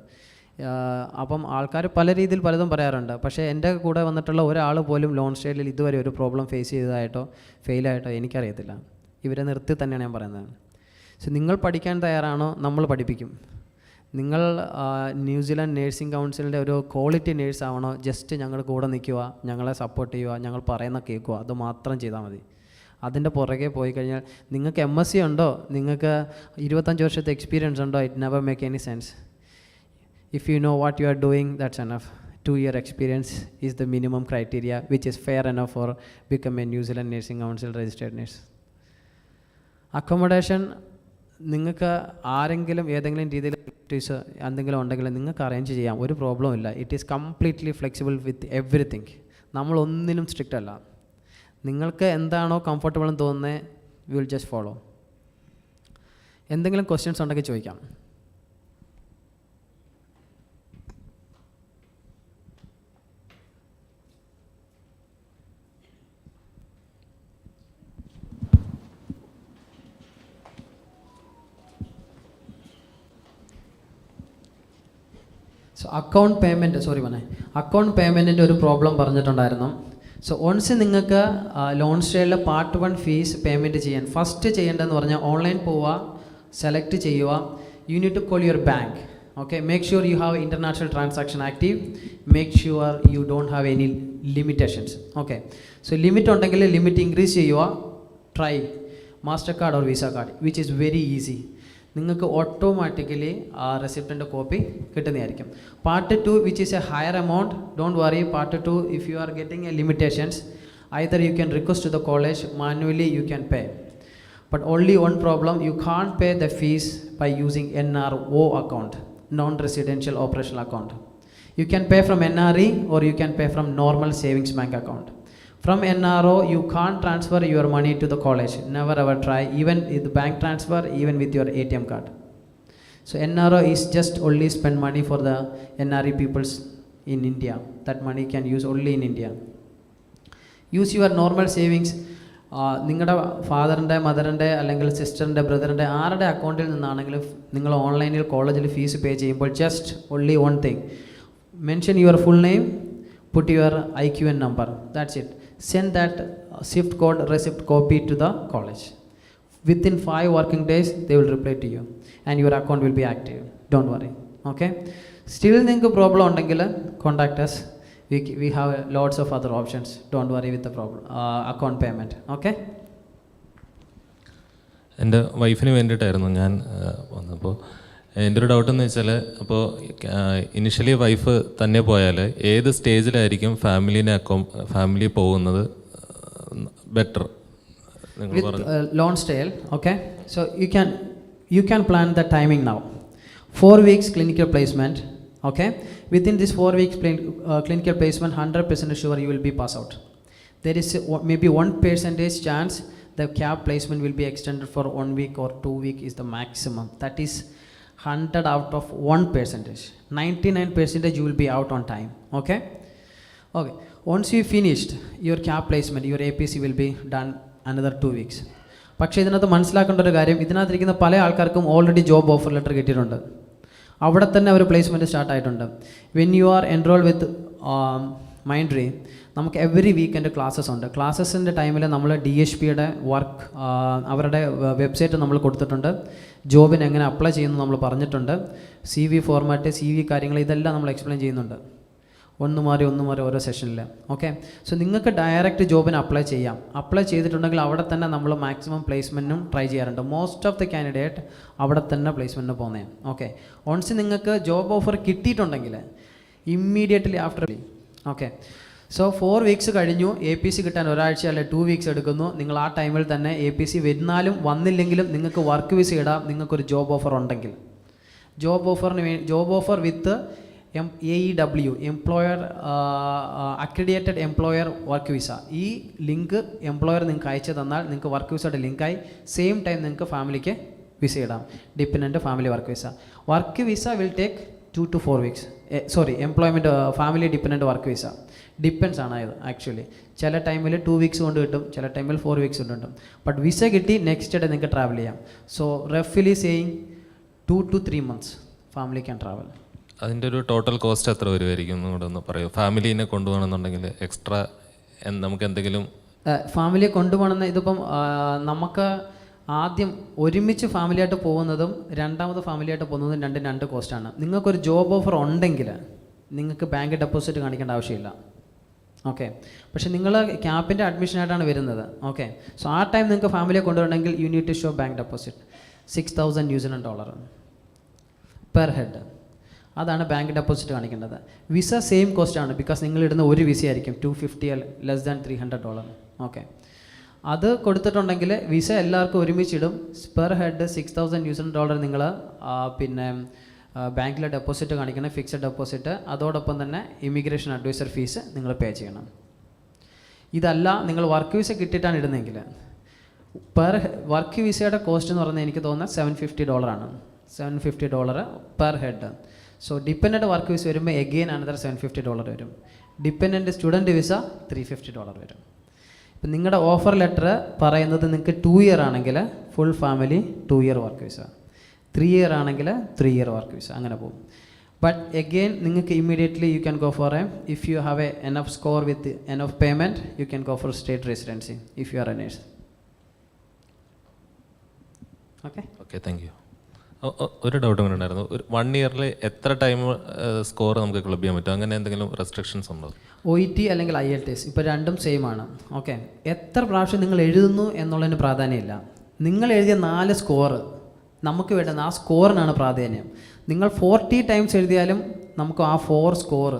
അപ്പം ആൾക്കാർ പല രീതിയിൽ പലതും പറയാറുണ്ട്. പക്ഷേ എൻ്റെ കൂടെ വന്നിട്ടുള്ള ഒരാൾ പോലും ലോൺ സ്റ്റേഡിൽ ഇതുവരെ ഒരു പ്രോബ്ലം ഫേസ് ചെയ്തതായിട്ടോ ഫെയിലായിട്ടോ എനിക്കറിയത്തില്ല. ഇവരെ നിർത്തി തന്നെയാണ് ഞാൻ പറയുന്നത്. സോ നിങ്ങൾ പഠിക്കാൻ തയ്യാറാണോ? നമ്മൾ പഠിപ്പിക്കും. നിങ്ങൾ ന്യൂസിലാൻഡ് നേഴ്സിംഗ് കൗൺസിലിൻ്റെ ഒരു ക്വാളിറ്റി നേഴ്സ് ആവണോ? ജസ്റ്റ് ഞങ്ങൾ കൂടെ നിൽക്കുക, ഞങ്ങളെ സപ്പോർട്ട് ചെയ്യുക, ഞങ്ങൾ പറയുന്ന കേൾക്കുക, അത് മാത്രം ചെയ്താൽ മതി. അതിൻ്റെ പുറകെ പോയി കഴിഞ്ഞാൽ നിങ്ങൾക്ക് MSc ഉണ്ടോ, നിങ്ങൾക്ക് 25 വർഷത്തെ എക്സ്പീരിയൻസ് ഉണ്ടോ, it never make any sense. If you know what you are doing, that's enough. 2-year experience is the minimum criteria, which is fair enough for become a New Zealand Nursing Council registered nurse. Accommodation, നിങ്ങൾക്ക് ആരെങ്കിലും ഏതെങ്കിലും രീതിയിൽ എന്തെങ്കിലും ഉണ്ടെങ്കിൽ നിങ്ങൾക്ക് arrange ചെയ്യാം, ഒരു problem ഇല്ല. It is completely flexible with everything. നമ്മളൊന്നിനും സ്ട്രിക്റ്റ് അല്ല. നിങ്ങൾക്ക് എന്താണോ കംഫർട്ടബിൾ എന്ന് തോന്നുന്നത്, വി വിൽ ജസ്റ്റ് ഫോളോ. എന്തെങ്കിലും ക്വസ്റ്റ്യൻസ് ഉണ്ടെങ്കിൽ ചോദിക്കാം. സോ അക്കൗണ്ട് പേയ്മെൻറ്റിൻ്റെ ഒരു പ്രോബ്ലം പറഞ്ഞിട്ടുണ്ടായിരുന്നു. സോ വൺസ് നിങ്ങൾക്ക് ലോൺ സ്റ്റേയിലെ പാർട്ട് 1 ഫീസ് പേയ്മെൻറ്റ് ചെയ്യാൻ ഫസ്റ്റ് ചെയ്യേണ്ടതെന്ന് പറഞ്ഞാൽ ഓൺലൈൻ പോവുക, സെലക്ട് ചെയ്യുക. You need to call your bank. Okay, make sure you have international transaction active. Make sure you don't have any limitations. Okay, so limit ഉണ്ടെങ്കിൽ limit increase ചെയ്യുക. Try master card or visa card, which is very easy. നിങ്ങൾക്ക് automatically ആ റെസിപ്റ്റിൻ്റെ copy കിട്ടുന്നതായിരിക്കും. Part 2 which is A higher amount, don't worry. Part 2 if you are getting A limitations, either you can request to the college, manually you can pay. But only one problem, you can't pay the fees by using NRO account, non-residential operational account. You can pay from NRE or you can pay from normal savings bank account. From NRO, you can't transfer your money to the college. Never ever try, even with bank transfer, even with your ATM card. So NRO is just only spend money for the NRE peoples in India. That money can use only in India. Use your normal savings. നിങ്ങളുടെ ഫാദറിൻ്റെ, മദറിൻ്റെ, അല്ലെങ്കിൽ സിസ്റ്ററിൻ്റെ, ബ്രദറിൻ്റെ ആരുടെ അക്കൗണ്ടിൽ നിന്നാണെങ്കിലും നിങ്ങൾ ഓൺലൈനിൽ കോളേജിൽ fees pay ചെയ്യുമ്പോൾ just only one thing, mention your full name, put your IQN number, that's it. Send that SWIFT code receipt copy to the college. Within 5 working days they will reply to you and your account will be active. Don't worry. Okay, still നിങ്ങൾക്ക് problem ഉണ്ടെങ്കിൽ contact us. We have lots of other options. Don't worry with the problem account payment. Okay. എൻ്റെ വൈഫിന് വേണ്ടിയിട്ടായിരുന്നു ഞാൻ വന്നപ്പോൾ. എൻ്റെ ഒരു doubt എന്ന് വെച്ചാൽ, അപ്പോൾ ഇനിഷ്യലി വൈഫ് തന്നെ പോയാൽ ഏത് സ്റ്റേജിലായിരിക്കും ഫാമിലി പോകുന്നത് ബെറ്റർ? ലോൺ സ്റ്റേയിൽ. Okay, so you can plan the timing now. 4 weeks clinical placement. Okay, within this 4 weeks clinical placement, 100% sure you will be pass out. There is maybe 1% chance the cap placement will be extended for 1 week or 2 weeks is the maximum. That is 100 out of 1%. 99% you will be out on time. Okay. Once you finished your cap placement, your APC will be done another 2 weeks. പക്ഷേ ഇതിനകത്ത് മനസ്സിലാക്കേണ്ട ഒരു കാര്യം, ഇതിനകത്തിരിക്കുന്ന പല ആൾക്കാർക്കും already job offer letter കിട്ടിയിട്ടുണ്ട്. അവിടെ തന്നെ അവർ പ്ലേസ്മെൻറ്റ് സ്റ്റാർട്ട് ആയിട്ടുണ്ട്. When you R enrol with Mindtree, നമുക്ക് എവറി വീക്കെൻഡ് ക്ലാസ്സസ് ഉണ്ട്. ക്ലാസ്സസിൻ്റെ ടൈമിൽ നമ്മൾ DSPയുടെ വർക്ക് അവരുടെ വെബ്സൈറ്റ് നമ്മൾ കൊടുത്തിട്ടുണ്ട്. ജോബിന് എങ്ങനെ അപ്ലൈ ചെയ്യുന്നു നമ്മൾ പറഞ്ഞിട്ടുണ്ട്. CV ഫോർമാറ്റ്, CV കാര്യങ്ങൾ ഇതെല്ലാം നമ്മൾ എക്സ്പ്ലെയിൻ ചെയ്യുന്നുണ്ട്. ഒന്ന് മാറി ഓരോ സെഷനിൽ. ഓക്കെ, സോ നിങ്ങൾക്ക് ഡയറക്റ്റ് ജോബിന് അപ്ലൈ ചെയ്യാം. അപ്ലൈ ചെയ്തിട്ടുണ്ടെങ്കിൽ അവിടെ തന്നെ നമ്മൾ മാക്സിമം പ്ലേസ്മെൻറ്റും ട്രൈ ചെയ്യാറുണ്ട്. മോസ്റ്റ് ഓഫ് ദി കാൻഡിഡേറ്റ് അവിടെ തന്നെ പ്ലേസ്മെൻറ്റിന് പോകുന്നത്. ഓക്കെ, വൺസ് നിങ്ങൾക്ക് ജോബ് ഓഫർ കിട്ടിയിട്ടുണ്ടെങ്കിൽ immediately after. Okay, so 4 weeks കഴിഞ്ഞു, APC കിട്ടാൻ ഒരാഴ്ച അല്ലെ 2 വീക്സ് എടുക്കുന്നു. നിങ്ങൾ ആ ടൈമിൽ തന്നെ APC വരുന്നാലും വന്നില്ലെങ്കിലും നിങ്ങൾക്ക് വർക്ക് വിസ ഇടാം. നിങ്ങൾക്കൊരു ജോബ് ഓഫർ ഉണ്ടെങ്കിൽ ജോബ് ഓഫർ വിത്ത് AEW, employer accredited employer work visa. ഈ ലിങ്ക് എംപ്ലോയർ നിങ്ങൾക്ക് അയച്ചു തന്നാൽ നിങ്ങൾക്ക് വർക്ക് വിസയുടെ ലിങ്കായി സെയിം ടൈം നിങ്ങൾക്ക് ഫാമിലിക്ക് വിസ ഇടാം. Dependent family work visa. Work visa will take 2 to 4 weeks. Employment family dependent work visa depends ആണ് ഇത് ആക്ച്വലി. ചില ടൈമിൽ 2 വീക്സ് കൊണ്ട് കിട്ടും, ചില ടൈമിൽ 4 വീക്സ് കൊണ്ട് കിട്ടും. ബട്ട് വിസ കിട്ടി നെക്സ്റ്റ് ഡേ നിങ്ങൾക്ക് ട്രാവൽ ചെയ്യാം. സോ റഫ്ലി saying 2 to 3 months family can travel. അതിൻ്റെ ഒരു ടോട്ടൽ കോസ്റ്റ് എത്ര വരുമായിരിക്കും കൂടെ ഒന്ന് പറയൂ? ഫാമിലീനെ കൊണ്ടുപോകണമെന്നുണ്ടെങ്കിൽ എക്സ്ട്രാ നമുക്ക് എന്തെങ്കിലും ഫാമിലിയെ കൊണ്ടുപോകണമെന്ന് ഇതിപ്പം നമുക്ക് ആദ്യം ഒരുമിച്ച് ഫാമിലിയായിട്ട് പോകുന്നതും രണ്ടാമത് ഫാമിലിയായിട്ട് പോകുന്നതും രണ്ട് കോസ്റ്റാണ്. നിങ്ങൾക്കൊരു ജോബ് ഓഫർ ഉണ്ടെങ്കിൽ നിങ്ങൾക്ക് ബാങ്ക് ഡെപ്പോസിറ്റ് കാണിക്കേണ്ട ആവശ്യമില്ല. ഓക്കെ, പക്ഷേ നിങ്ങൾ ക്യാപ്പിൻ്റെ അഡ്മിഷനായിട്ടാണ് വരുന്നത്. ഓക്കെ, സോ ആ ടൈം നിങ്ങൾക്ക് ഫാമിലിയെ കൊണ്ടുവരണമെങ്കിൽ you need to show bank deposit $6,000 per head. അതാണ് ബാങ്ക് ഡെപ്പോസിറ്റ് കാണിക്കേണ്ടത്. വിസ സെയിം കോസ്റ്റ് ആണ്, ബിക്കോസ് നിങ്ങൾ ഇടുന്ന ഒരു വിസ ആയിരിക്കും $250 ലെസ് ദാൻ $300. ഓക്കെ, അത് കൊടുത്തിട്ടുണ്ടെങ്കിൽ വിസ എല്ലാവർക്കും ഒരുമിച്ചിടും. പെർ ഹെഡ് $6,000 നിങ്ങൾ പിന്നെ ബാങ്കിലെ ഡെപ്പോസിറ്റ് കാണിക്കണം, ഫിക്സഡ് ഡെപ്പോസിറ്റ്. അതോടൊപ്പം തന്നെ ഇമിഗ്രേഷൻ അഡ്വൈസർ ഫീസ് നിങ്ങൾ പേ ചെയ്യണം. ഇതല്ല നിങ്ങൾ വർക്ക് വിസ കിട്ടിയിട്ടാണ് ഇടുന്നതെങ്കിൽ പെർ വർക്ക് വിസയുടെ കോസ്റ്റ് എന്ന് പറഞ്ഞാൽ എനിക്ക് തോന്നുന്നത് $750 ആണ്. $750 per head. So dependent work visa വരുമ്പോൾ എഗെയിൻ അനദർ $750 വരും. ഡിപ്പെൻഡൻറ്റ് സ്റ്റുഡൻറ്റ് വിസ $350 വരും. ഇപ്പം നിങ്ങളുടെ ഓഫർ ലെറ്റർ പറയുന്നത് നിങ്ങൾക്ക് 2 ഇയർ ആണെങ്കിൽ full family 2 year work visa, 3 year ആണെങ്കിൽ 3 ഇയർ വർക്ക് വിസ, അങ്ങനെ പോകും. ബട്ട് എഗെയിൻ നിങ്ങൾക്ക് immediately U can go for if you have enough score with enough payment U can go for state residency if you R A nurse. Okay okay, thank you. ഒരു doubt അങ്ങനെ ഉണ്ടായിരുന്നു. ഒരു 1 ഇയറിൽ എത്ര time score നമുക്ക് club ചെയ്യാൻ പറ്റും? അങ്ങനെ എന്തെങ്കിലും റെസ്ട്രിക്ഷൻസ് ഉണ്ടോ? OET അല്ലെങ്കിൽ IELTS ഇപ്പോൾ രണ്ടും സെയിം ആണ്. ഓക്കെ, എത്ര പ്രാവശ്യം നിങ്ങൾ എഴുതുന്നു എന്നുള്ളതിന് പ്രാധാന്യമില്ല. നിങ്ങൾ എഴുതിയ 4 സ്കോർ നമുക്ക് വേണ്ടുന്ന ആ സ്കോറിനാണ് പ്രാധാന്യം. നിങ്ങൾ 40 ടൈംസ് എഴുതിയാലും നമുക്ക് ആ 4 സ്കോർ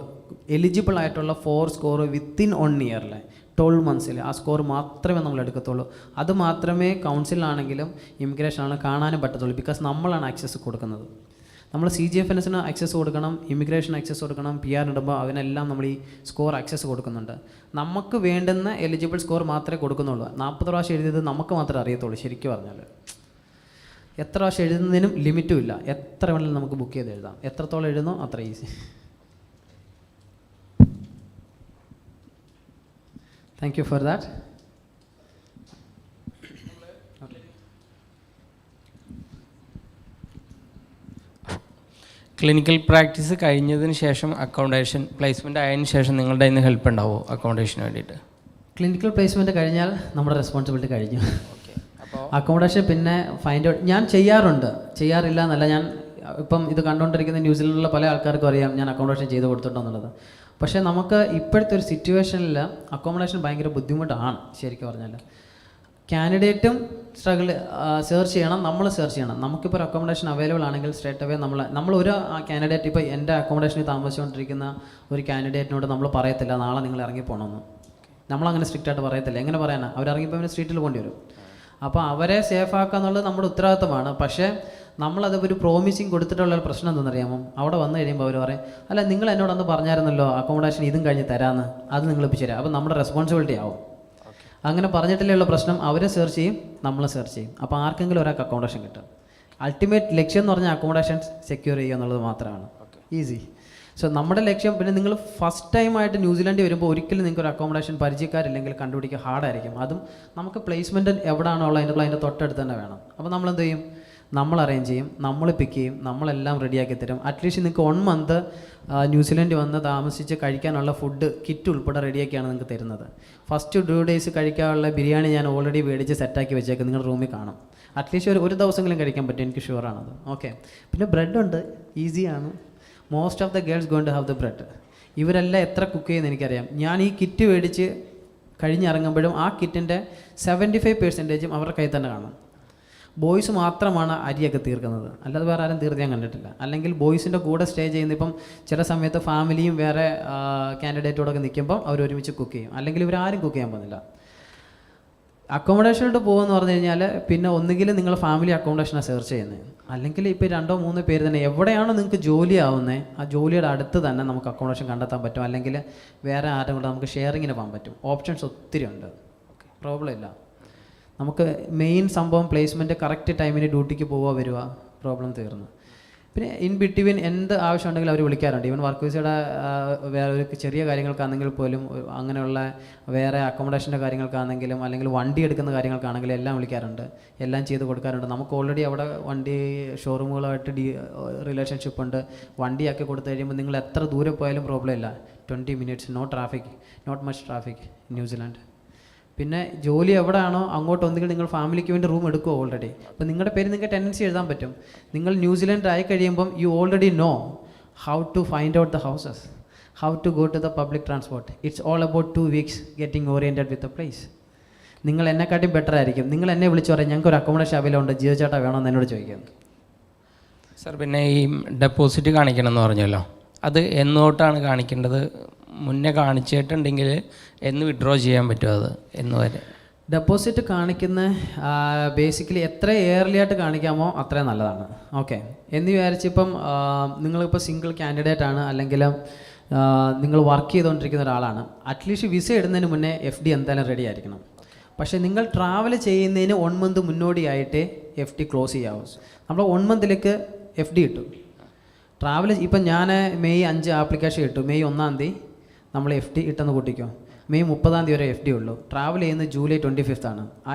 എലിജിബിൾ ആയിട്ടുള്ള 4 സ്കോർ വിത്തിൻ 1 ഇയറിൽ 12 മന്ത്സിൽ ആ സ്കോർ മാത്രമേ നമ്മൾ എടുക്കത്തുള്ളൂ. അത് മാത്രമേ കൗൺസിലാണെങ്കിലും ഇമിഗ്രേഷനാണെങ്കിലും കാണാനും പറ്റത്തുള്ളൂ. ബിക്കോസ് നമ്മളാണ് ആക്സസ് കൊടുക്കുന്നത്. നമ്മൾ CGFNSന് ആക്സസ് കൊടുക്കണം, ഇമിഗ്രേഷൻ ആക്സസ് കൊടുക്കണം, PR ഇടുമ്പോൾ അവനെല്ലാം നമ്മൾ ഈ സ്കോർ ആക്സസ് കൊടുക്കുന്നുണ്ട്. നമുക്ക് വേണ്ടുന്ന എലിജിബിൾ സ്കോർ മാത്രമേ കൊടുക്കുന്നുള്ളൂ. 40 പ്രാവശ്യം എഴുതിയത് നമുക്ക് മാത്രമേ അറിയത്തുള്ളൂ. ശരിക്കും പറഞ്ഞാൽ എത്ര പ്രാവശ്യം എഴുതുന്നതിനും ലിമിറ്റും ഇല്ല. എത്ര വേണമെങ്കിലും നമുക്ക് ബുക്ക് ചെയ്ത് എഴുതാം. എത്രത്തോളം എഴുതുന്നോ അത്ര easy. Thank you for that. Clinical practice കഴിഞ്ഞതിന് ശേഷം അക്കോമഡേഷൻ പ്ലേസ്മെൻ്റ് ആയതിനു ശേഷം നിങ്ങളുടെ ഇന്ന് ഹെൽപ്പ് ഉണ്ടാവുമോ അക്കോമഡേഷന് വേണ്ടിയിട്ട്? ക്ലിനിക്കൽ പ്ലേസ്മെൻറ്റ് കഴിഞ്ഞാൽ നമ്മുടെ റെസ്പോൺസിബിലിറ്റി കഴിഞ്ഞു. അക്കോമഡേഷൻ പിന്നെ ഫൈൻഡ് ഔട്ട് ഞാൻ ചെയ്യാറില്ല എന്നല്ല. ഞാൻ ഇപ്പം ഇത് കണ്ടുകൊണ്ടിരിക്കുന്ന ന്യൂസിലൻഡിലുള്ള പല ആൾക്കാർക്കും അറിയാം ഞാൻ അക്കോമഡേഷൻ ചെയ്ത് കൊടുത്തിട്ടുണ്ടെന്നുള്ളത്. പക്ഷേ നമുക്ക് ഇപ്പോഴത്തെ ഒരു സിറ്റുവേഷനിൽ അക്കോമഡേഷൻ ഭയങ്കര ബുദ്ധിമുട്ടാണ്. ശരിക്കും പറഞ്ഞാൽ കാൻഡിഡേറ്റും സെർച്ച് ചെയ്യണം, നമ്മൾ സെർച്ച് ചെയ്യണം. നമുക്കിപ്പോൾ ഒരു അക്കോമഡേഷൻ അവൈലബിൾ ആണെങ്കിൽ സ്ട്രേറ്റ് അവേ നമ്മൾ ഒരു കാൻഡിഡേറ്റ് ഇപ്പോൾ എൻ്റെ അക്കോമഡേഷനിൽ താമസിച്ചുകൊണ്ടിരിക്കുന്ന ഒരു കാൻഡിഡേറ്റിനോട് നമ്മൾ പറയത്തില്ല നാളെ നിങ്ങൾ ഇറങ്ങിപ്പോണമെന്ന്. നമ്മളങ്ങനെ സ്ട്രിക്റ്റായിട്ട് പറയത്തില്ല. എങ്ങനെ പറയാനാണ്? അവരിറങ്ങിപ്പോൾ പിന്നെ സ്ട്രീറ്റിൽ പോകേണ്ടി വരും. അപ്പോൾ അവരെ സേഫ് ആക്കുക എന്നുള്ളത് നമ്മുടെ ഉത്തരവാദിത്തമാണ്. പക്ഷേ നമ്മളത് ഒരു പ്രോമിസിങ് കൊടുത്തിട്ടുള്ള ഒരു പ്രശ്നം എന്തെന്നറിയാമോ? അവിടെ വന്നു കഴിയുമ്പോൾ അവർ പറയും അല്ല നിങ്ങൾ എന്നോടൊന്ന് പറഞ്ഞായിരുന്നല്ലോ അക്കോമഡേഷൻ ഇതും കഴിഞ്ഞ് തരാമെന്ന്, അത് നിങ്ങൾ ഇപ്പോൾ ശരിയാവും. അപ്പോൾ നമ്മുടെ റെസ്പോൺസിബിലിറ്റി ആവും. അങ്ങനെ പറഞ്ഞിട്ടില്ലുള്ള പ്രശ്നം അവരെ സെർച്ച് ചെയ്യും, നമ്മളെ സെർച്ച് ചെയ്യും. അപ്പോൾ ആർക്കെങ്കിലും ഒരാൾക്ക് അക്കോമഡേഷൻ കിട്ടും. അൾട്ടിമേറ്റ് ലക്ഷ്യം എന്ന് പറഞ്ഞാൽ അക്കോമഡേഷൻ സെക്യൂർ ചെയ്യുക എന്നുള്ളത് മാത്രമാണ്. ഈസി. സോ നമ്മുടെ ലക്ഷ്യം. പിന്നെ നിങ്ങൾ ഫസ്റ്റ് ടൈമായിട്ട് ന്യൂസിലാൻഡിൽ വരുമ്പോൾ ഒരിക്കലും നിങ്ങൾക്ക് ഒരു അക്കോമഡേഷൻ പരിചയക്കാരില്ലെങ്കിൽ കണ്ടുപിടിക്കുക ഹാർഡായിരിക്കും. അതും നമുക്ക് പ്ലേസ്മെൻറ്റ് എവിടെയാണോ ഉള്ളത് അതിൻ്റെ തൊട്ടടുത്ത് തന്നെ വേണം. അപ്പോൾ നമ്മളെന്ത് ചെയ്യും? നമ്മൾ അറേഞ്ച് ചെയ്യും, നമ്മൾ പിക്ക് ചെയ്യും, നമ്മളെല്ലാം റെഡിയാക്കി തരും. അറ്റ്ലീസ്റ്റ് നിങ്ങൾക്ക് 1 മന്ത് ന്യൂസിലൻഡ് വന്ന് താമസിച്ച് കഴിക്കാനുള്ള ഫുഡ് കിറ്റ് ഉൾപ്പെടെ റെഡിയാക്കിയാണ് നിങ്ങൾക്ക് തരുന്നത്. ഫസ്റ്റ് 2 ഡേയ്സ് കഴിക്കാനുള്ള ബിരിയാണി ഞാൻ ഓൾറെഡി മേടിച്ച് സെറ്റാക്കി വെച്ചേക്കും, നിങ്ങളുടെ റൂമിൽ കാണും. അറ്റ്ലീസ്റ്റ് ഒരു ദിവസമെങ്കിലും കഴിക്കാൻ പറ്റും, എനിക്ക് ഷുവറാണത്. ഓക്കെ. പിന്നെ ബ്രെഡുണ്ട്, ഈസിയാണ്. Most of the girls going to have the bread. ഇവരെല്ലാം എത്ര കുക്ക് ചെയ്യുന്നത് എനിക്കറിയാം. ഞാൻ ഈ കിറ്റ് മേടിച്ച് കഴിഞ്ഞിറങ്ങുമ്പോഴും ആ കിറ്റിൻ്റെ 75% അവരുടെ കയ്യിൽ തന്നെ കാണും. ബോയ്സ് മാത്രമാണ് അരിയൊക്കെ തീർക്കുന്നത്, അല്ലാതെ വേറെ ആരും തീർത്ത് ഞാൻ കണ്ടിട്ടില്ല. അല്ലെങ്കിൽ ബോയ്സിൻ്റെ കൂടെ സ്റ്റേ ചെയ്യുന്ന ഇപ്പം ചില സമയത്ത് ഫാമിലിയും വേറെ കാൻഡിഡേറ്റോടൊക്കെ നിൽക്കുമ്പം അവർ ഒരുമിച്ച് കുക്ക് ചെയ്യും. അല്ലെങ്കിൽ ഇവരാരും കുക്ക് ചെയ്യാൻ പോകുന്നില്ല. അക്കോമഡേഷനോട്ട് പോകുമെന്ന് പറഞ്ഞു കഴിഞ്ഞാൽ പിന്നെ ഒന്നുകിൽ നിങ്ങൾ ഫാമിലി അക്കോമഡേഷനാണ് സെർച്ച് ചെയ്യുന്നത്, അല്ലെങ്കിൽ ഇപ്പോൾ 2-3 പേര് തന്നെ എവിടെയാണോ നിങ്ങൾക്ക് ജോലി ആവുന്നത് ആ ജോലിയുടെ അടുത്ത് തന്നെ നമുക്ക് അക്കോമഡേഷൻ കണ്ടെത്താൻ പറ്റും. അല്ലെങ്കിൽ വേറെ ആരും കൂടെ നമുക്ക് ഷെയറിങ്ങിന് പോകാൻ പറ്റും. ഓപ്ഷൻസ് ഒത്തിരി ഉണ്ട്. പ്രോബ്ലം ഇല്ല. നമുക്ക് മെയിൻ സംഭവം പ്ലേസ്മെൻറ്റ് കറക്റ്റ് ടൈമിന് ഡ്യൂട്ടിക്ക് പോവുക വരിക, പ്രോബ്ലം തീർന്നു. പിന്നെ ഇൻ ബിറ്റ്വീൻ എന്ത് ആവശ്യമുണ്ടെങ്കിലും അവർ വിളിക്കാറുണ്ട്. ഈവൻ വർക്ക് വിസയുടെ വേറെ ഒരു ചെറിയ കാര്യങ്ങൾക്കാണെങ്കിൽ പോലും, അങ്ങനെയുള്ള വേറെ അക്കോമഡേഷൻ്റെ കാര്യങ്ങൾക്കാണെങ്കിലും അല്ലെങ്കിൽ വണ്ടി എടുക്കുന്ന കാര്യങ്ങൾക്കാണെങ്കിലും എല്ലാം വിളിക്കാറുണ്ട്, എല്ലാം ചെയ്ത് കൊടുക്കാറുണ്ട്. നമുക്ക് ഓൾറെഡി അവിടെ വണ്ടി ഷോറൂമുകളായിട്ട് റിലേഷൻഷിപ്പ് ഉണ്ട്. വണ്ടിയാക്കി കൊടുത്തു കഴിയുമ്പോൾ നിങ്ങൾ എത്ര ദൂരെ പോയാലും പ്രോബ്ലം ഇല്ല. 20 minutes, not much traffic New Zealand. പിന്നെ ജോലി എവിടെയാണോ അങ്ങോട്ട് ഒന്നുകിൽ നിങ്ങൾ ഫാമിലിക്ക് വേണ്ടി റൂം എടുക്കുമോ ഓൾറെഡി. അപ്പോൾ നിങ്ങളുടെ പേര് നിങ്ങൾക്ക് ടെൻഡൻസി എഴുതാൻ പറ്റും. നിങ്ങൾ ന്യൂസിലാൻഡ് ആയി കഴിയുമ്പം you already know how to find out the houses, how to go to the public transport. It's all about 2 weeks getting oriented with the place. നിങ്ങൾ എന്നെക്കാട്ടിയും ബെറ്റർ ആയിരിക്കും. നിങ്ങൾ എന്നെ വിളിച്ച് പറയും ഞങ്ങൾക്ക് ഒരു അക്കോമഡേഷൻ അവൈലബിൾ ഉണ്ട്, ജിയോ ചേട്ടാ വേണമെന്ന് എന്നോട് ചോദിക്കും. സർ, പിന്നെ ഈ ഡെപ്പോസിറ്റ് കാണിക്കണം എന്ന് പറഞ്ഞല്ലോ, അത് എന്നോട്ടാണ് കാണിക്കേണ്ടത്? മുന്നേ കാണിച്ചിട്ടുണ്ടെങ്കിൽ എന്ന് വിഡ്രോ ചെയ്യാൻ പറ്റുമോ? അത് എന്ന് വരെ ഡെപ്പോസിറ്റ് കാണിക്കുന്ന ബേസിക്കലി എത്ര ഇയർലി ആയിട്ട് കാണിക്കാമോ അത്രയും നല്ലതാണ്. ഓക്കെ, എന്ന് വിചാരിച്ച് ഇപ്പം നിങ്ങളിപ്പോൾ സിംഗിൾ കാൻഡിഡേറ്റ് ആണ്, അല്ലെങ്കിൽ നിങ്ങൾ വർക്ക് ചെയ്തുകൊണ്ടിരിക്കുന്ന ഒരാളാണ്, അറ്റ്ലീസ്റ്റ് വിസ ഇടുന്നതിന് മുന്നേ FD എന്തായാലും റെഡി ആയിരിക്കണം. പക്ഷേ നിങ്ങൾ ട്രാവൽ ചെയ്യുന്നതിന് 1 month മുന്നോടിയായിട്ട് FD ക്ലോസ് ചെയ്യാവും. നമ്മൾ 1 monthലേക്ക് FD ഇട്ടു. ട്രാവൽ ഇപ്പം ഞാൻ മെയ് 5 ആപ്ലിക്കേഷൻ ഇട്ടു, മെയ് 1 നമ്മൾ FD ഇട്ടെന്ന് കൂട്ടിക്കോ, മെയ് 30 വരെ FD ഉള്ളൂ. ട്രാവൽ ചെയ്യുന്നത് ജൂലൈ 25 ആണ്.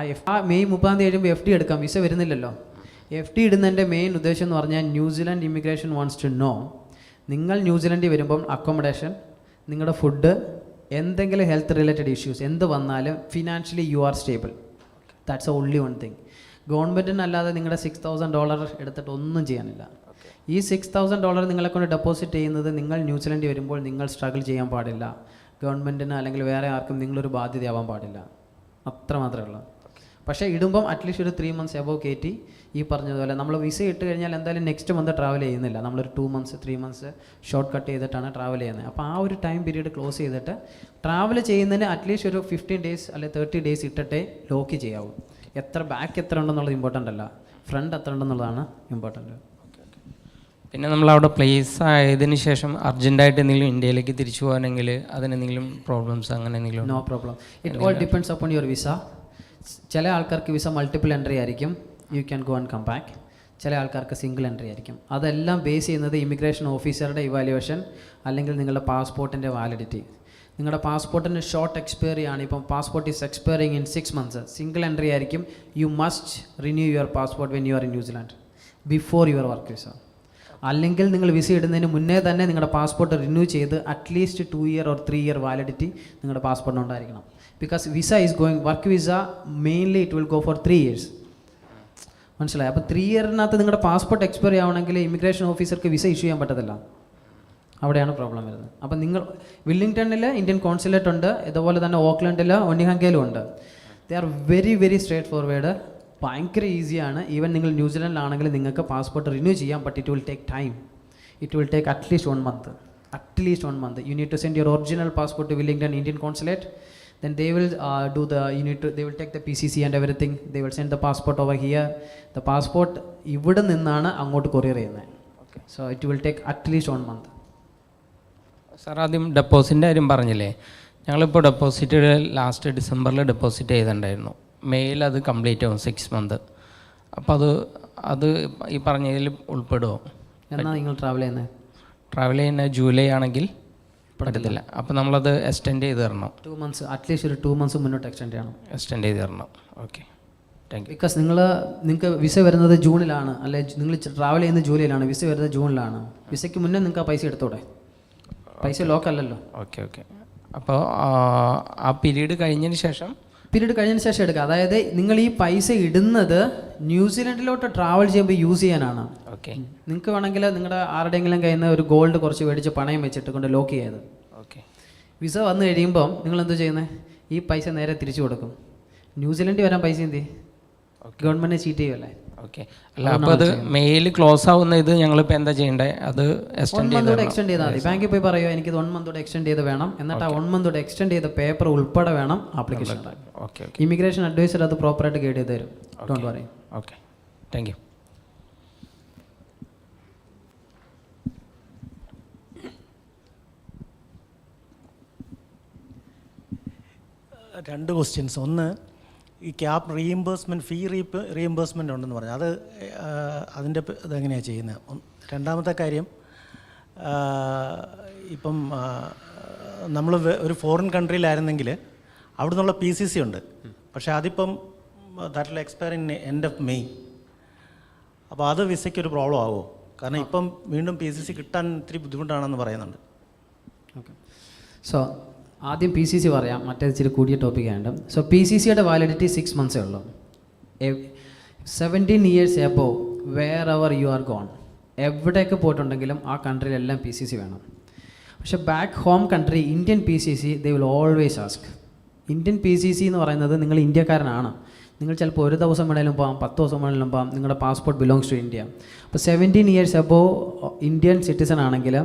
ആ മെയ് 30 കഴിയുമ്പോൾ FD എടുക്കാം, വിസ വരുന്നില്ലല്ലോ. FD ഇടുന്നതിൻ്റെ മെയിൻ ഉദ്ദേശം എന്ന് പറഞ്ഞാൽ New Zealand immigration wants to know നിങ്ങൾ ന്യൂസിലൻഡിൽ വരുമ്പം അക്കോമഡേഷൻ, നിങ്ങളുടെ ഫുഡ്, എന്തെങ്കിലും ഹെൽത്ത് റിലേറ്റഡ് ഇഷ്യൂസ് എന്ത് വന്നാലും financially you are stable. That's only one thing. ഗവൺമെൻറ്റിനല്ലാതെ നിങ്ങളുടെ $6,000 എടുത്തിട്ട് ഒന്നും ചെയ്യാനില്ല. ഈ $6,000 നിങ്ങളെ കൊണ്ട് ഡെപ്പോസിറ്റ് ചെയ്യുന്നത് നിങ്ങൾ ന്യൂസിലൻഡിൽ വരുമ്പോൾ നിങ്ങൾ സ്ട്രഗിൾ ചെയ്യാൻ പാടില്ല. ഗവൺമെൻറ്റിന് അല്ലെങ്കിൽ വേറെ ആർക്കും നിങ്ങളൊരു ബാധ്യതയാവാൻ പാടില്ല. അത്ര മാത്രമേ ഉള്ളൂ. പക്ഷേ ഇടുമ്പം അറ്റ്ലീസ്റ്റ് ഒരു 3 months എബോവ് കയറ്റി ഈ പറഞ്ഞതുപോലെ നമ്മൾ വിസ ഇട്ട് കഴിഞ്ഞാൽ എന്തായാലും നെക്സ്റ്റ് മന്ത് ട്രാവൽ ചെയ്യുന്നില്ല. നമ്മളൊരു 2 months 3 months ഷോർട്ട് കട്ട് ചെയ്തിട്ടാണ് ട്രാവൽ ചെയ്യുന്നത്. അപ്പോൾ ആ ഒരു ടൈം പീരീഡ് ക്ലോസ് ചെയ്തിട്ട് ട്രാവൽ ചെയ്യുന്നതിന് അറ്റ്ലീസ്റ്റ് ഒരു 15 days അല്ലെങ്കിൽ 30 days ഇട്ടിട്ടേ ലോക്ക് ചെയ്യാവൂ. എത്ര ബാക്ക് എത്ര ഉണ്ടെന്നുള്ളത് ഇമ്പോർട്ടൻ്റ് അല്ല, ഫ്രണ്ട് എത്ര ഉണ്ടെന്നുള്ളതാണ് ഇമ്പോർട്ടൻ്റ്. പിന്നെ നമ്മൾ അവിടെ പ്ലേസ് ആയതിനു ശേഷം അർജൻറ്റായിട്ട് എന്തെങ്കിലും ഇന്ത്യയിലേക്ക് തിരിച്ചു പോകാനെങ്കിൽ അതിനെന്തെങ്കിലും പ്രോബ്ലംസ് അങ്ങനെ എന്തെങ്കിലും? No problem. It all depends upon your visa. ചില ആൾക്കാർക്ക് വിസ മൾട്ടിപ്പിൾ എൻട്രി ആയിരിക്കും, you can go and come back. ചില ആൾക്കാർക്ക് സിംഗിൾ എൻട്രി ആയിരിക്കും. അതെല്ലാം ബേസ് ചെയ്യുന്നത് ഇമിഗ്രേഷൻ ഓഫീസറുടെ ഇവാലുവേഷൻ അല്ലെങ്കിൽ നിങ്ങളുടെ പാസ്പോർട്ടിൻ്റെ വാലിഡിറ്റി. നിങ്ങളുടെ പാസ്പോർട്ടിന് ഷോർട്ട് എക്സ്പയറി ആണ്, ഇപ്പം passport is expiring in 6 months, single entry ആയിരിക്കും. You must renew your passport when you are in New Zealand before your work visa. അല്ലെങ്കിൽ നിങ്ങൾ വിസ ഇടുന്നതിന് മുന്നേ തന്നെ നിങ്ങളുടെ പാസ്പോർട്ട് റിന്യൂ ചെയ്ത് at least 2 year or 3 year validity നിങ്ങളുടെ പാസ്പോർട്ടിന് ഉണ്ടായിരിക്കണം. Because visa is going, work visa mainly it will go for 3 years. മനസ്സിലായി? അപ്പോൾ 3 yearനകത്ത് നിങ്ങളുടെ പാസ്പോർട്ട് എക്സ്പയറി ആവണമെങ്കിൽ ഇമിഗ്രേഷൻ ഓഫീസർക്ക് വിസ ഇഷ്യൂ ചെയ്യാൻ പറ്റത്തില്ല. അവിടെയാണ് പ്രോബ്ലം വരുന്നത്. അപ്പോൾ നിങ്ങൾ വില്ലിംഗ്ടണിൽ ഇന്ത്യൻ കോൺസുലേറ്റ് ഉണ്ട്, ഇതുപോലെ തന്നെ ഓക്ലൻഡിൽ ഒന്നിഹങ്കയിലും ഉണ്ട്. They are very very straight forward, ഭയങ്കര ഈസിയാണ്. ഈവൻ നിങ്ങൾ ന്യൂസിലൻഡിലാണെങ്കിൽ നിങ്ങൾക്ക് പാസ്പോർട്ട് റിന്യൂ ചെയ്യാം, but it will take time. It will take at least 1 month. At least 1 month. You need to send your original passport to Wellington Indian Consulate. Then they will they will take the PCC and everything. They will send the passport over here. The passport ഇവിടെ നിന്നാണ് അങ്ങോട്ട് courier ചെയ്യുന്നത്. So it will take at least 1 month. Sir, ആദ്യം ഡെപ്പോസിറ്റിൻ്റെ കാര്യം പറഞ്ഞില്ലേ? ഞങ്ങളിപ്പോൾ deposit last ഡിസംബറിൽ deposit ചെയ്തിട്ടുണ്ടായിരുന്നു. മെയിൽ അത് കംപ്ലീറ്റ് ആവും 6 months. അപ്പോൾ അത് ഈ പറഞ്ഞതിൽ ഉൾപ്പെടുമോ? എന്നാൽ നിങ്ങൾ ട്രാവൽ ചെയ്യുന്ന ജൂലൈ ആണെങ്കിൽ പറ്റത്തില്ല. അപ്പോൾ നമ്മളത് എക്സ്റ്റെൻഡ് ചെയ്ത് തരണം. 2 months, അറ്റ്ലീസ്റ്റ് ഒരു 2 months മുന്നോട്ട് എക്സ്റ്റെൻഡ് ചെയ്യണം. എക്സ്റ്റെൻഡ് ചെയ്ത് തരണം. Okay, thank you. ബിക്കോസ് നിങ്ങൾക്ക് വിസ വരുന്നത് ജൂണിലാണ്, അല്ലെ നിങ്ങൾ ട്രാവൽ ചെയ്യുന്നത് ജൂലൈയിലാണ്, വിസ വരുന്നത് ജൂണിലാണ്. വിസയ്ക്ക് മുന്നേ നിങ്ങൾക്ക് ആ പൈസ എടുത്തോടെ, പൈസ ലോക്കല്ലല്ലോ. Okay okay. അപ്പോൾ ആ പീരീഡ് കഴിഞ്ഞതിന് ശേഷം എടുക്കുക. അതായത് നിങ്ങൾ ഈ പൈസ ഇടുന്നത് ന്യൂസിലൻഡിലോട്ട് ട്രാവൽ ചെയ്യുമ്പോൾ യൂസ് ചെയ്യാനാണ്. ഓക്കെ. നിങ്ങൾക്ക് വേണമെങ്കിൽ നിങ്ങളുടെ ആരുടെയെങ്കിലും കയ്യിൽ നിന്ന് ഒരു ഗോൾഡ് കുറച്ച് മേടിച്ച് പണയം വെച്ചിട്ട് കൊണ്ട് ലോക്ക് ചെയ്ത്, ഓക്കെ, വിസ വന്നു കഴിയുമ്പം നിങ്ങൾ എന്താ ചെയ്യുന്നത്? ഈ പൈസ നേരെ തിരിച്ചു കൊടുക്കും. ന്യൂസിലൻഡിൽ വരാൻ പൈസ എന്ത് ഗവൺമെൻറ് ചീറ്റ് ചെയ്യുമല്ലേ? ഓക്കെ. അല്ല, അപ്പോൾ അത് മെയിൽ ക്ലോസ് ആവുന്ന ഇത് ഞങ്ങളിപ്പോൾ എന്താ ചെയ്യേണ്ടത്? അത് 1 month എക്സ്റ്റെൻഡ് ചെയ്താൽ മതി. ബാങ്കിൽ പോയി പറയുമോ എനിക്കിത് 1 month എക്സ്റ്റെൻഡ് ചെയ്ത് വേണം, എന്നിട്ട് ആ 1 month എക്സ്റ്റെൻഡ് ചെയ്ത പേപ്പർ ഉൾപ്പെടെ വേണം ആപ്ലിക്കേഷൻ. ഓക്കെ. ഇമിഗ്രേഷൻ അഡ്വൈസർ അത് പ്രോപ്പറായിട്ട് ഗൈഡ് ചെയ്ത് തരും. Don't worry. Okay, thank you. രണ്ട് ക്വസ്റ്റ്യൻസ്. ഒന്ന്, ഈ ക്യാബ് റീഇംബേഴ്സ്മെൻറ്റ്, ഫീ റീഇംബേഴ്സ്മെൻറ്റ് ഉണ്ടെന്ന് പറഞ്ഞു, അതിൻ്റെ ഇതെങ്ങനെയാണ് ചെയ്യുന്നത്? രണ്ടാമത്തെ കാര്യം, ഇപ്പം നമ്മൾ ഒരു ഫോറിൻ കൺട്രിയിലായിരുന്നെങ്കിൽ അവിടെ നിന്നുള്ള PCC ഉണ്ട്, പക്ഷേ അതിപ്പം that will expire in end of May. അപ്പോൾ അത് വിസയ്ക്ക് ഒരു പ്രോബ്ലം ആകുമോ? കാരണം ഇപ്പം വീണ്ടും PCC കിട്ടാൻ ഇത്തിരി ബുദ്ധിമുട്ടാണെന്ന് പറയുന്നുണ്ട്. ഓക്കെ. സോ ആദ്യം PCC പറയാം, മറ്റേത് ഇച്ചിരി കൂടിയ ടോപ്പിക്കാണ്. സോ PCCയുടെ വാലിഡിറ്റി 6 months ഉള്ളൂ. 17 years above wherever you are gone, എവിടെയൊക്കെ പോയിട്ടുണ്ടെങ്കിലും ആ കൺട്രിയിലെല്ലാം PCC വേണം. പക്ഷെ back home country Indian PCC they will always ask. Indian PCC എന്ന് പറയുന്നത് നിങ്ങൾ ഇന്ത്യക്കാരനാണ്, നിങ്ങൾ ചിലപ്പോൾ ഒരു ദിവസം വേണേലും പോകാം, 10 ദിവസം വേണേലും പോകാം. നിങ്ങളുടെ പാസ്പോർട്ട് ബിലോങ്സ് ടു ഇന്ത്യ. അപ്പോൾ 17 years അബോവ് ഇന്ത്യൻ സിറ്റിസൺ ആണെങ്കിൽ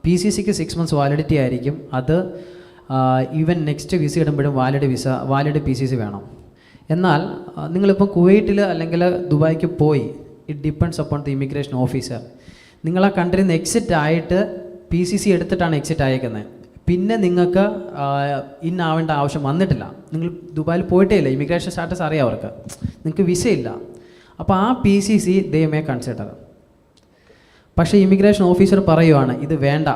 PCCക്ക് 6 months വാലിഡിറ്റി ആയിരിക്കും. അത് ഈവൻ നെക്സ്റ്റ് വിസ ഇടുമ്പോഴും വാലിഡ് PCC വേണം. എന്നാൽ നിങ്ങളിപ്പോൾ കുവൈറ്റിൽ അല്ലെങ്കിൽ ദുബായിക്ക് പോയി, it depends upon the immigration officer. നിങ്ങൾ ആ കൺട്രിയിൽ നിന്ന് എക്സിറ്റ് ആയിട്ട് PCC എടുത്തിട്ടാണ് എക്സിറ്റ് ആയേക്കുന്നത്. പിന്നെ നിങ്ങൾക്ക് ഇന്നാവേണ്ട ആവശ്യം വന്നിട്ടില്ല. നിങ്ങൾ ദുബായിൽ പോയിട്ടേ ഇല്ല, ഇമിഗ്രേഷൻ സ്റ്റാറ്റസ് അറിയാം അവർക്ക്, നിങ്ങൾക്ക് വിസയില്ല. അപ്പോൾ ആ PCC ദേ മേ കൺസിഡർ. പക്ഷേ ഇമിഗ്രേഷൻ ഓഫീസർ പറയുവാണ് ഇത് വേണ്ട,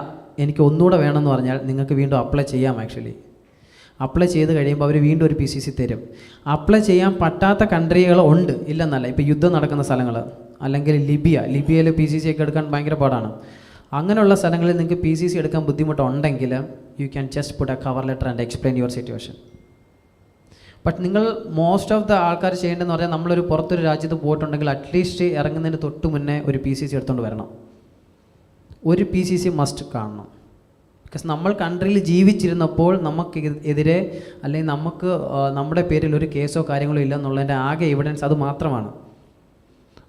എനിക്ക് ഒന്നുകൂടെ വേണമെന്ന് പറഞ്ഞാൽ നിങ്ങൾക്ക് വീണ്ടും അപ്ലൈ ചെയ്യാം. ആക്ച്വലി അപ്ലൈ ചെയ്ത് കഴിയുമ്പോൾ അവർ വീണ്ടും ഒരു PCC തരും. അപ്ലൈ ചെയ്യാൻ പറ്റാത്ത കൺട്രികൾ ഉണ്ട്, ഇല്ലെന്നല്ല. ഇപ്പോൾ യുദ്ധം നടക്കുന്ന സ്ഥലങ്ങൾ, അല്ലെങ്കിൽ ലിബിയയിൽ PCC ഒക്കെ എടുക്കാൻ ഭയങ്കര പാടാണ്. അങ്ങനെയുള്ള സ്ഥലങ്ങളിൽ നിങ്ങൾക്ക് PCC എടുക്കാൻ ബുദ്ധിമുട്ടുണ്ടെങ്കിൽ you can just put a cover letter and explain your situation. But നിങ്ങൾ മോസ്റ്റ് ഓഫ് ദ ആൾക്കാർ ചെയ്യേണ്ടതെന്ന് പറഞ്ഞാൽ നമ്മളൊരു പുറത്തൊരു രാജ്യത്ത് പോയിട്ടുണ്ടെങ്കിൽ അറ്റ്ലീസ്റ്റ് ഇറങ്ങുന്നതിന് തൊട്ട് മുന്നേ ഒരു PCC എടുത്തുകൊണ്ട് വരണം. ഒരു PCC മസ്റ്റ് കാണണം. ബിക്കോസ് നമ്മൾ കൺട്രിയിൽ ജീവിച്ചിരുന്നപ്പോൾ നമുക്ക് എതിരെ അല്ലെങ്കിൽ നമുക്ക് നമ്മുടെ പേരിൽ ഒരു കേസോ കാര്യങ്ങളോ ഇല്ല എന്നുള്ളതിൻ്റെ ആകെ എവിഡൻസ് അത് മാത്രമാണ്.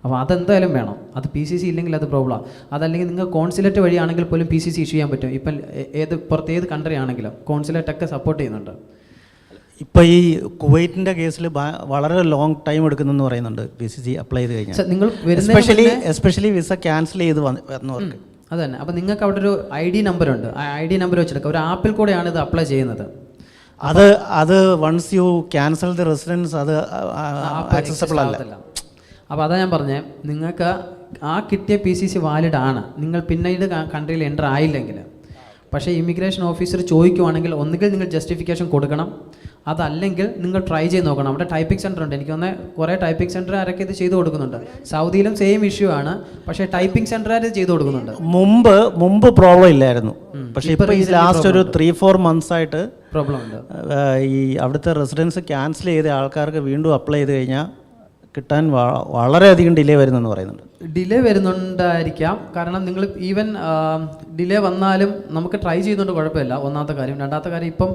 അപ്പോൾ അതെന്തായാലും വേണം. അത് PCC ഇല്ലെങ്കിൽ അത് പ്രോബ്ലമാണ്. അതല്ലെങ്കിൽ നിങ്ങൾ കോൺസുലേറ്റ് വഴിയാണെങ്കിൽ പോലും PCC ഇഷ്യൂ ചെയ്യാൻ പറ്റും. ഇപ്പം പുറത്ത് ഏത് കൺട്രി ആണെങ്കിലും കോൺസുലേറ്റൊക്കെ സപ്പോർട്ട് ചെയ്യുന്നുണ്ട്. ഇപ്പോൾ ഈ കുവൈറ്റിൻ്റെ കേസിൽ വളരെ ലോങ് ടൈം എടുക്കുന്നെന്ന് പറയുന്നുണ്ട് PCC അപ്ലൈ ചെയ്ത് കഴിഞ്ഞാൽ. നിങ്ങൾ എസ്പെഷ്യലി വിസ ക്യാൻസൽ ചെയ്ത് വന്നവർക്ക്. അത് തന്നെ. അപ്പോൾ നിങ്ങൾക്ക് അവിടെ ഒരു ID നമ്പറുണ്ട്. ആ ID നമ്പർ വെച്ചെടുക്കുക. ഒരു ആപ്പിൽ കൂടെയാണ് ഇത് അപ്ലൈ ചെയ്യുന്നത്. അത് once you cancel the residence അത് ആക്സസബിൾ അല്ല. അപ്പോൾ അതാ ഞാൻ പറഞ്ഞത്, നിങ്ങൾക്ക് ആ കിട്ടിയ PCC വാലിഡ് ആണ്. നിങ്ങൾ പിന്നീട് കൺട്രിയിൽ എൻ്റർ ആയില്ലെങ്കിൽ, പക്ഷേ ഇമിഗ്രേഷൻ ഓഫീസർ ചോദിക്കുവാണെങ്കിൽ ഒന്നുകിൽ നിങ്ങൾ ജസ്റ്റിഫിക്കേഷൻ കൊടുക്കണം, അതല്ലെങ്കിൽ നിങ്ങൾ ട്രൈ ചെയ്ത് നോക്കണം. അവിടെ ടൈപ്പിംഗ് സെൻറ്റർ ഉണ്ട്. എനിക്ക് തോന്നുന്നത് കുറേ ടൈപ്പിംഗ് സെൻറ്റർ ആരൊക്കെ ഇത് ചെയ്ത് കൊടുക്കുന്നുണ്ട്. സൗദിയിലും സെയിം ഇഷ്യൂ ആണ്, പക്ഷേ ടൈപ്പിംഗ് സെൻറ്ററുകാർ ചെയ്ത് കൊടുക്കുന്നുണ്ട്. മുമ്പ് പ്രോബ്ലം ഇല്ലായിരുന്നു, പക്ഷേ ഇപ്പോൾ ഈ ലാസ്റ്റ് ഒരു 3-4 months ആയിട്ട് പ്രോബ്ലം ഉണ്ട്. ഈ അവിടുത്തെ റെസിഡൻസ് ക്യാൻസൽ ചെയ്ത ആൾക്കാർക്ക് വീണ്ടും അപ്ലൈ ചെയ്ത് കഴിഞ്ഞാൽ കിട്ടാൻ വളരെയധികം ഡിലേ വരുന്നെന്ന് പറയുന്നുണ്ട്. ഡിലേ വരുന്നുണ്ടായിരിക്കാം. കാരണം നിങ്ങൾ ഈവൻ ഡിലേ വന്നാലും നമുക്ക് ട്രൈ ചെയ്യുന്നുണ്ട്, കുഴപ്പമില്ല. ഒന്നാമത്തെ കാര്യം. രണ്ടാമത്തെ കാര്യം, ഇപ്പം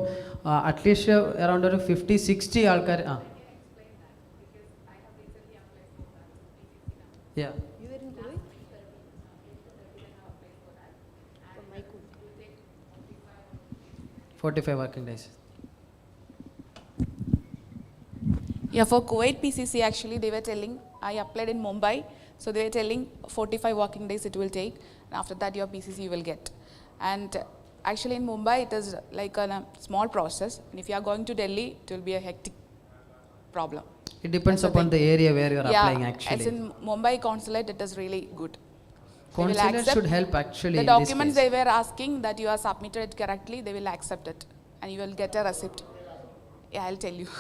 അറ്റ്ലീസ്റ്റ് അറൗണ്ട് ഒരു 50-60 ആൾക്കാർ Yeah. 45 working days. Yeah, for Kuwait PCC actually they were telling, I applied in Mumbai, so they were telling 45 working days it will take, and after that your PCC you will get. And actually in Mumbai it is like a small process, and if you are going to Delhi it will be a hectic problem. It depends upon the area where you are applying actually. As in Mumbai consulate it is really good. Consulate should help actually. The documents they were asking that you are submitted it correctly, they will accept it and you will get a receipt. Yeah, I'll tell you.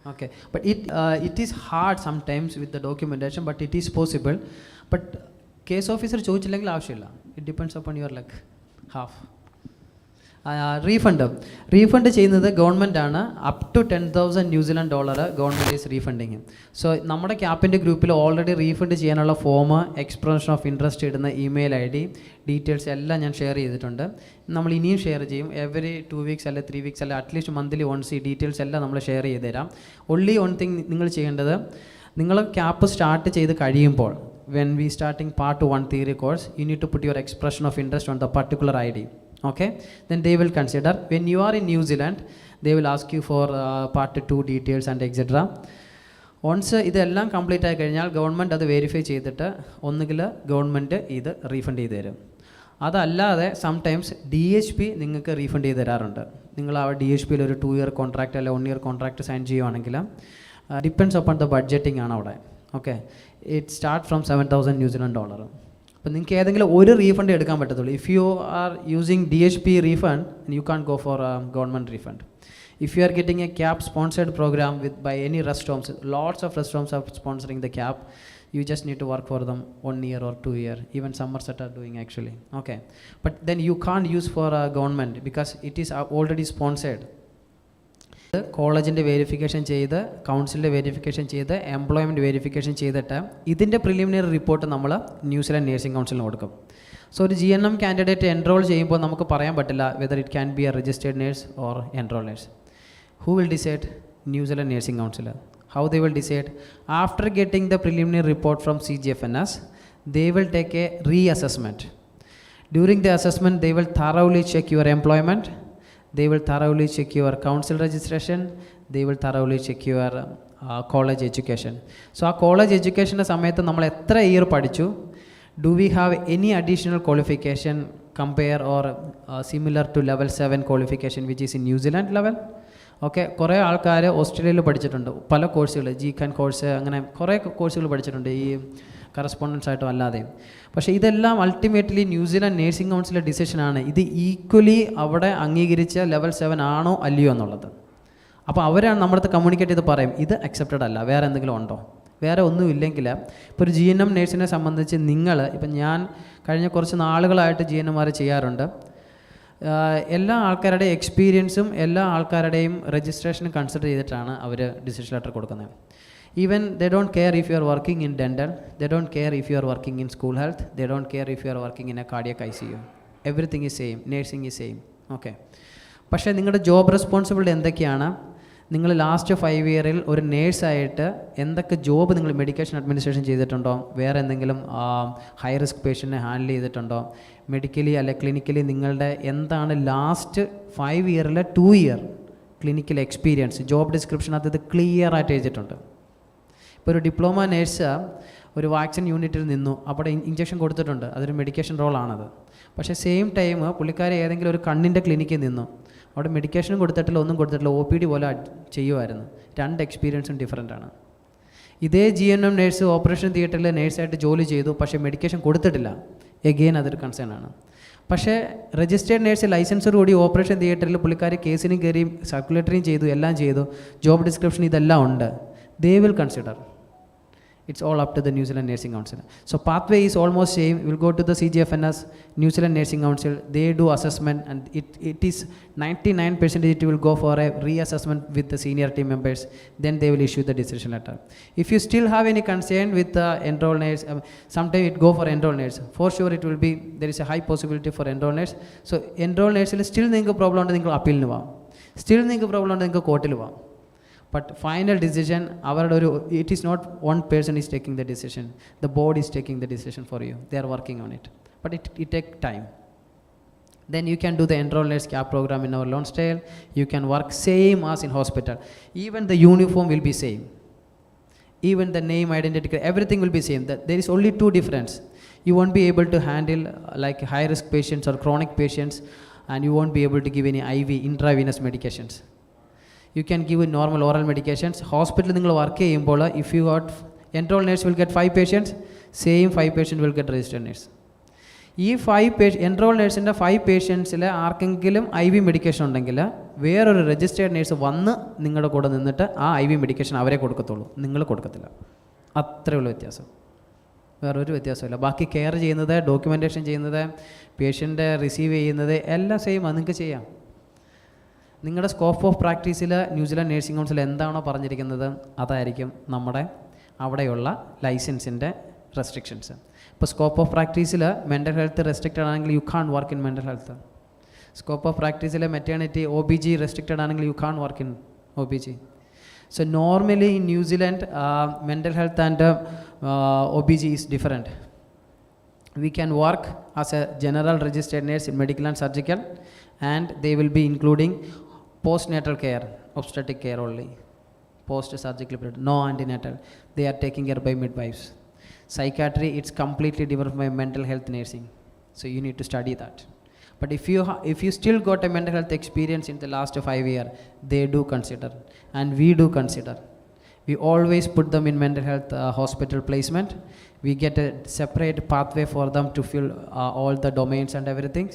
Okay, but it is hard sometimes with the documentation, but it is possible. But case officer ചോദിച്ചില്ലെങ്കിൽ ആവശ്യമില്ല. It depends upon your luck. Half. Refund ചെയ്യുന്നത് government ആണ്. Up to $10,000 government is refunding. So നമ്മുടെ ക്യാപ്പിൻ്റെ ഗ്രൂപ്പിൽ already refund ചെയ്യാനുള്ള form, expression of interest ഇടുന്ന email ID, details എല്ലാം ഞാൻ ഷെയർ ചെയ്തിട്ടുണ്ട്. നമ്മൾ ഇനിയും ഷെയർ ചെയ്യും. എവറി 2 weeks അല്ലെ 3 weeks അല്ലെ അറ്റ്ലീസ്റ്റ് മന്ത്ലി വൺസ് ഈ ഡീറ്റെയിൽസ് എല്ലാം നമ്മൾ ഷെയർ ചെയ്ത് തരാം. ഒൺലി വൺ തിങ് നിങ്ങൾ ചെയ്യേണ്ടത്, നിങ്ങൾ ക്യാപ്പ് സ്റ്റാർട്ട് ചെയ്ത് കഴിയുമ്പോൾ, when we starting part 1 theory course, you need to put your expression of interest on the particular ID. Okay, then they will consider. When you are in New Zealand, they will ask you for part 2 details and etc. Once ഇതെല്ലാം complete ആയി കഴിഞ്ഞാൽ government അത് verify ചെയ്തിട്ട് ഒന്നുകിൽ government ഇത് refund ചെയ്ത് തരും. അതല്ലാതെ സംടൈംസ് DHP നിങ്ങൾക്ക് റീഫണ്ട് ചെയ്ത് തരാറുണ്ട്. നിങ്ങൾ ആ DHPയിൽ ഒരു 2 year കോൺട്രാക്റ്റ് അല്ലെ 1 year കോൺട്രാക്റ്റ് സൈൻ ചെയ്യുവാണെങ്കിൽ ഡിപ്പെൻഡ്സ് അപ്പോൺ ദ ബഡ്ജറ്റിംഗ് ആണ് അവിടെ. Okay, it start from $7,000. അപ്പോൾ നിങ്ങൾക്ക് ഏതെങ്കിലും ഒരു റീഫണ്ട് എടുക്കാൻ പറ്റത്തുള്ളൂ. If you are using DHP refund, you can go for government refund. If you are getting a CAP sponsored program by any restaurants, lots of restaurants are sponsoring the CAP, you just need to work for them 1 year or 2 year. Even Somerset are doing actually. Okay, but then you can't use for government because it is already sponsored. കോളേജിൻ്റെ verification ചെയ്ത്, കൗൺസിലിൻ്റെ verification ചെയ്ത്, employment verification ചെയ്തിട്ട് ഇതിൻ്റെ preliminary report നമ്മൾ New Zealand nursing കൗൺസിലിന് കൊടുക്കും. So ഒരു GNM candidate enrol ചെയ്യുമ്പോൾ നമുക്ക് പറയാൻ പറ്റില്ല whether it can be A registered nurse or enrol nurse. Who will decide? New Zealand Nursing Council. How they will decide? After getting the preliminary report from CGFNS, they will take a reassessment. During the assessment, they will thoroughly check your employment, they will thoroughly check your council registration, they will thoroughly check your college education. So a college education samayathu nammal etra year padichu, do we have any additional qualification compare or similar to level 7 qualification which is in New Zealand level? Okay, കുറേ ആൾക്കാർ ഓസ്ട്രേലിയയിൽ പഠിച്ചിട്ടുണ്ട്, പല കോഴ്സുകൾ, GCAN course, അങ്ങനെ കുറേ കോഴ്സുകൾ പഠിച്ചിട്ടുണ്ട് ഈ കറസ്പോണ്ടൻസ് ആയിട്ടും അല്ലാതെയും. പക്ഷേ ഇതെല്ലാം അൾട്ടിമേറ്റ്ലി ന്യൂസിലാൻഡ് നേഴ്സിംഗ് കൗൺസിലിൻ്റെ ഡിസിഷനാണ് ഇത് ഈക്വലി അവിടെ അംഗീകരിച്ച ലെവൽ 7 ആണോ അല്ലയോ എന്നുള്ളത്. അപ്പോൾ അവരാണ് നമ്മുടെ അടുത്ത് കമ്മ്യൂണിക്കേറ്റ് ചെയ്ത് പറയും ഇത് അക്സെപ്റ്റഡ് അല്ല, വേറെ എന്തെങ്കിലും ഉണ്ടോ. വേറെ ഒന്നും ഇല്ലെങ്കിൽ ഇപ്പോൾ ഒരു GNM നേഴ്സിനെ സംബന്ധിച്ച് ഇപ്പം ഞാൻ കഴിഞ്ഞ കുറച്ച് നാളുകളായിട്ട് GNMമാർ ചെയ്യാറുണ്ട്. എല്ലാ ആൾക്കാരുടെ എക്സ്പീരിയൻസും എല്ലാ ആൾക്കാരുടെയും രജിസ്ട്രേഷനും കൺസിഡർ ചെയ്തിട്ടാണ് അവർ ഡിസിഷൻ ലെറ്റർ കൊടുക്കുന്നത്. Even they don't care if you are working in dental, they don't care if you are working in school health, they don't care if you are working in A cardiac ICU. Everything is same, nursing is same. Okay, പക്ഷേ നിങ്ങളുടെ job responsibility എന്തൊക്കെയാണ്? നിങ്ങൾ last 5 ഇയറിൽ ഒരു നേഴ്സായിട്ട് എന്തൊക്കെ job നിങ്ങൾ medication administration ചെയ്തിട്ടുണ്ടോ, വേറെ എന്തെങ്കിലും ഹൈ റിസ്ക് പേഷ്യൻറ്റിനെ ഹാൻഡിൽ ചെയ്തിട്ടുണ്ടോ, മെഡിക്കലി അല്ലെ ക്ലിനിക്കലി നിങ്ങളുടെ എന്താണ് ലാസ്റ്റ് 5 ഇയറിലെ 2 ഇയർ ക്ലിനിക്കൽ എക്സ്പീരിയൻസ് ജോബ് ഡിസ്ക്രിപ്ഷനകത്ത് ഇത് ക്ലിയർ ആയിട്ട് എഴുതിയിട്ടുണ്ട്. ഇപ്പോൾ ഒരു ഡിപ്ലോമ നേഴ്സ് ഒരു വാക്സിൻ യൂണിറ്റിൽ നിന്നു, അവിടെ ഇഞ്ചക്ഷൻ കൊടുത്തിട്ടുണ്ട്, അതൊരു മെഡിക്കേഷൻ റോളാണത്. പക്ഷേ സെയിം ടൈം പുള്ളിക്കാരെ ഏതെങ്കിലും ഒരു കണ്ണിൻ്റെ ക്ലിനിക്കിൽ നിന്നു, അവിടെ മെഡിക്കേഷനും കൊടുത്തിട്ടില്ല, ഒന്നും കൊടുത്തിട്ടില്ല, OPD പോലെ ചെയ്യുമായിരുന്നു. 2 എക്സ്പീരിയൻസും ഡിഫറൻ്റ് ആണ്. ഇതേ GNM നേഴ്സ് ഓപ്പറേഷൻ തിയേറ്ററിൽ നേഴ്സായിട്ട് ജോലി ചെയ്തു, പക്ഷേ മെഡിക്കേഷൻ കൊടുത്തിട്ടില്ല, എഗെയിൻ അതൊരു കൺസേൺ ആണ്. പക്ഷേ രജിസ്റ്റേർഡ് നേഴ്സ് ലൈസൻസോട് കൂടി ഓപ്പറേഷൻ തിയേറ്ററിൽ പുള്ളിക്കാർ കേസിനും കയറിയും സർക്കുലേറ്ററിയും ചെയ്തു, എല്ലാം ചെയ്തു, ജോബ് ഡിസ്ക്രിപ്ഷൻ ഇതെല്ലാം ഉണ്ട്. They will consider. It's all up to the New Zealand Nursing Council. So pathway is almost same. We'll go to the CGFNS, New Zealand Nursing Council. They do assessment, and it is 99% it will go for a reassessment with the senior team members. Then they will issue the decision letter. If you still have any concern with the enrolled nurse, sometime it go for enrolled nurse. For sure it will be, there is a high possibility for enrolled nurse. So enrolled nurse still ningu problem undu ningu appeal nu va. Still ningu problem undu ningu court il va. But final decision, it is not one person is taking the decision. The board is taking the decision for you. They are working on it. But it takes time. Then you can do the enrolled nurse CAP program in our Lonsdale. You can work same as in hospital. Even the uniform will be same. Even the name, identity, everything will be same. There is only 2 difference. You won't be able to handle like high risk patients or chronic patients, and you won't be able to give any IV intravenous medications. You can give normal oral medications. Hospital നിങ്ങൾ work ചെയ്യുമ്പോൾ if you got enrolled nurse will get 5 patients, same 5 patients will get registered nurse. ഈ 5 enrolled nurseൻ്റെ 5 patientsൽ ആർക്കെങ്കിലും IV medication ഉണ്ടെങ്കിൽ വേറൊരു registered nurse വന്ന് നിങ്ങളുടെ കൂടെ നിന്നിട്ട് ആ IV മെഡിക്കേഷൻ അവരെ കൊടുക്കത്തുള്ളൂ, നിങ്ങൾ കൊടുക്കത്തില്ല. അത്രയുള്ള വ്യത്യാസം, വേറൊരു വ്യത്യാസമില്ല. ബാക്കി കെയർ ചെയ്യുന്നത്, ഡോക്യുമെൻറ്റേഷൻ ചെയ്യുന്നത്, പേഷ്യൻ്റ് റിസീവ് ചെയ്യുന്നത് എല്ലാം സെയിം ആണ്, നിങ്ങൾക്ക് ചെയ്യാം. നിങ്ങളുടെ സ്കോപ്പ് ഓഫ് പ്രാക്ടീസിൽ ന്യൂസിലാൻഡ് നേഴ്സിംഗ് കൗൺസിൽ എന്താണോ പറഞ്ഞിരിക്കുന്നത് അതായിരിക്കും നമ്മുടെ അവിടെയുള്ള ലൈസൻസിൻ്റെ റെസ്ട്രിക്ഷൻസ്. ഇപ്പോൾ സ്കോപ്പ് ഓഫ് പ്രാക്ടീസിൽ മെൻ്റൽ ഹെൽത്ത് റെസ്ട്രിക്റ്റഡ് ആണെങ്കിൽ you can work in mental health. Scope of പ്രാക്ടീസിൽ മെറ്റേണിറ്റി OBG റെസ്ട്രിക്റ്റഡ് ആണെങ്കിൽ you can work in OBG. So normally in New Zealand, mental health and OBG is different. We can work as a general registered nurse in medical and surgical, and they will be including postnatal care, obstetric care only, post-surgical period, no antenatal. They are taken care by midwives. Psychiatry, it's completely different from mental health nursing. So you need to study that. But if you still got a mental health experience in the last 5 years, they do consider, and we do consider. We always put them in mental health hospital placement. We get a separate pathway for them to fill all the domains and everything.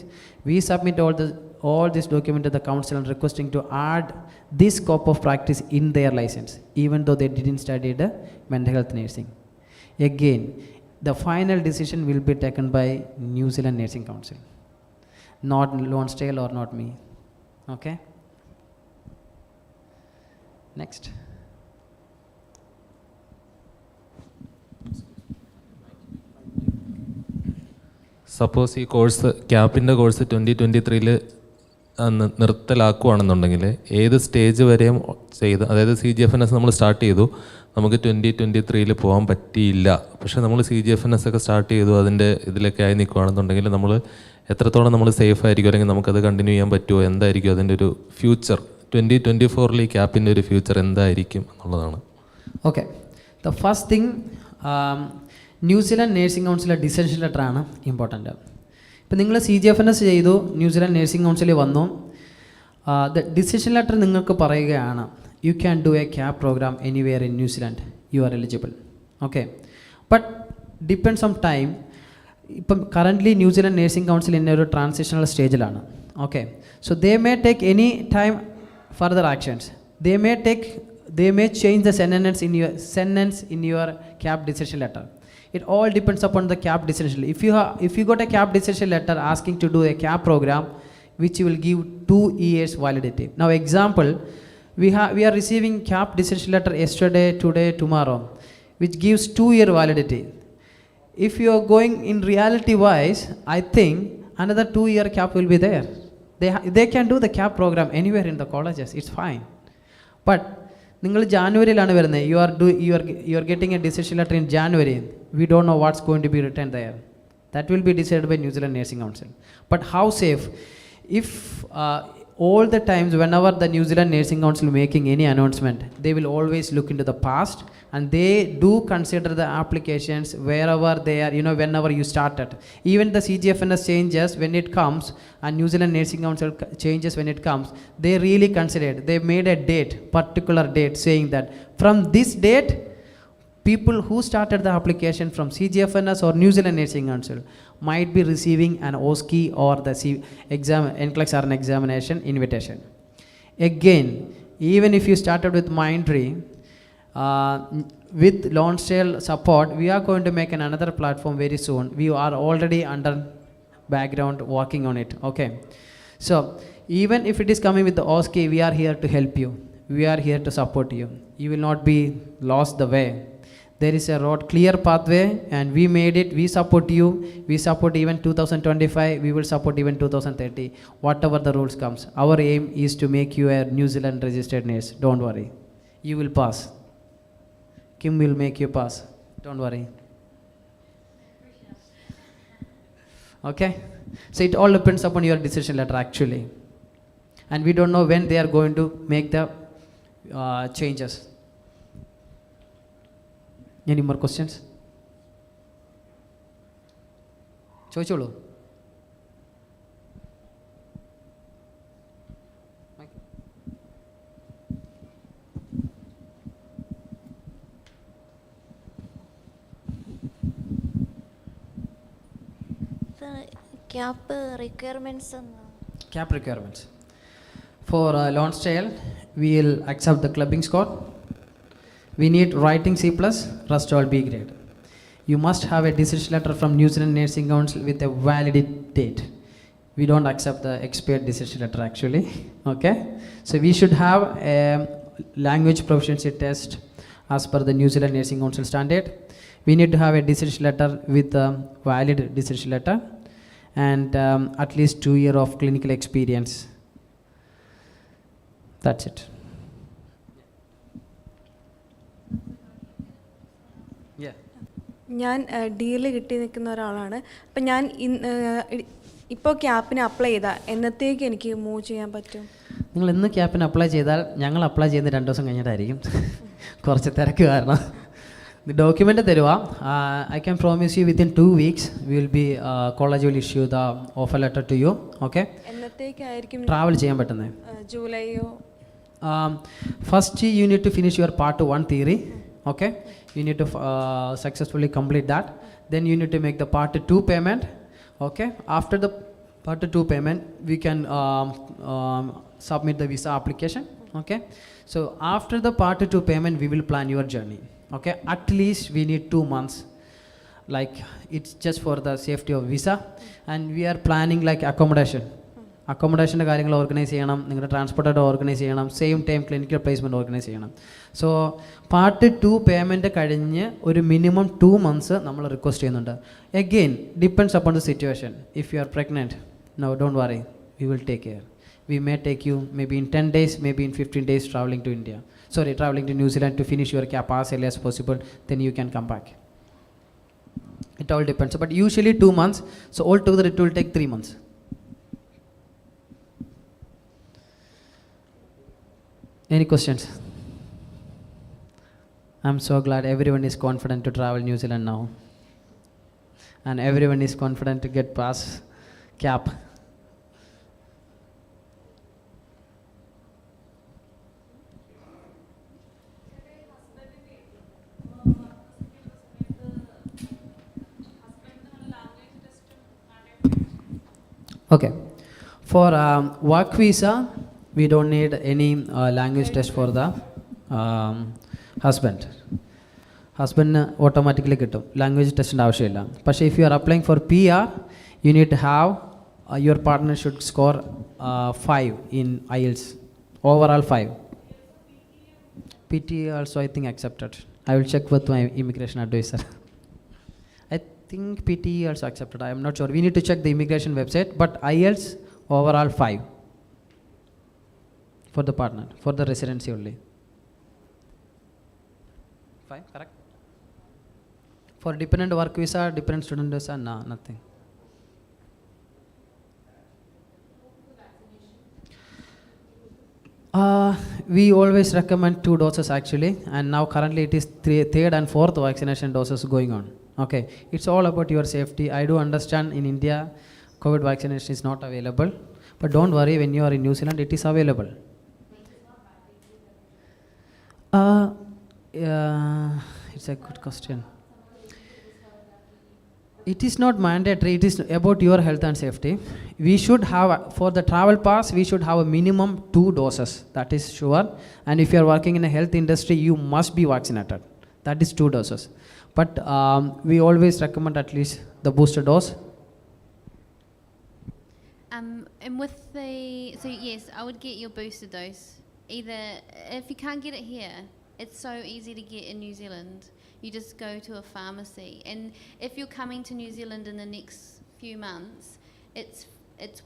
We submit all this document to the council and requesting to add this scope of practice in their license, even though they didn't study the mental health nursing. Again, the final decision will be taken by New Zealand Nursing Council, not Lonsdale or not me. Okay? Next. Suppose ഈ course ക്യാപ്പിൻ്റെ course 2023 നിർത്തലാക്കുകയാണെന്നുണ്ടെങ്കിൽ ഏത് stage വരെയും ചെയ്ത്, അതായത് CGFNS നമ്മൾ start ചെയ്തു, നമുക്ക് 2023 പോകാൻ പറ്റിയില്ല. പക്ഷേ നമ്മൾ CGFNS ഒക്കെ സ്റ്റാർട്ട് ചെയ്തു, അതിൻ്റെ ഇതിലൊക്കെ ആയി നിൽക്കുകയാണെന്നുണ്ടെങ്കിൽ നമ്മൾ എത്രത്തോളം നമ്മൾ സേഫ് ആയിരിക്കും, അല്ലെങ്കിൽ നമുക്കത് കണ്ടിന്യൂ ചെയ്യാൻ പറ്റുമോ, എന്തായിരിക്കും അതിൻ്റെ ഒരു ഫ്യൂച്ചർ, 2024 ഈ ക്യാപ്പിൻ്റെ ഒരു ഫ്യൂച്ചർ എന്തായിരിക്കും എന്നുള്ളതാണ്. Okay, the first thing, New Zealand nursing കൗൺസിലെ ഡിസിഷൻ ലെറ്ററാണ് ഇമ്പോർട്ടൻ്റ്. ഇപ്പം നിങ്ങൾ CGFNS ചെയ്തു, ന്യൂസിലാൻഡ് നേഴ്സിംഗ് കൗൺസിലിൽ വന്നു, ദ ഡിസിഷൻ ലെറ്റർ നിങ്ങൾക്ക് പറയുകയാണ് you can do a cap program anywhere in New Zealand, you are eligible. Okay, but depends on time. ഇപ്പം കറൻ്റ്ലി ന്യൂസിലാൻഡ് നേഴ്സിംഗ് കൗൺസിൽ ഇന്ന ഒരു ട്രാൻസിഷണൽ സ്റ്റേജിലാണ്. Okay, so they may take any time further actions. They may change the sentence in your CAP decision letter. It all depends upon the CAP decision. If you got a CAP decision letter asking to do a CAP program, which will give 2 years validity. Now, example, we are receiving CAP decision letter yesterday, today, tomorrow, which gives 2-year validity. If you are going in reality wise, I think another 2-year CAP will be there. They can do the CAP program anywhere in the colleges. It's fine. But നിങ്ങൾ ജാനുവരിയിലാണ് വരുന്നത്, you are getting a decision letter in January. We don't know what's going to be written there. That will be decided by New Zealand Nursing Council. But how safe? If all the times whenever the New Zealand Nursing Council making any announcement, they will always look into the past, and they do consider the applications wherever they are, whenever you started. Even the CGFNS changes when it comes, and New Zealand Nursing Council changes when it comes, they really consider it. They made a particular date saying that from this date, people who started the application from CGFNS or New Zealand Nursing Council might be receiving an OSCE or the NCLEX or an examination invitation. Again, even if you started with Mindtree, with Lonsdale support, we are going to make another platform very soon. We are already under background working on it. Okay, so even if it is coming with the OSCE, we are here to help you. We are here to support you. You will not be lost the way. There is a clear pathway, and we made it. We support you. We support even 2025. We will support even 2030. Whatever the rules comes, our aim is to make you a New Zealand registered nurse. Don't worry, you will pass. Kim will make you pass. Don't worry. Okay, so it all depends upon your decision letter actually, and we don't know when they are going to make the changes. Any more questions? ചോദിച്ചോളൂ. CAP requirements. CAP requirements. For Lonsdale, we will accept the clubbing score. We need writing C+, rest all B grade. You must have a decision letter from New Zealand Nursing Council with a valid date. We don't accept the expired decision letter actually. Okay, so we should have a language proficiency test as per the New Zealand Nursing Council standard. We need to have a decision letter with a valid decision letter, and at least 2 years of clinical experience. That's it. ഞാൻ deal കിട്ടി നിൽക്കുന്ന ഒരാളാണ്. അപ്പം ഞാൻ ഇപ്പോൾ ക്യാപ്പിന് apply ചെയ്താൽ എന്നത്തേക്ക് എനിക്ക് മൂവ് ചെയ്യാൻ പറ്റും? നിങ്ങൾ ഇന്ന് ക്യാപ്പിന് അപ്ലൈ ചെയ്താൽ ഞങ്ങൾ അപ്ലൈ ചെയ്യുന്ന 2 ദിവസം കഴിഞ്ഞിട്ടായിരിക്കും. കുറച്ച് തിരക്ക് കാരണം. ഡോക്യുമെൻ്റ് തരുക. I can promise you within 2 weeks we will be college will issue the offer letter to you. Okay, എന്നത്തേക്കായിരിക്കും ട്രാവൽ ചെയ്യാൻ പറ്റുന്നത്? ജൂലൈയോ? First you need to finish your part 1 theory. Okay, you need to successfully complete that. Then you need to make the part 2 payment. Okay, after the part 2 payment, we can submit the visa application. Okay, so after the part 2 payment, we will plan your journey. Okay, at least we need 2 months. Like, it's just for the safety of visa, and we are planning like accommodation. അക്കോമഡേഷൻ്റെ കാര്യങ്ങൾ organise ചെയ്യണം, നിങ്ങളുടെ transported organise ചെയ്യണം, same time clinical placement organise ചെയ്യണം. So part 2 payment കഴിഞ്ഞ് ഒരു minimum 2 months നമ്മൾ request ചെയ്യുന്നുണ്ട്. Again depends upon the situation. If you are pregnant, no, don't worry, we will take care. we may take you maybe in 10 days, maybe in 15 days traveling to India. Sorry, traveling to New Zealand to finish your cap as early as possible, then you can come back. It all depends, but usually 2 months, so altogether it will take 3 months. Any questions? I'm so glad everyone is confident to travel New Zealand now. And everyone is confident to get past cap. Okay. For work visa, we don't need any language test for the husband. Husband automatically get language test avashyamilla. But if you are applying for PR, you need to have your partner should score 5 in IELTS, overall 5. PT also I think accepted. I will check with my immigration advisor. I think PT also accepted. I am not sure. We need to check the immigration website. But IELTS overall 5 for the partner, for the residency only. 5, correct? For dependent work visa, dependent student visa, no, nothing. We always recommend 2 doses actually, and now currently it is 3rd and 4th vaccination doses going on. Okay, it's all about your safety. I do understand in India, COVID vaccination is not available, but don't worry, when you are in New Zealand, it is available. It's a good question. It is not mandatory, it is about your health and safety. We should have, for the travel pass, we should have a minimum 2 doses, that is sure. And if you are working in a health industry, you must be vaccinated. That is 2 doses. But we always recommend at least the booster dose. And with the, so yes, I would get your booster dose. Either, if you can't get it here, it's so easy to get in New Zealand. You just go to a pharmacy. And if you're coming to New Zealand in the next few months, it's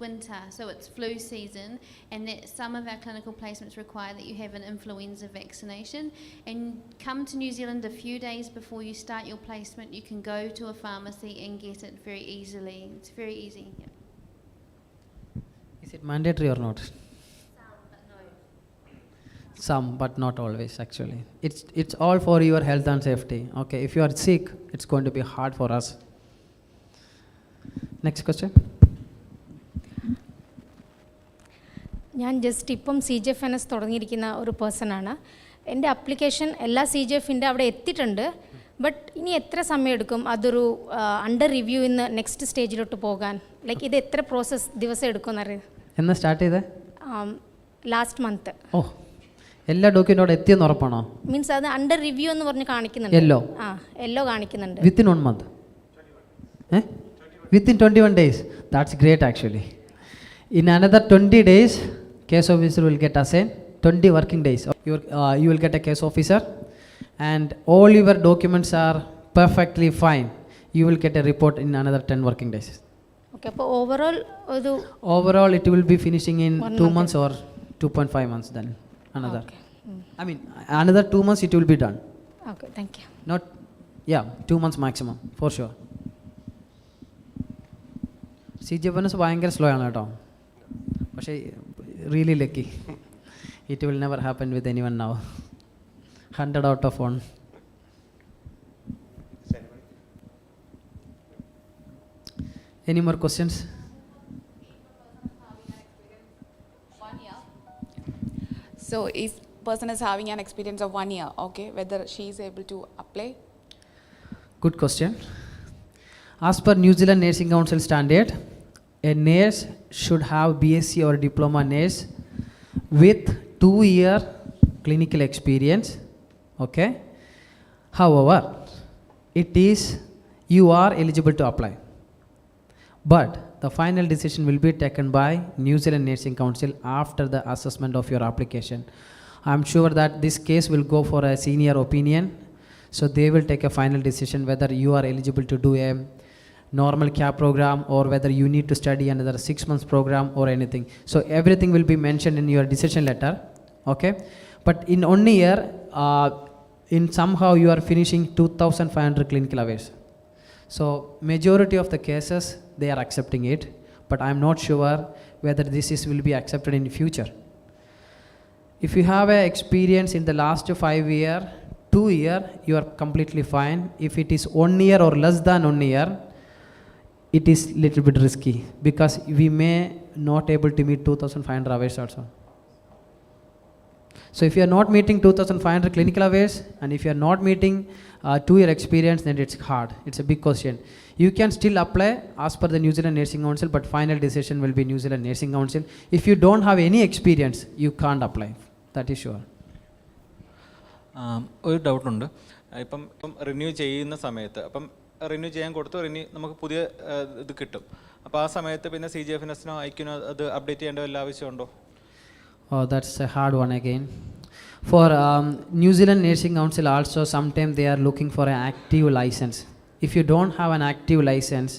winter, so it's flu season, and that some of our clinical placements require that you have an influenza vaccination. And come to New Zealand a few days before you start your placement, you can go to a pharmacy and get it very easily. It's very easy. Yeah. Is it mandatory or not? Some, but not always actually. It's all for your health and safety. Okay, if you are sick, it's going to be hard for us. Next question. ഞാൻ just ഇപ്പം CGFNS തുടങ്ങിയിരിക്കുന്ന ഒരു പേഴ്സണാണ്. എൻ്റെ application എല്ലാ CGFൻ്റെ അവിടെ എത്തിയിട്ടുണ്ട്. But ഇനി എത്ര സമയം എടുക്കും അതൊരു അണ്ടർ റിവ്യൂ ഇന്ന് നെക്സ്റ്റ് സ്റ്റേജിലോട്ട് പോകാൻ? ലൈക്ക് ഇത് എത്ര പ്രോസസ്സ് ദിവസം എടുക്കും എന്നറിയാം. എന്നാ സ്റ്റാർട്ട് ചെയ്തേ? Last month. ഓ, എല്ലാ ഡോക്യുമെന്റോടെ എത്തിയെന്ന് ഉറപ്പാണോ? മീൻസ് അത് അണ്ടർ റിവ്യൂ എന്ന് പറഞ്ഞ് കാണിക്കുന്നുണ്ട്. യെല്ലോ. യെല്ലോ കാണിക്കുന്നുണ്ട്. Within 1 month. Within 21 days. That's great actually. In another 20 days, case officer will get assigned. 20 working days. You will get a case officer, and all your documents are perfectly fine. You will get a report in another 10 working days. Okay, അപ്പോൾ overall it will be finishing in 2 months or 2.5 months then. Another. Okay. I mean, another 2 months it will be done. Okay, thank you. Not, yeah, 2 months maximum, for sure. CGFNS ഭയങ്കര slow ആണ് കേട്ടോ. പക്ഷേ really lucky. It will never happen with anyone now. 100 out of 1. Any more questions? So if person is having an experience of 1 year, okay, whether she is able to apply? Good question. As per New Zealand Nursing Council standard, a nurse should have BSc or diploma nurse with 2-year clinical experience. Okay. However, you are eligible to apply. But the final decision will be taken by New Zealand Nursing Council after the assessment of your application. I am sure that this case will go for a senior opinion, so they will take a final decision whether you are eligible to do a normal CAP program or whether you need to study another 6 months program or anything. So everything will be mentioned in your decision letter, okay? But in 1 year, in somehow you are finishing 2,500 clinical hours. So majority of the cases, they are accepting it, but I am not sure whether this will be accepted in the future. If you have a experience in the last 5 years, 2 years, you are completely fine. If it is 1 year or less than 1 year, it is little bit risky because we may not able to meet 2,500 hours also. So if you are not meeting 2,500 clinical hours and if you are not meeting 2-year experience, then it's hard. It's a big question. You can still apply as per the New Zealand Nursing Council, but final decision will be New Zealand Nursing Council. If you don't have any experience, you can't apply. That is sure. ഒരു ഡൗട്ടുണ്ട്. ഇപ്പം renew ചെയ്യുന്ന സമയത്ത് renew ചെയ്യാൻ കൊടുത്തു നമുക്ക് പുതിയ ഇത് കിട്ടും. അപ്പോൾ ആ സമയത്ത് പിന്നെ CGFNS-നോ IQ-നോ അത് അപ്ഡേറ്റ് ചെയ്യേണ്ട വല്ല ആവശ്യമുണ്ടോ? Oh, that's a hard one again. For New Zealand Nursing Council also, sometimes they are looking for an active license. If you don't have an active license,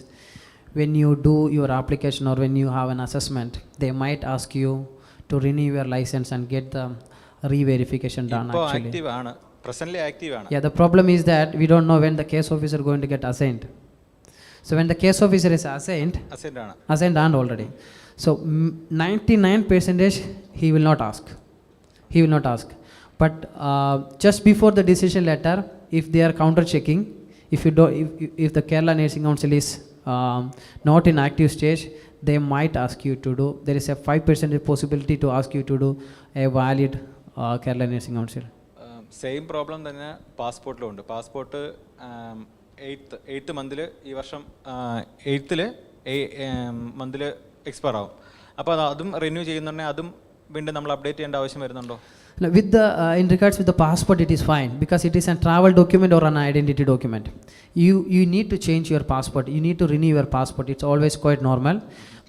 when you do your application or when you have an assessment, they might ask you to renew your license and get the re-verification done actually. Active ആണ്. Presently active ആണ്. Yeah, the problem is that we don't know when the case officer going to get assigned. So when the case officer is assigned and already. So 99% he will not ask. He will not ask. But just before the decision letter, if they are counter checking, if the Kerala Nursing Council is not in active stage, they might ask you to do. There is a 5% possibility to ask you to do a valid Kerala Nursing Council. Same problem തന്നെ പാസ്പോർട്ടിലുണ്ട്. Passport 8th മന്തിൽ ഈ വർഷം 8th മന്തിൽ expire ആവും. അപ്പോൾ അതും renew ചെയ്യുന്നുണ്ടെങ്കിൽ അതും വീണ്ടും നമ്മൾ അപ്ഡേറ്റ് ചെയ്യേണ്ട ആവശ്യം വരുന്നുണ്ടോ? With the in regards with the passport, it is fine because it is a travel document or an identity document. You need to change your passport. You need to renew your passport. It's always quite normal,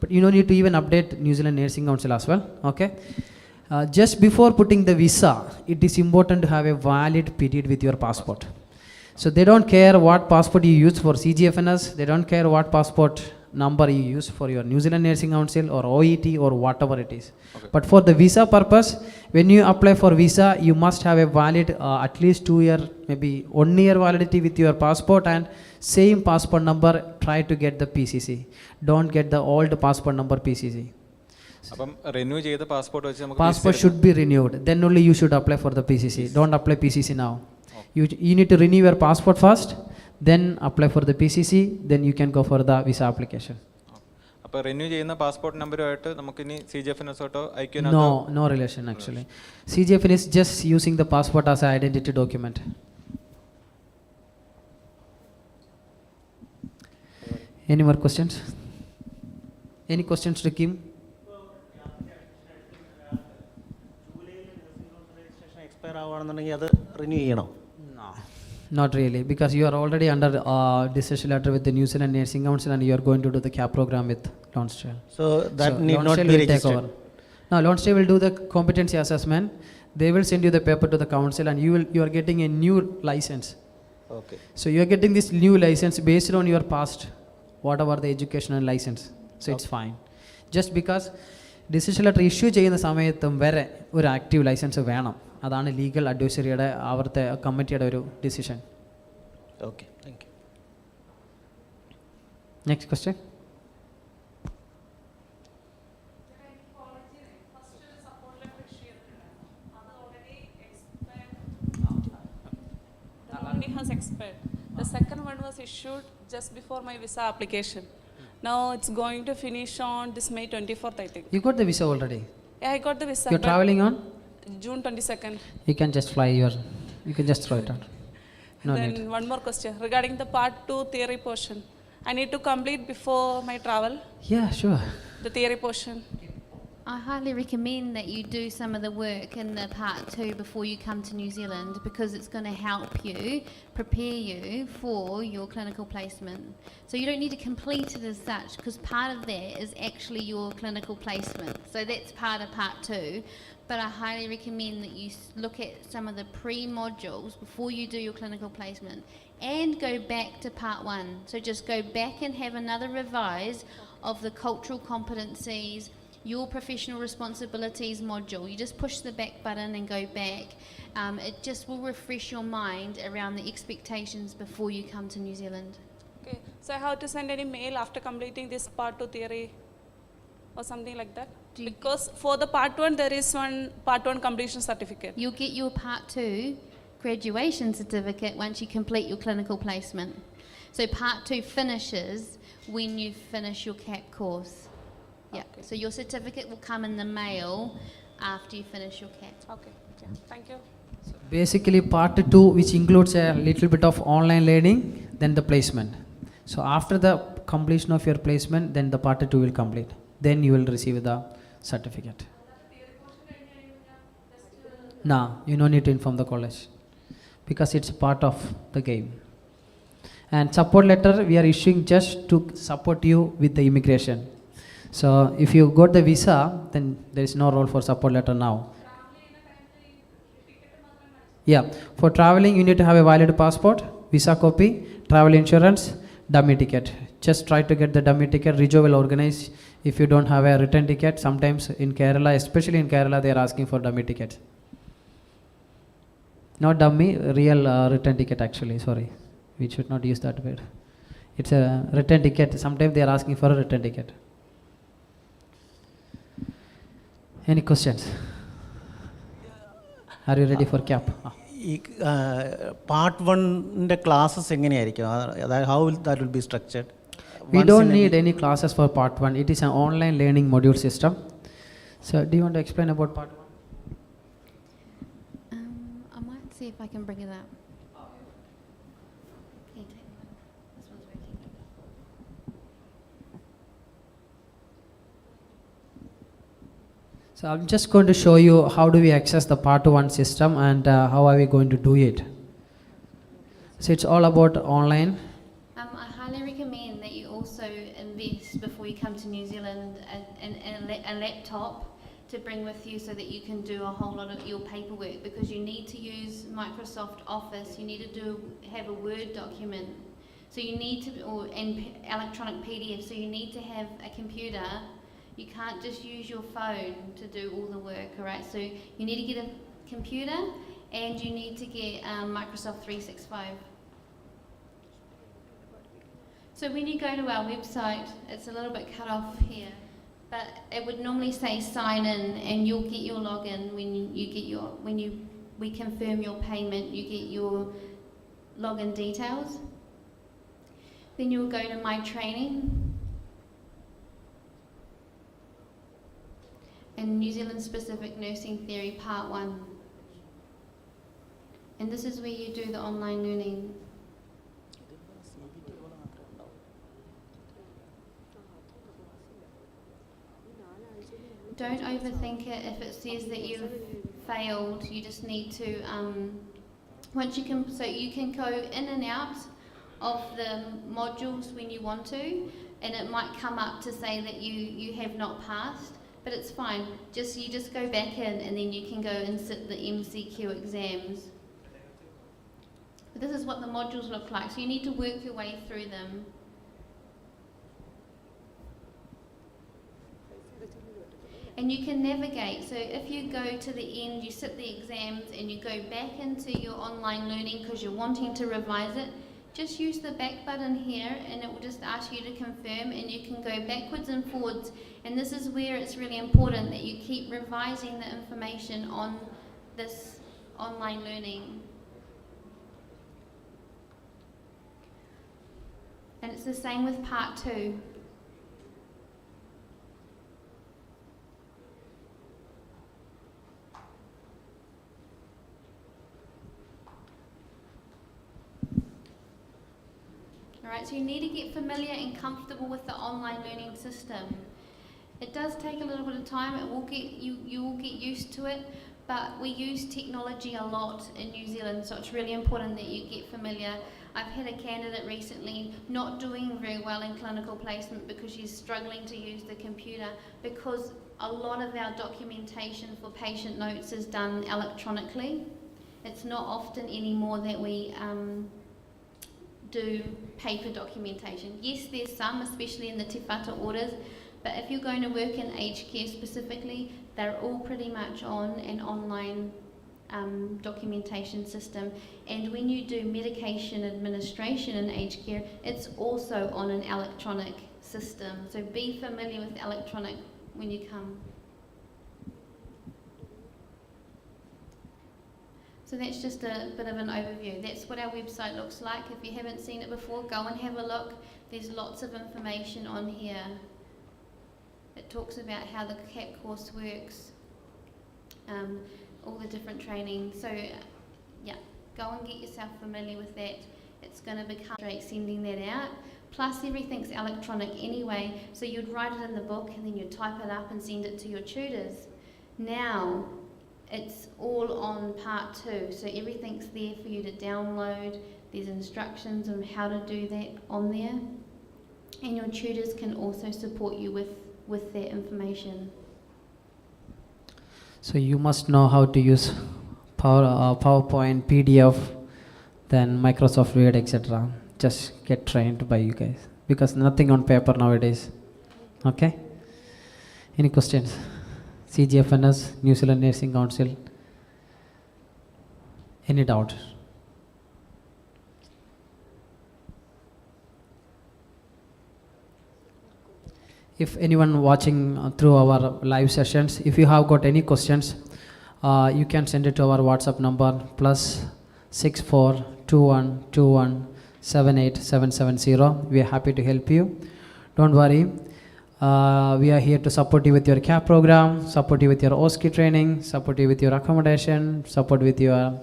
but you don't need to even update New Zealand Nursing Council as well. Okay. Just before putting the visa, it is important to have a valid period with your passport. So they don't care what passport you use for CGFNS. They don't care what passport number you use for your New Zealand Nursing Council or OET or whatever it is. Okay. But for the visa purpose, when you apply for visa, you must have a valid at least 2 year, maybe 1 year validity with your passport and same passport number. Try to get the PCC. Don't get the old passport number PCC. Passport should be renewed. Then only you should apply for the PCC. Don't apply PCC now. Okay. You need to renew your passport first, then apply for the PCC, then you can go for the visa application. അപ്പോൾ renew ചെയ്യുന്ന passport നമ്പറുമായിട്ട് നമുക്കിനി CGFNS-ഓട്ടോ IQ-നോ no relation actually. CGFN is just using the passport as an identity document. Any more questions? Any questions to Kim? Expire ആവുകയാണെന്നുണ്ടെങ്കിൽ അത് renew ചെയ്യണോ? Not really, because you are already under decision letter with the New Zealand Nursing Council and you are going to do the CAP program with Lonsdale. So that need not be registered? No, Lonsdale will do the competency assessment. They will send you the paper to the council and you are getting a new license. Okay. So you are getting this new license based on your past, whatever the educational license. So it's fine. Just because decision letter issue ചെയ്യുന്ന സമയത്തും വരെ ഒരു active licence വേണം. അതാണ് legal അഡ്വൈസറിയുടെ അവിടുത്തെ കമ്മിറ്റിയുടെ ഒരു decision. Okay, thank you. Next question. Already has expired. The second one was issued just before my visa application. Now it's going to finish on this May 24th, I think. You got the visa already? Yeah, I got the visa. You're traveling on? June 22nd. You can just fly you can just throw it out. No then need. One more question regarding the part 2 theory portion. I need to complete before my travel? Yeah, sure. The theory portion. I highly recommend that you do some of the work in the part 2 before you come to New Zealand, because it's going to help you, prepare you for your clinical placement. So you don't need to complete it as such, because part of that is actually your clinical placement. So that's part of part 2. But I highly recommend that you look at some of the pre-modules before you do your clinical placement, and go back to part 1. So just go back and have another revise of the cultural competencies, your professional responsibilities module. You just push the back button and go back. It just will refresh your mind around the expectations before you come to New Zealand. Okay, so I have to send any mail after completing this part 2 theory or something like that? Because for the part 1 there is one part 1 completion certificate. You'll get your part 2 graduation certificate once you complete your clinical placement. So part 2 finishes when you finish your CAP course. Yeah, okay. So your certificate will come in the mail after you finish your CAP. Okay, yeah. Thank you. Basically part 2, which includes a little bit of online learning, then the placement. So after the completion of your placement, then the part 2 will complete. Then you will receive the certificate. No, you don't need to inform the college, because it's part of the game. And support letter we are issuing just to support you with the immigration. So if you got the visa, then there is no role for support letter now. Yeah, for traveling you need to have a valid passport, visa copy, travel insurance, dummy ticket. Just try to get the dummy ticket. Rijo will organize. If you don't have a return ticket, sometimes in Kerala, especially in Kerala, they are asking for dummy tickets. Not dummy, real return ticket actually, sorry. We should not use that word. It's a return ticket. Sometimes they are asking for a return ticket. Any questions? Are you ready for CAP? Part 1 classes how will that will be structured? We don't need any classes for part 1. It is an online learning module system. So do you want to explain about part 1? I might see if I can bring it up. Can you take it? This one's working. So I'm just going to show you how do we access the part 1 system and how are we going to do it. So it's all about online. I highly recommend that you also invest before you come to New Zealand a laptop to bring with you, so that you can do a whole lot of your paperwork, because you need to use Microsoft Office, you need to have a Word document, so you need to, and electronic PDF, so you need to have a computer. You can't just use your phone to do all the work, alright? So you need to get a computer, and you need to get Microsoft 365. So when you go to our website, it's a little bit cut off here, but it would normally say sign in, and you'll get your login when we confirm your payment. You get your login details. Then you'll go to my training, and New Zealand Specific Nursing Theory Part 1. And this is where you do the online learning. Don't overthink it. If it says that you've failed, you just need to, once you can, so you can go in and out of the modules when you want to, and it might come up to say that you have not passed, but it's fine. You just go back in, and then you can go and sit the MCQ exams. But this is what the modules look like, so you need to work your way through them. And you can navigate, so if you go to the end, you sit the exams, and you go back into your online learning because you're wanting to revise it, just use the back button here, and it will just ask you to confirm, and you can go backwards and forwards. And this is where it's really important that you keep revising the information on this online learning. And it's the same with part 2. Alright, so you need to get familiar and comfortable with the online learning system. It does take a little bit of time. It will get you will get used to it, but we use technology a lot in New Zealand, so it's really important that you get familiar. I've had a candidate recently not doing very well in clinical placement because she's struggling to use the computer, because a lot of our documentation for patient notes is done electronically. It's not often anymore that we do paper documentation. Yes, there's some, especially in the te whatu orders, but if you're going to work in aged care specifically, they're all pretty much on an online documentation system. And when you do medication administration in aged care, it's also on an electronic system. So be familiar with electronic when you come. So that's just a bit of an overview. That's what our website looks like. If you haven't seen it before, go and have a look. There's lots of information on here. It talks about how the CAP course works, all the different training. So yeah, go and get yourself familiar with that. It's going to become straight sending that out. Plus everything's electronic anyway, so you'd write it in the book and then you'd type it up and send it to your tutors. Now it's all on part 2, so everything's there for you to download. There's instructions on how to do that on there, and your tutors can also support you with that information. So you must know how to use PowerPoint, PDF, then Microsoft Word, etc. Just get trained by you guys, because nothing on paper nowadays. Okay? Any questions? CGFNS, New Zealand Nursing Council. Any doubt? If anyone watching through our live sessions, if you have got any questions, you can send it to our WhatsApp number +64 21 21 78770. We are happy to help you. Don't worry. We are here to support you with your CAP program, support you with your OSCE training, support you with your accommodation, support with your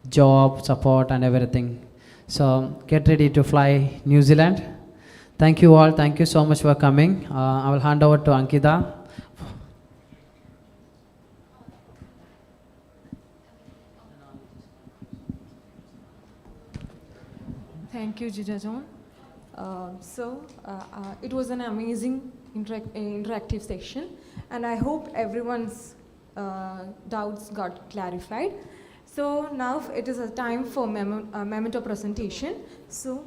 job support and everything. So get ready to fly New Zealand. Thank you all. Thank you so much for coming. I will hand over to Ankita. Thank you, Jija John. It was an amazing interactive session, and I hope everyone's doubts got clarified. So now it is a time for memento presentation. So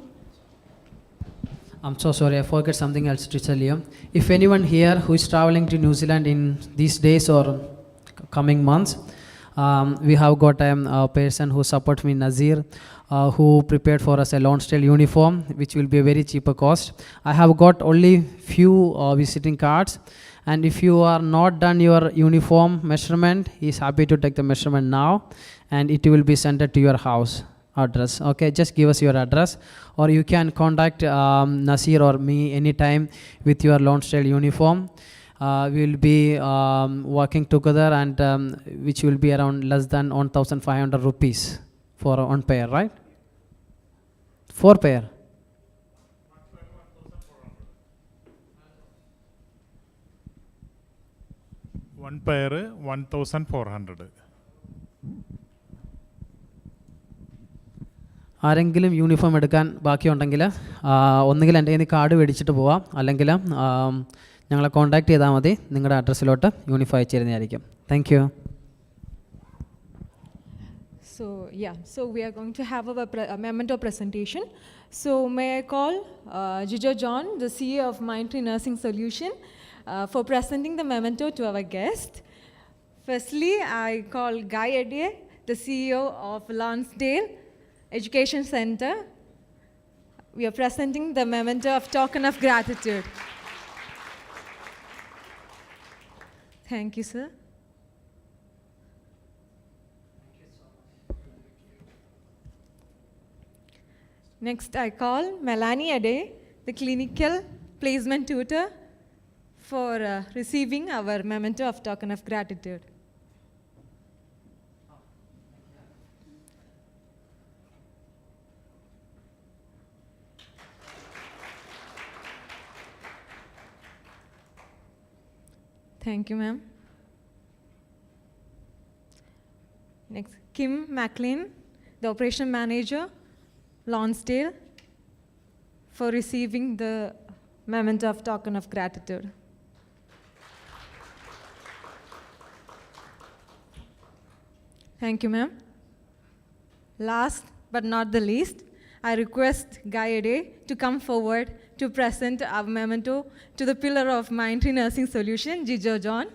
I'm so sorry, I forgot something else to tell you. If anyone here who is traveling to New Zealand in these days or coming months, we have got a person who supports me, Nazir, who prepared for us a Lonsdale uniform, which will be a very cheaper cost. I have got only few visiting cards, and if you are not done your uniform measurement, he is happy to take the measurement now, and it will be sent to your house address. Okay, just give us your address, or you can contact Nasir or me anytime with your Lonsdale uniform. We will be working together, and which will be around less than 1,500 rupees for one pair, right? 4 pair. One pair 1,400. ആരെങ്കിലും uniform എടുക്കാൻ ബാക്കിയുണ്ടെങ്കിൽ ഒന്നുകിൽ എൻ്റെ കയ്യിൽ നിന്ന് card മേടിച്ചിട്ട് പോവാം, അല്ലെങ്കിൽ ഞങ്ങളെ കോൺടാക്ട് ചെയ്താൽ മതി. നിങ്ങളുടെ അഡ്രസ്സിലോട്ട് യൂണിഫോം അയച്ചു തരുന്നതായിരിക്കും. Thank you. So we are going to have a memento presentation. So may I call Jija John, the CEO of Mindtree Nursing Solution, for presenting the memento to our guest. Firstly, I call Guy Edie, the CEO of Lonsdale Education Center. We are presenting the memento of token of gratitude. Thank you, sir. Next, I call Melanie Ade, the clinical placement tutor, for receiving our memento of token of gratitude. Thank you, ma'am. Next, Kim McLean, the Operation Manager, Lonsdale, for receiving the memento of token of gratitude. Thank you, ma'am. Last but not the least, I request Gayade to come forward to present our memento to the pillar of Mindtree Nursing Solution, Jijo John.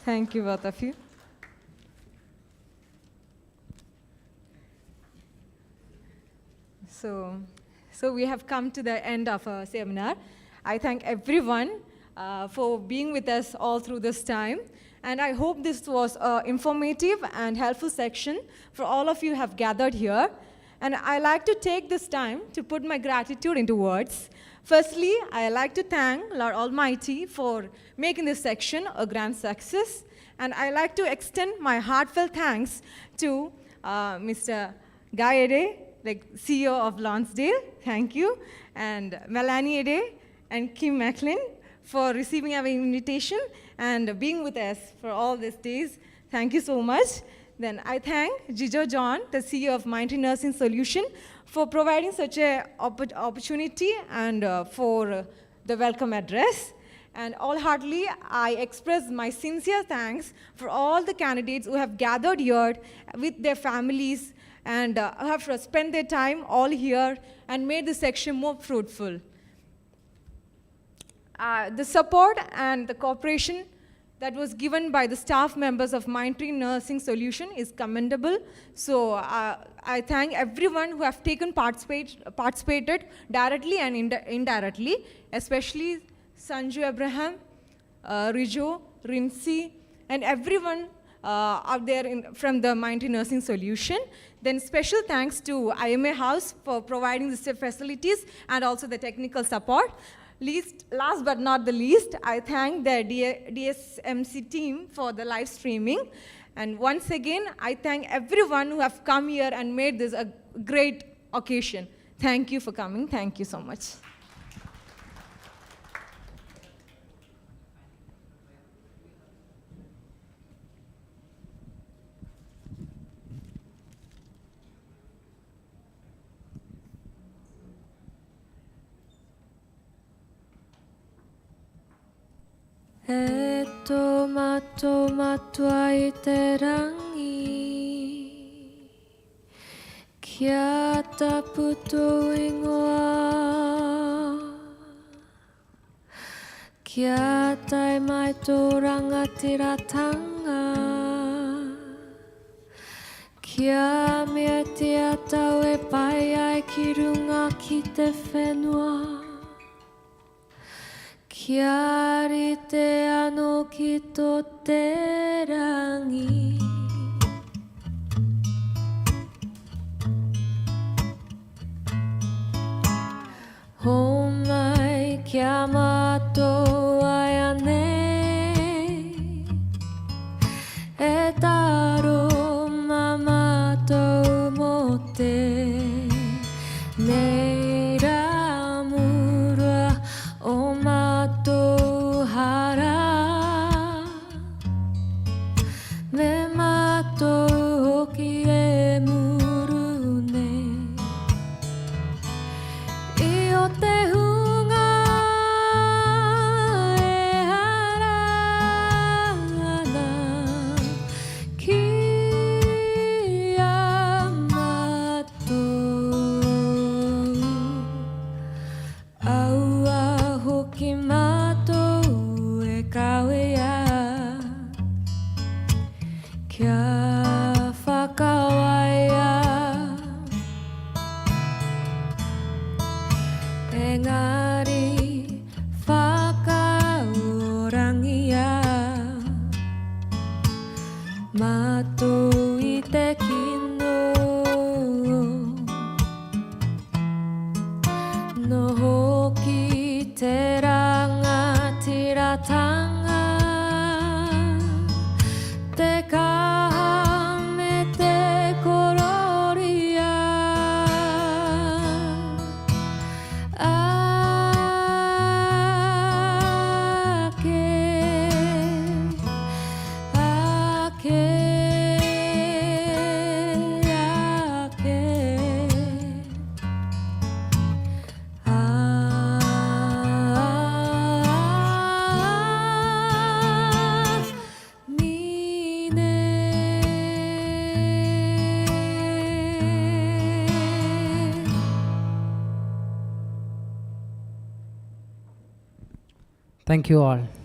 Thank you, both of you. So we have come to the end of our seminar. I thank everyone for being with us all through this time. And I hope this was an informative and helpful section for all of you who have gathered here. And I like to take this time to put my gratitude into words. Firstly, I like to thank Lord Almighty for making this section a grand success. And I like to extend my heartfelt thanks to Mr. Gayade, like CEO of Lonsdale, thank you, and Melanie Ede and Kim McLean for receiving our invitation and being with us for all these days. Thank you so much. Then I thank Jijo John, the CEO of Mindtree Nursing Solution, for providing such an opportunity and for the welcome address. And all-heartedly, I express my sincere thanks for all the candidates who have gathered here with their families and have spent their time all here and made this section more fruitful. The support and the cooperation that was given by the staff members of Mindtree Nursing Solution is commendable. So I thank everyone who have participated directly and indirectly, especially Sanju Abraham, Rijo, Rinsi, and everyone out there from the Mindtree Nursing Solution. Then special thanks to IMA House for providing the facilities and also the technical support. Last but not the least, I thank the Dsmc team for the live streaming. And once again, I thank everyone who have come here and made this a great occasion. Thank you for coming. Thank you so much. Matuai terangi Kia taputo ingoa Kia tai mai toranga tiratanga Kia mea te atau e pai ai ki runga ki te whenua Kia rite ano ki tō te rangi Ho mai kia mātou ai anei E taro ma mātou mo te Nei rā murua o mātou hara Me mātou hoki e muru nei I o te hunga e harana Ki a mātou Aua hoki mātou e kawea Kia whakawaia Engari whakaorangia Mātou I te kino No hoki te ranga tiratanga Thank you all.